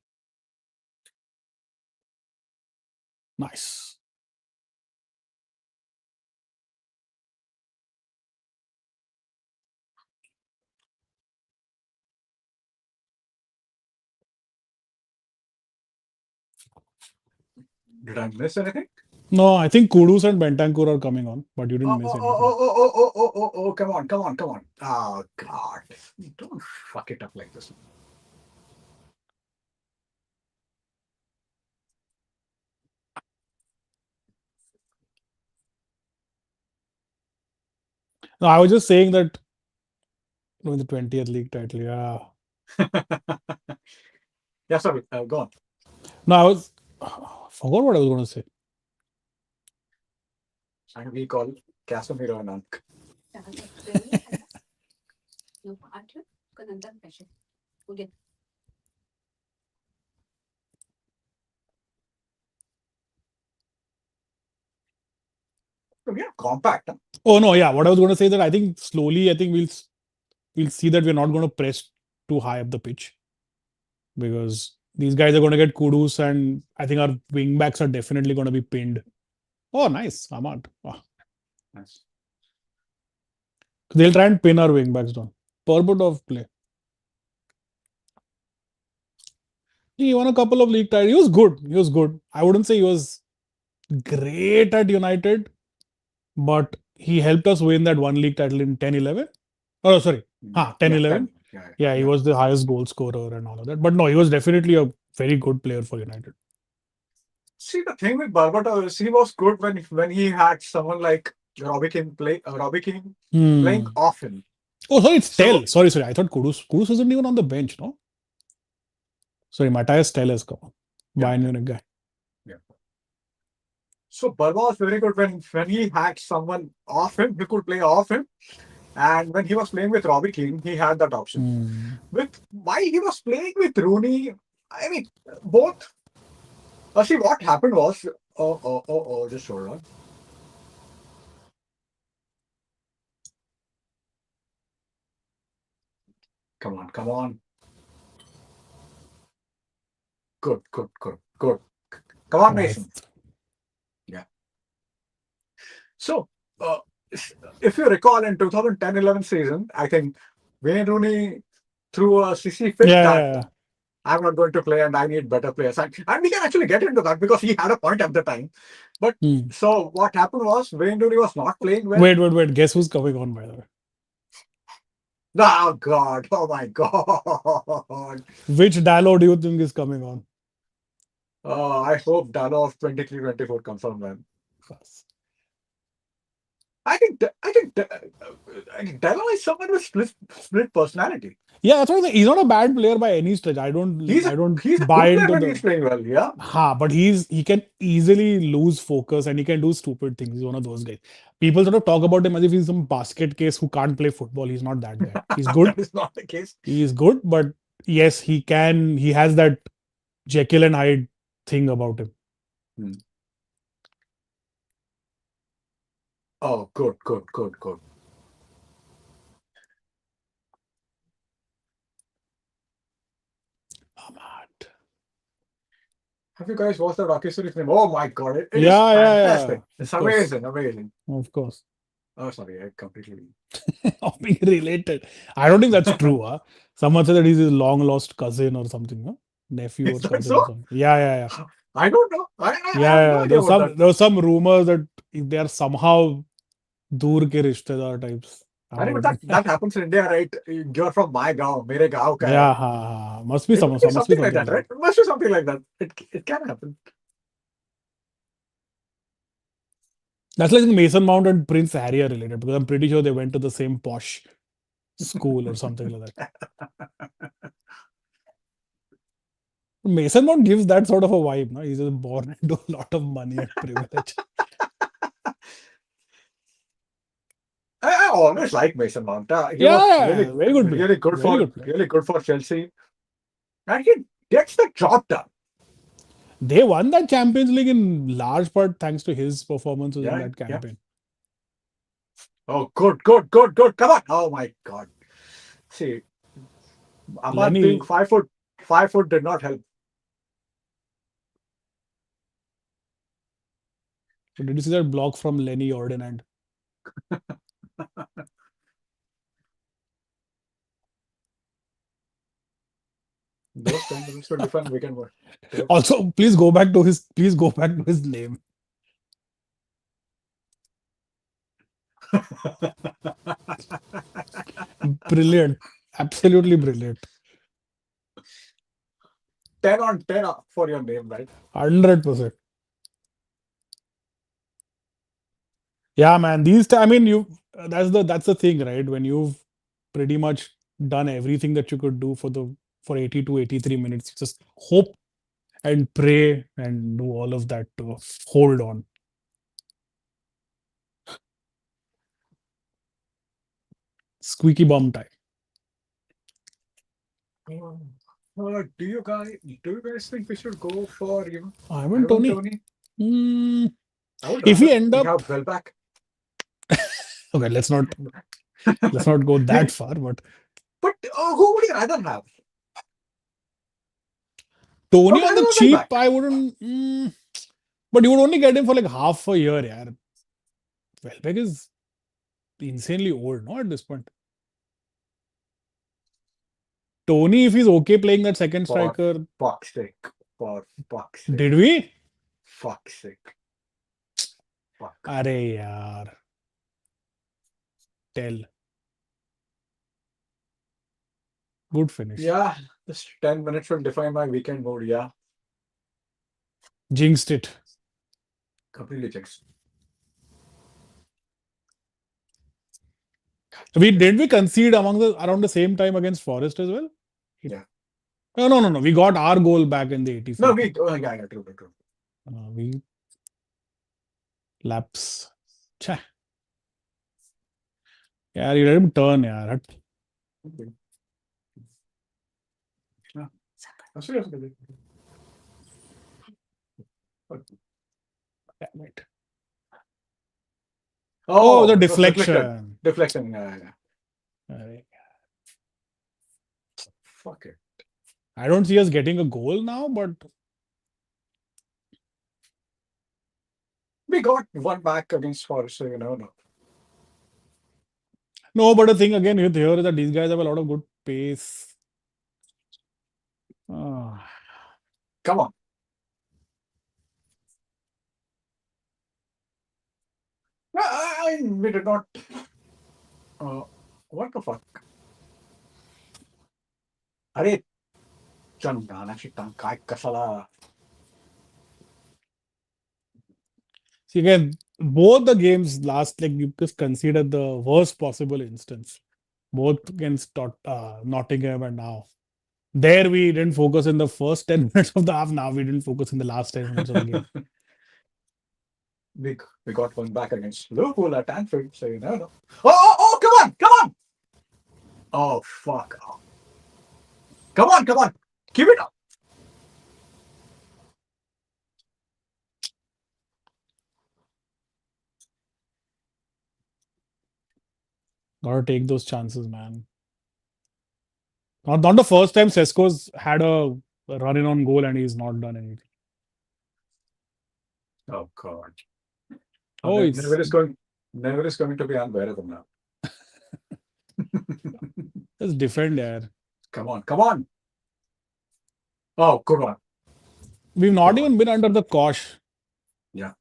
Nice. Did I miss anything? No, I think Kudus and Bentancur are coming on, but you didn't Oh, miss oh, oh, anything. oh, oh, oh, oh, oh, oh, come on, come on, come on. Oh, God. Don't fuck it up like this. No, I was just saying that the 20th league title. Yeah. Yeah, sorry, go on. No, I was forgot what I was going to say. And we call Casemiro and Unk. Yeah, compact. Huh? Oh no, yeah. What I was going to say that I think slowly, I think we'll see that we're not going to press too high up the pitch because these guys are going to get Kudus, and I think our wing backs are definitely going to be pinned. Oh, nice, Ahmad. Oh. Nice. They'll try and pin our wing backs down. Purport of play. He won a couple of league titles. He was good. He was good. I wouldn't say he was great at United, but he helped us win that one league title in 10-11. Oh, sorry. 10-11. Yeah, Yeah, he was the highest goal scorer and all of that. But no, he was definitely a very good player for United. See, the thing with Barbato is he was good when he had someone like Robbie King playing off him. Oh, sorry, it's So- Tell. Sorry. I thought Kudus. Kudus isn't even on the bench, no? Sorry, Matthias Tell has come on. Bayern Munich guy. Yeah. So Barba was very good when he had someone off him, he could play off him. And when he was playing with Robbie Keane, he had that option. With why he was playing with Rooney, I mean, both. See, what happened was, just hold on. Come on, come on. Good. Come on, Mason. Yeah. So, if you recall in 2010-11 season, I think Wayne Rooney threw a CC fit that I'm not going to play and I need better players. And we can actually get into that because he had a point at the time. But so what happened was Wayne Rooney was not playing well. Wait. Guess who's coming on, by the way? Oh, God. Oh, my God. Which Dalot do you think is coming on? I hope Dalot of 23-24 comes on, man. I think Dalot is someone with split personality. Yeah, that's what I'm saying. He's not a bad player by any stretch. I don't He's a buy good into player when the. he's playing well, yeah. But he can easily lose focus and he can do stupid things. He's one of those guys. People sort of talk about him as if he's some basket case who can't play football. He's not that guy. He's good. That is not the case. He is good, but yes, he can. He has that Jekyll and Hyde thing about him. Oh, good. Have you guys watched the Rocky series? Oh my God, it is fantastic. It's amazing. Of course. Oh, sorry, I completely. Of being related. I don't think that's true. Someone said that he's his long lost cousin or something. Huh? Nephew or cousin or something. Yeah. I don't know. I have no idea about that. There were some rumors that if they are somehow dur ke rishtedar types. But that happens in India, right? You're from my gaon, mere gaon ka hai. Yeah, must be something like that, right? It must be something like that. It can happen. That's like Mason Mount and Prince Harry are related because I'm pretty sure they went to the same posh school or something like that. Mason Mount gives that sort of a vibe. No, he's just born into a lot of money and privilege. I always like Mason Mount. He Yeah, was yeah, very good player. Very good player. really good for Chelsea, and he gets the job done. They won that Champions League in large part thanks to his performances in Yeah, that yeah. campaign. Oh, good, good, good, good. Come on. Oh my God. See, Ahmad being Lenny, 5 foot, 5 foot did not help. did you see that block from Lenny Ordinand? Those 10 minutes will define weekend work. Yep. Also, please go back to his name. Brilliant. Absolutely brilliant. 10 on 10 for your name, right? 100%. Yeah, man. I mean, that's the thing, right? When you've pretty much done everything that you could do for 80 to 83 minutes, you just hope and pray and do all of that to hold on. Squeaky bum time. Do you guys think we should go for Ivan Ivan Tony. Tony? Hmm. I would If rather we end we up have Welbeck. okay, let's not go that far, but But who would you rather have? Tony on Tony the or cheap, Welbeck? I wouldn't. But you would only get him for like half a year, yeah. Welbeck is insanely old, no, at this point. Tony, if he's okay playing that second For striker, fuck's sake. For fuck's sake. did we? Fuck's sake. Fuck. Arey yaar. Tell. Good finish. Yeah, this 10 minutes will define my weekend mood. Yeah, Jinxed it. completely checks. We concede around the same time against Forest as well? Yeah. No. We got our goal back in the No, 85th. yeah, true, true. We laps. Chah. Yeah, you let him turn, yeah. Okay. Yeah. Seriously. Damn it. Oh, the Oh, it was deflected. deflection. Deflection. Yeah. Arey. Fuck it. I don't see us getting a goal now, but We got one back against Forest, so no. no, but the thing again here is that these guys have a lot of good pace. Ah. Come on. We did not. What the fuck? अरे चंदानाची टांग काय कशाला See again, both the games last like you just considered the worst possible instance, both against Nottingham and now. There we didn't focus in the first 10 minutes of the half. Now we didn't focus in the last 10 minutes of the game. we got one back against Liverpool at Anfield, so you know. Oh, come on! Oh, fuck. Oh. Come on. Keep it up. Gotta take those chances, man. Not the first time Sesko's had a run in on goal and he's not done anything. Oh, God. Oh, Never is going to be unbearable now. Let's defend, yeah. Come on. Oh, good one. We've not Good even been under the cosh. Yeah.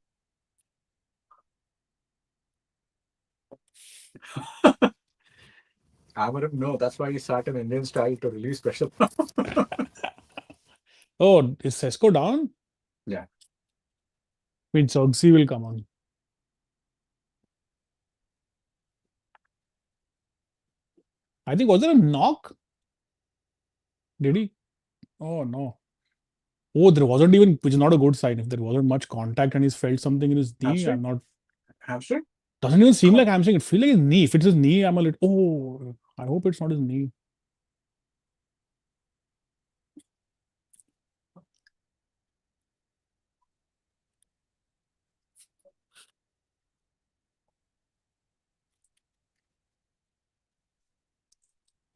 I wouldn't know. That's why he sat in Indian style to release pressure. Oh, is Sesko down? Yeah. Means Oxy will come on. I think was there a knock? Did he? Oh no. Oh, there wasn't even, which is not a good sign. If there wasn't much contact and he's felt something in his knee, I'm Hamstring? not. Hamstring? Doesn't even seem Oh, like hamstring. It feels like his knee. If it's his knee, I'm a little. Oh, I hope it's not his knee.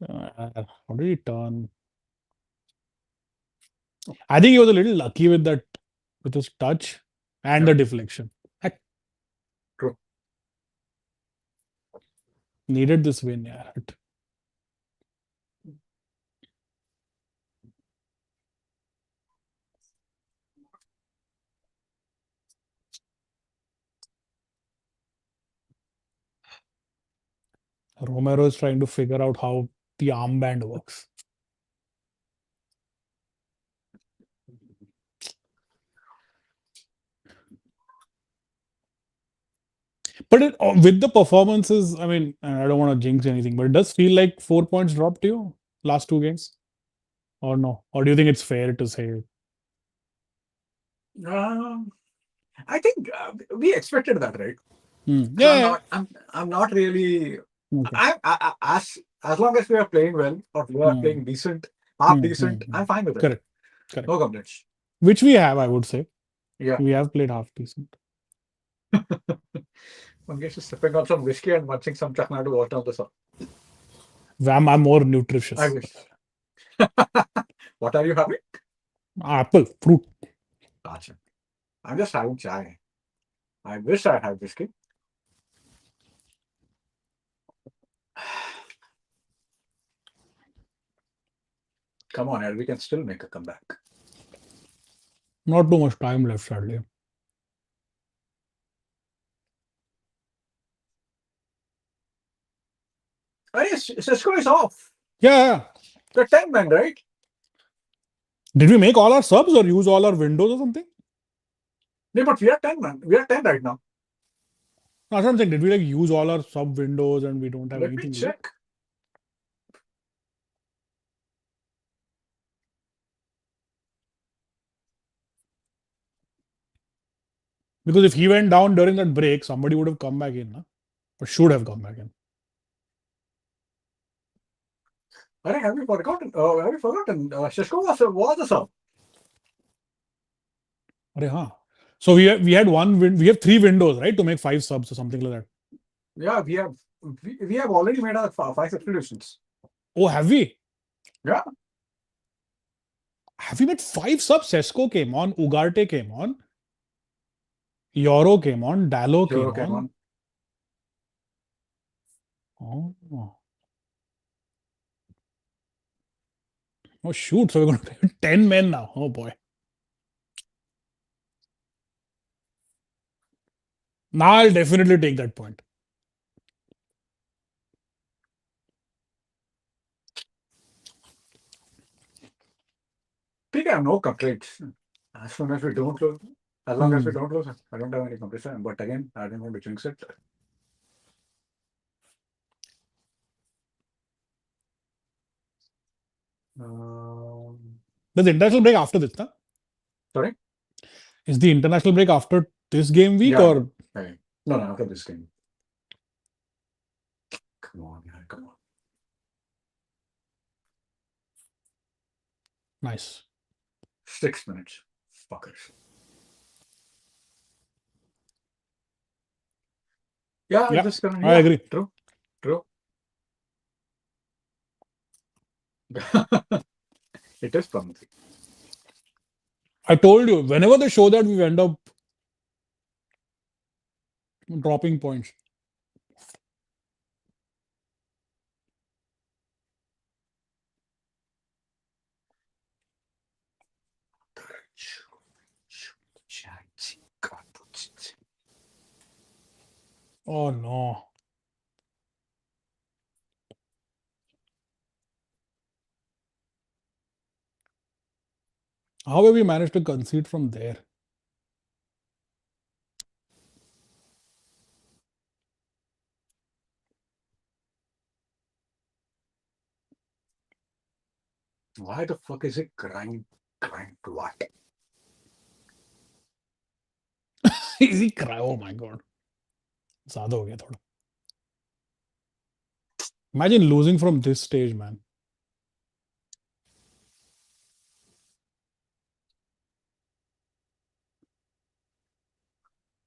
How did he turn? I think he was a little lucky with that, with his touch and yeah, the deflection. I true. needed this win. Yeah. Romero is trying to figure out how the armband works. But with the performances, I mean, and I don't want to jinx anything, but it does feel like 4 points dropped to you last two games, or no? Or do you think it's fair to say? Um, I think we expected that, right? So I'm Yeah. not. I'm not really. Okay. As long as we are playing well or we are Hmm. playing decent, half Hmm. decent, Hmm. I'm fine with it. Correct. Correct. No complaints. Which we have, I would say. Yeah. We have played half decent. Mangesh is sipping on some whiskey and munching some chakna to water on the sun. I'm more I nutritious. wish. What are you having? Apple, fruit. Gotcha. I'm just having chai. I wish I had whiskey. Come on, Ed, we can still make a comeback. Not too much time left, sadly. Oh, yes, Cisco is off. Yeah. The 10 men, right? Did we make all our subs or use all our windows or something? No, but we are 10 man. We are 10 right now. No, that's what I'm saying. Did we like use all our sub windows and we don't have Let me anything left? check. Because if he went down during that break, somebody would have come back in, huh? Or should have come back in. Have you forgotten? Have you forgotten? Cisco was a sub. Huh. So we had we have three windows, right, to make five subs or something like that. Yeah, we have already made our five substitutions. Oh, have we? Yeah, Have we made five subs? Sesko came on, Ugarte came on, Yoro came on, Dallo Euro came came on. on. Oh, oh shoot! So we're going to play 10 men now. Oh boy! Now I'll definitely take that point. I think I have no complaints. As soon as we don't lose, as long as we Hmm. don't lose, I don't have any complaints. But again, I don't want to jinx it. There's international break after this, huh? Sorry? Is the international break after this game week Yeah, yeah. or Okay. No, no, after this game. Come on, yeah, come on. nice? 6 minutes. Fuckers. Yeah, Yeah, just gonna, I yeah, agree. true, true. It is promising. I told you, whenever they show that, we end up dropping points. Oh no. How have we managed to concede from there? Why the fuck is it grind what? Is he cry? Oh my god. ज़्यादा हो गया थोड़ा. Imagine losing from this stage, man.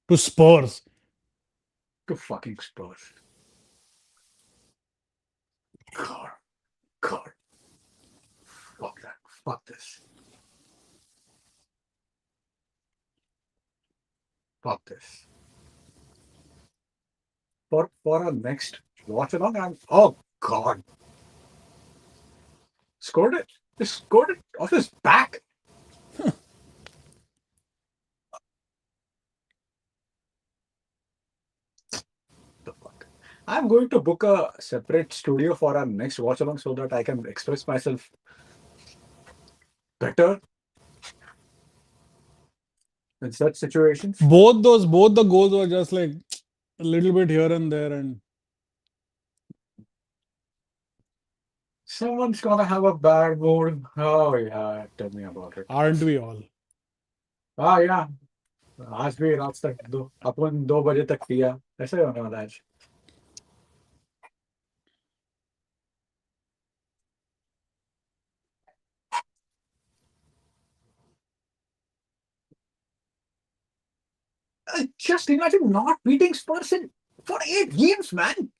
To Spurs. To fucking Spurs. God. God. Fuck that. Fuck this. Fuck this. For our next watch along, oh god. Scored it. Just scored it off his back. The fuck. I'm going to book a separate studio for our next watch along so that I can express myself better in such situations. Both the goals were just like a little bit here and there, and Someone's gonna have a bad mood. Oh yeah, tell me about it. aren't we all? Ah yeah, आज भी रात तक अपन 2 बजे तक किया ऐसे होने वाला है आज. Just imagine not beating Spurs for 8 games, man.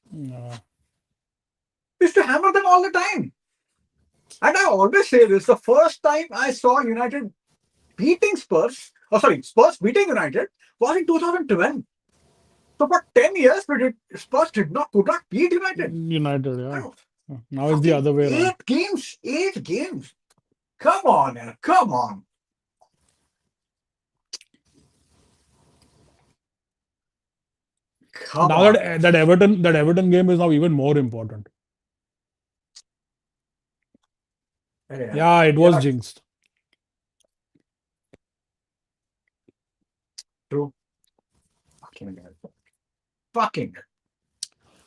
Used to hammer them all the time. And I always say this: the first time I saw United beating Spurs, Spurs beating United was in 2012. So for 10 years, Spurs could not beat United. United, yeah. Oh, Now it's the other way around. 8 games, 8 games. Come on, man, come on. Come Now on. that Everton game is now even more important. Yeah, it was jinxed. True. Fucking.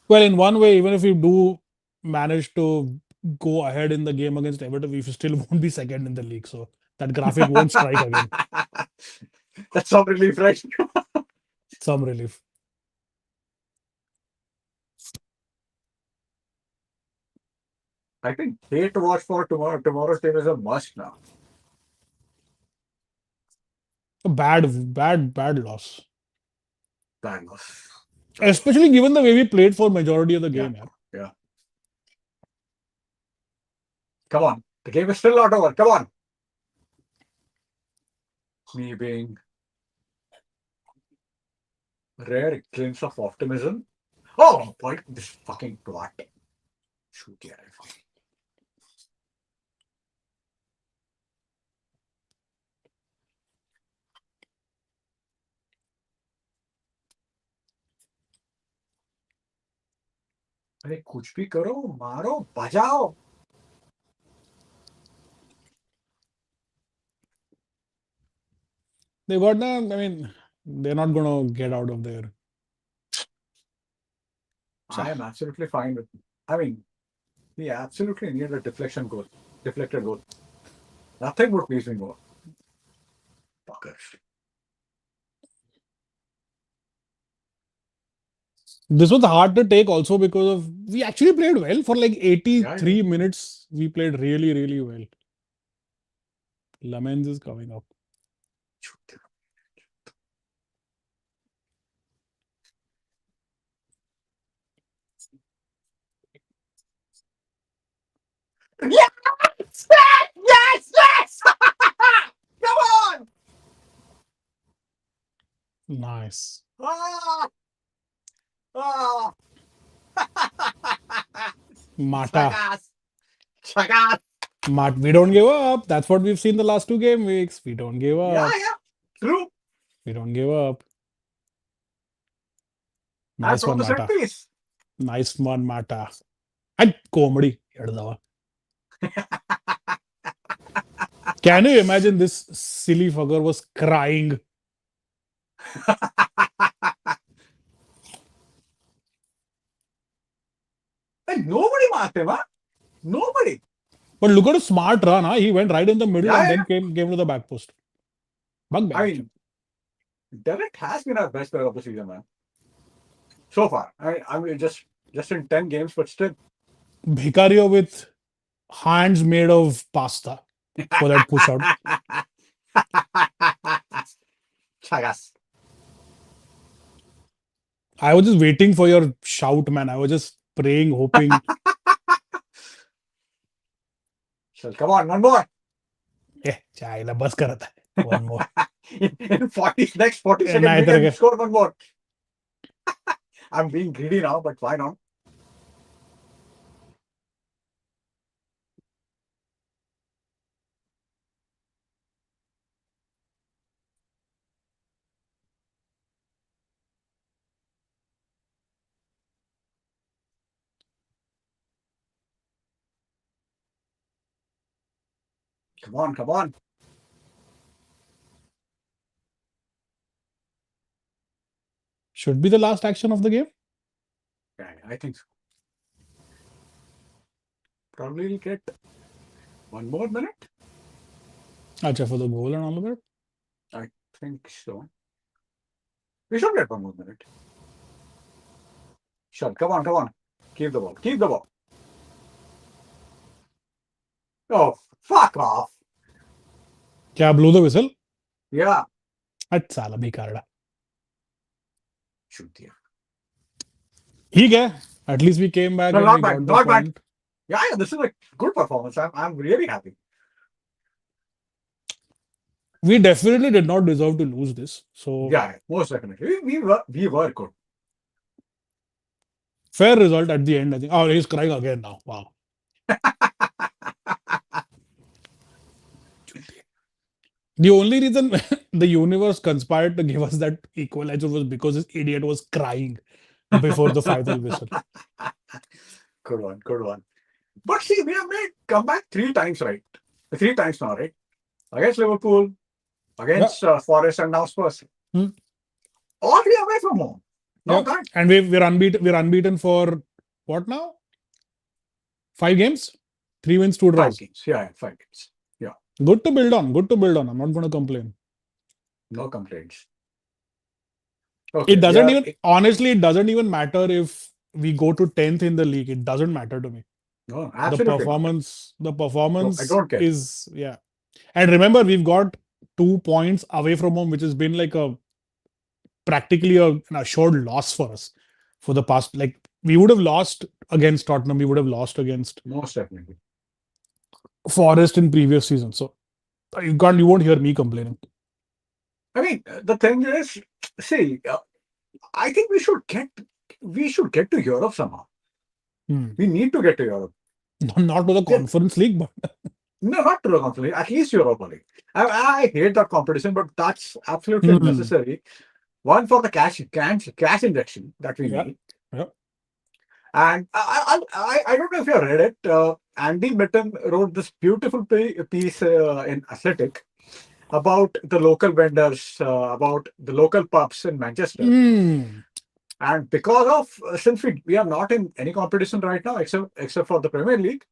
Well, in one way, even if we do manage to go ahead in the game against Everton, we still won't be second in the league. So that graphic won't strike again. That's some relief, right? Some relief. I think day to watch for tomorrow. Tomorrow's game is a must now. A bad loss. Bad loss. Especially given the way we played for majority of the game. Yeah. Come on. The game is still not over. Come on. Me being rare glimpse of optimism. Oh, boy, this fucking twat. Shoot, yeah. अरे कुछ भी करो मारो बजाओ. They got them. I mean, they're not gonna get out of there. I am absolutely fine with. I mean, we absolutely need a deflected goal. Nothing would please me more. Fuckers. This was hard to take also because of we actually played well for like 83 minutes. We played really, really well. Lamens is coming up. Yes! Yes! Come on! Nice. Mata. Chagas. We don't give up. That's what we've seen the last 2 game weeks. We don't give up. Yeah. True. We don't give up. Nice one, Mata. Nice one, Mata. And comedy. Can you imagine this silly fucker was crying? Nobody marked him, huh? Nobody. But look at a smart run, huh? He went right in the middle and then came to the back post. Bug back. Derek has been our best player of the season, man. So far. I mean, just in 10 games, but still. Vicario with hands made of pasta for that push out. Chagas. I was just waiting for your shout, man. I was just praying, hoping. So, come on, one more. Chayla bus karata. One more. In 40, next 40-second Nahi medium, tar score one more. I'm being greedy now, but why not? Come on, come on. Should be the last action of the game. Yeah, I think so. Probably will get one more minute. Acha, for the goal and all of that. I think so. We should get one more minute. Sure, come on, come on. Keep the ball, keep the ball. Oh, fuck off. Kya blew the whistle? Yeah. Sala bhikarda. Shoot, yeah. ठीक है. At least we came back No, and not we bad, got the not bad. point. Yeah, this is a good performance. I'm really happy. We definitely did not deserve to lose this. So Yeah, most definitely. We were good. fair result at the end, I think. Oh, he's crying again now. Wow. The only reason the universe conspired to give us that equalizer was because this idiot was crying before the final whistle. Good one, good one. But see, we have made comeback 3 times, right? 3 times now, right? Against Liverpool, against Forest, and now Spurs. Hmm. All three away from home. Not Yeah. bad. And we're unbeaten. We're unbeaten for what now? 5 games, 3 wins, 2 draws. 5 games. Yeah, 5 games. Yeah, Good to build on. Good to build on. I'm not going to complain. no complaints. Okay, It we doesn't are. even honestly. It doesn't even matter if we go to 10th in the league. It doesn't matter to me. No, The absolutely not. performance. The No, I performance don't care. is yeah. And remember, we've got 2 points away from home, which has been like a practically an assured loss for us for the past. Like we would have lost against Tottenham. We would have lost against Most definitely. Forest in previous season. So you won't hear me complaining. I mean, the thing is, see, I think we should get to Europe somehow. Hmm. We need to get to Europe. Not to the Yeah. Conference League, but No, not to the Conference League, at least Europa League. I hate that competition, but that's absolutely Hmm. necessary. One for the cash injection that we Yeah. need. Yeah. And I don't know if you have read it. Andy Mitten wrote this beautiful piece in Athletic about the local vendors, about the local pubs in Manchester. Hmm. And because of, since we are not in any competition right now, except for the Premier League,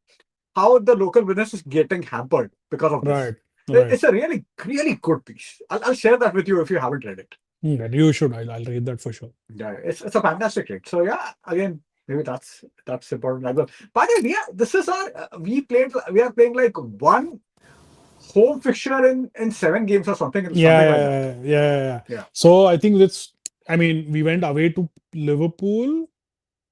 how the local business is getting hampered because of this. Right. Right. It's a really, really good piece. I'll share that with you if you haven't read it. You should. I'll read that for sure. Yeah, it's a fantastic read. So yeah, again, maybe that's important as well. By the way, yeah, this is our we are playing like one home fixture in 7 games or something like that. Yeah. So I think I mean, we went away to Liverpool,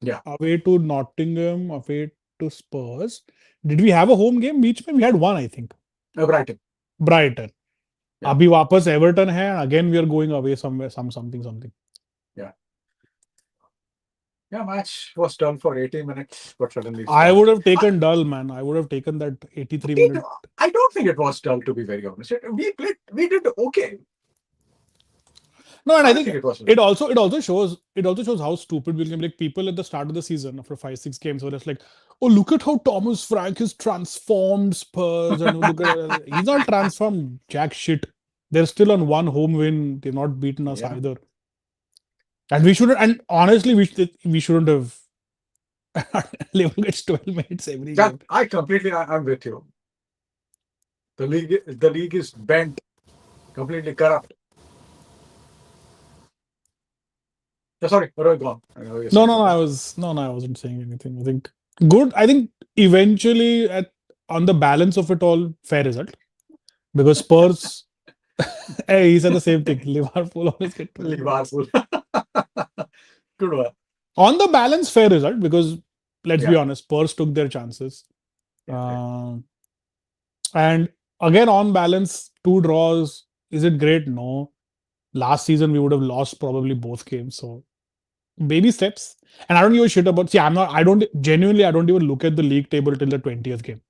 Yeah. away to Nottingham, away to Spurs. Did we have a home game? Beach में? We had one, I think. Brighton. Brighton. Yeah. अभी वापस Everton है. Again, we are going away somewhere, something. Yeah, match was done for 80 minutes, but suddenly I stopped. would have taken dull, man. I would have taken that 83-minute. I don't think it was dull, to be very honest. We did okay. No, and I don't think it was. it also shows how stupid we can be. Like people at the start of the season after 5-6 games were just like, oh, look at how Thomas Frank has transformed Spurs, and look at he's not transformed jack shit. They're still on one home win. They've not beaten us Yeah. either. And we shouldn't. And honestly, we shouldn't have. Liverpool gets 12 minutes every game. I'm with you. The league is bent, completely corrupt. Sorry, Rohit, go on. I know you're No, saying no, no. something. I wasn't saying anything. I think good. I think eventually, on the balance of it all, fair result because Spurs. Hey, he said the same thing. Liverpool always get to win. Liverpool. Good one. On the balance, fair result because let's be Yeah, honest, Spurs took their chances. yeah, right. Um and again, on balance, two draws. Is it great? No. Last season we would have lost probably both games. So baby steps. And I don't give a shit about. See, I don't genuinely. I don't even look at the league table till the 20th game.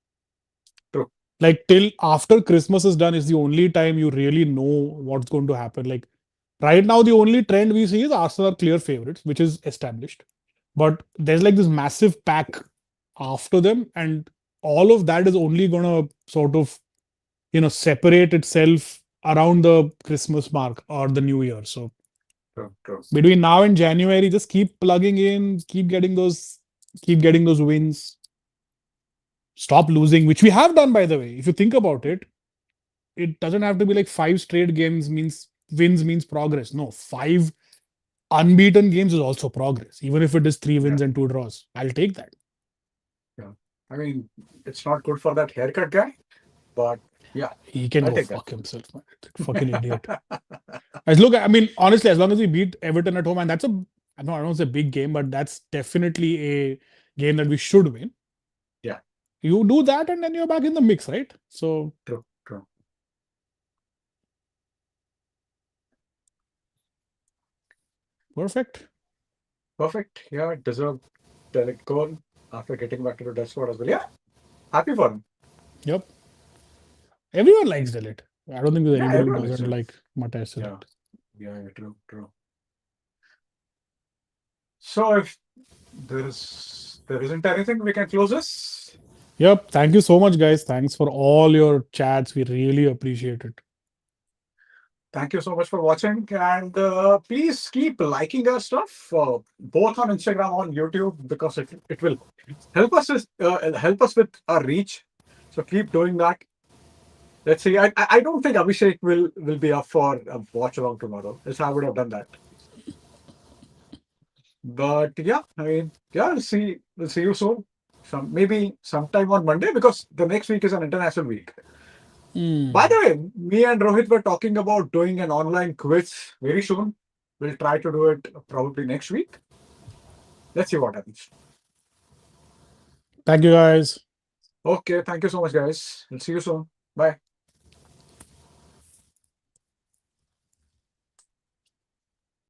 True. Like till after Christmas is done is the only time you really know what's going to happen. Like right now, the only trend we see is Arsenal are clear favorites, which is established. But there's like this massive pack after them, and all of that is only gonna sort of separate itself around the Christmas mark or the New Year. So True, true. between now and January, just keep plugging in, keep getting those wins, stop losing, which we have done by the way. If you think about it, it doesn't have to be like five straight games means wins means progress. No, five unbeaten games is also progress, even if it is three Yeah, wins and two draws. I'll take that. yeah. I mean, it's not good for that haircut guy, but yeah, He can I'll go take that. fuck himself, man. Fucking idiot. As look, I mean, honestly, as long as we beat Everton at home, and that's I don't know, it's a big game, but that's definitely a game that we should win. Yeah, You do that, and then you're back in the mix, right? So true, true. perfect. Perfect. Yeah, deserved Derek goal after getting back to the Dutch squad as well. Yeah, happy for him. Yep. Everyone likes Delit. I don't think there's Yeah, anybody who everyone is doesn't still. like Matthijs Yeah, Delit. yeah, yeah, true, true. So if there isn't anything, we can close this. Yep. Thank you so much, guys. Thanks for all your chats. We really appreciate it. Thank you so much for watching, and please keep liking our stuff, both on Instagram on YouTube, because it will help us with our reach. So keep doing that. Let's see. I don't think Abhishek will be up for a watch along tomorrow. Else I would have done that. But yeah, I mean, yeah, we'll see you soon. Maybe sometime on Monday, because the next week is an international week. By the Hmm. way, me and Rohit were talking about doing an online quiz very soon. We'll try to do it probably next week. Let's see what happens. Thank you, guys. Okay, thank you so much, guys. We'll see you soon. Bye.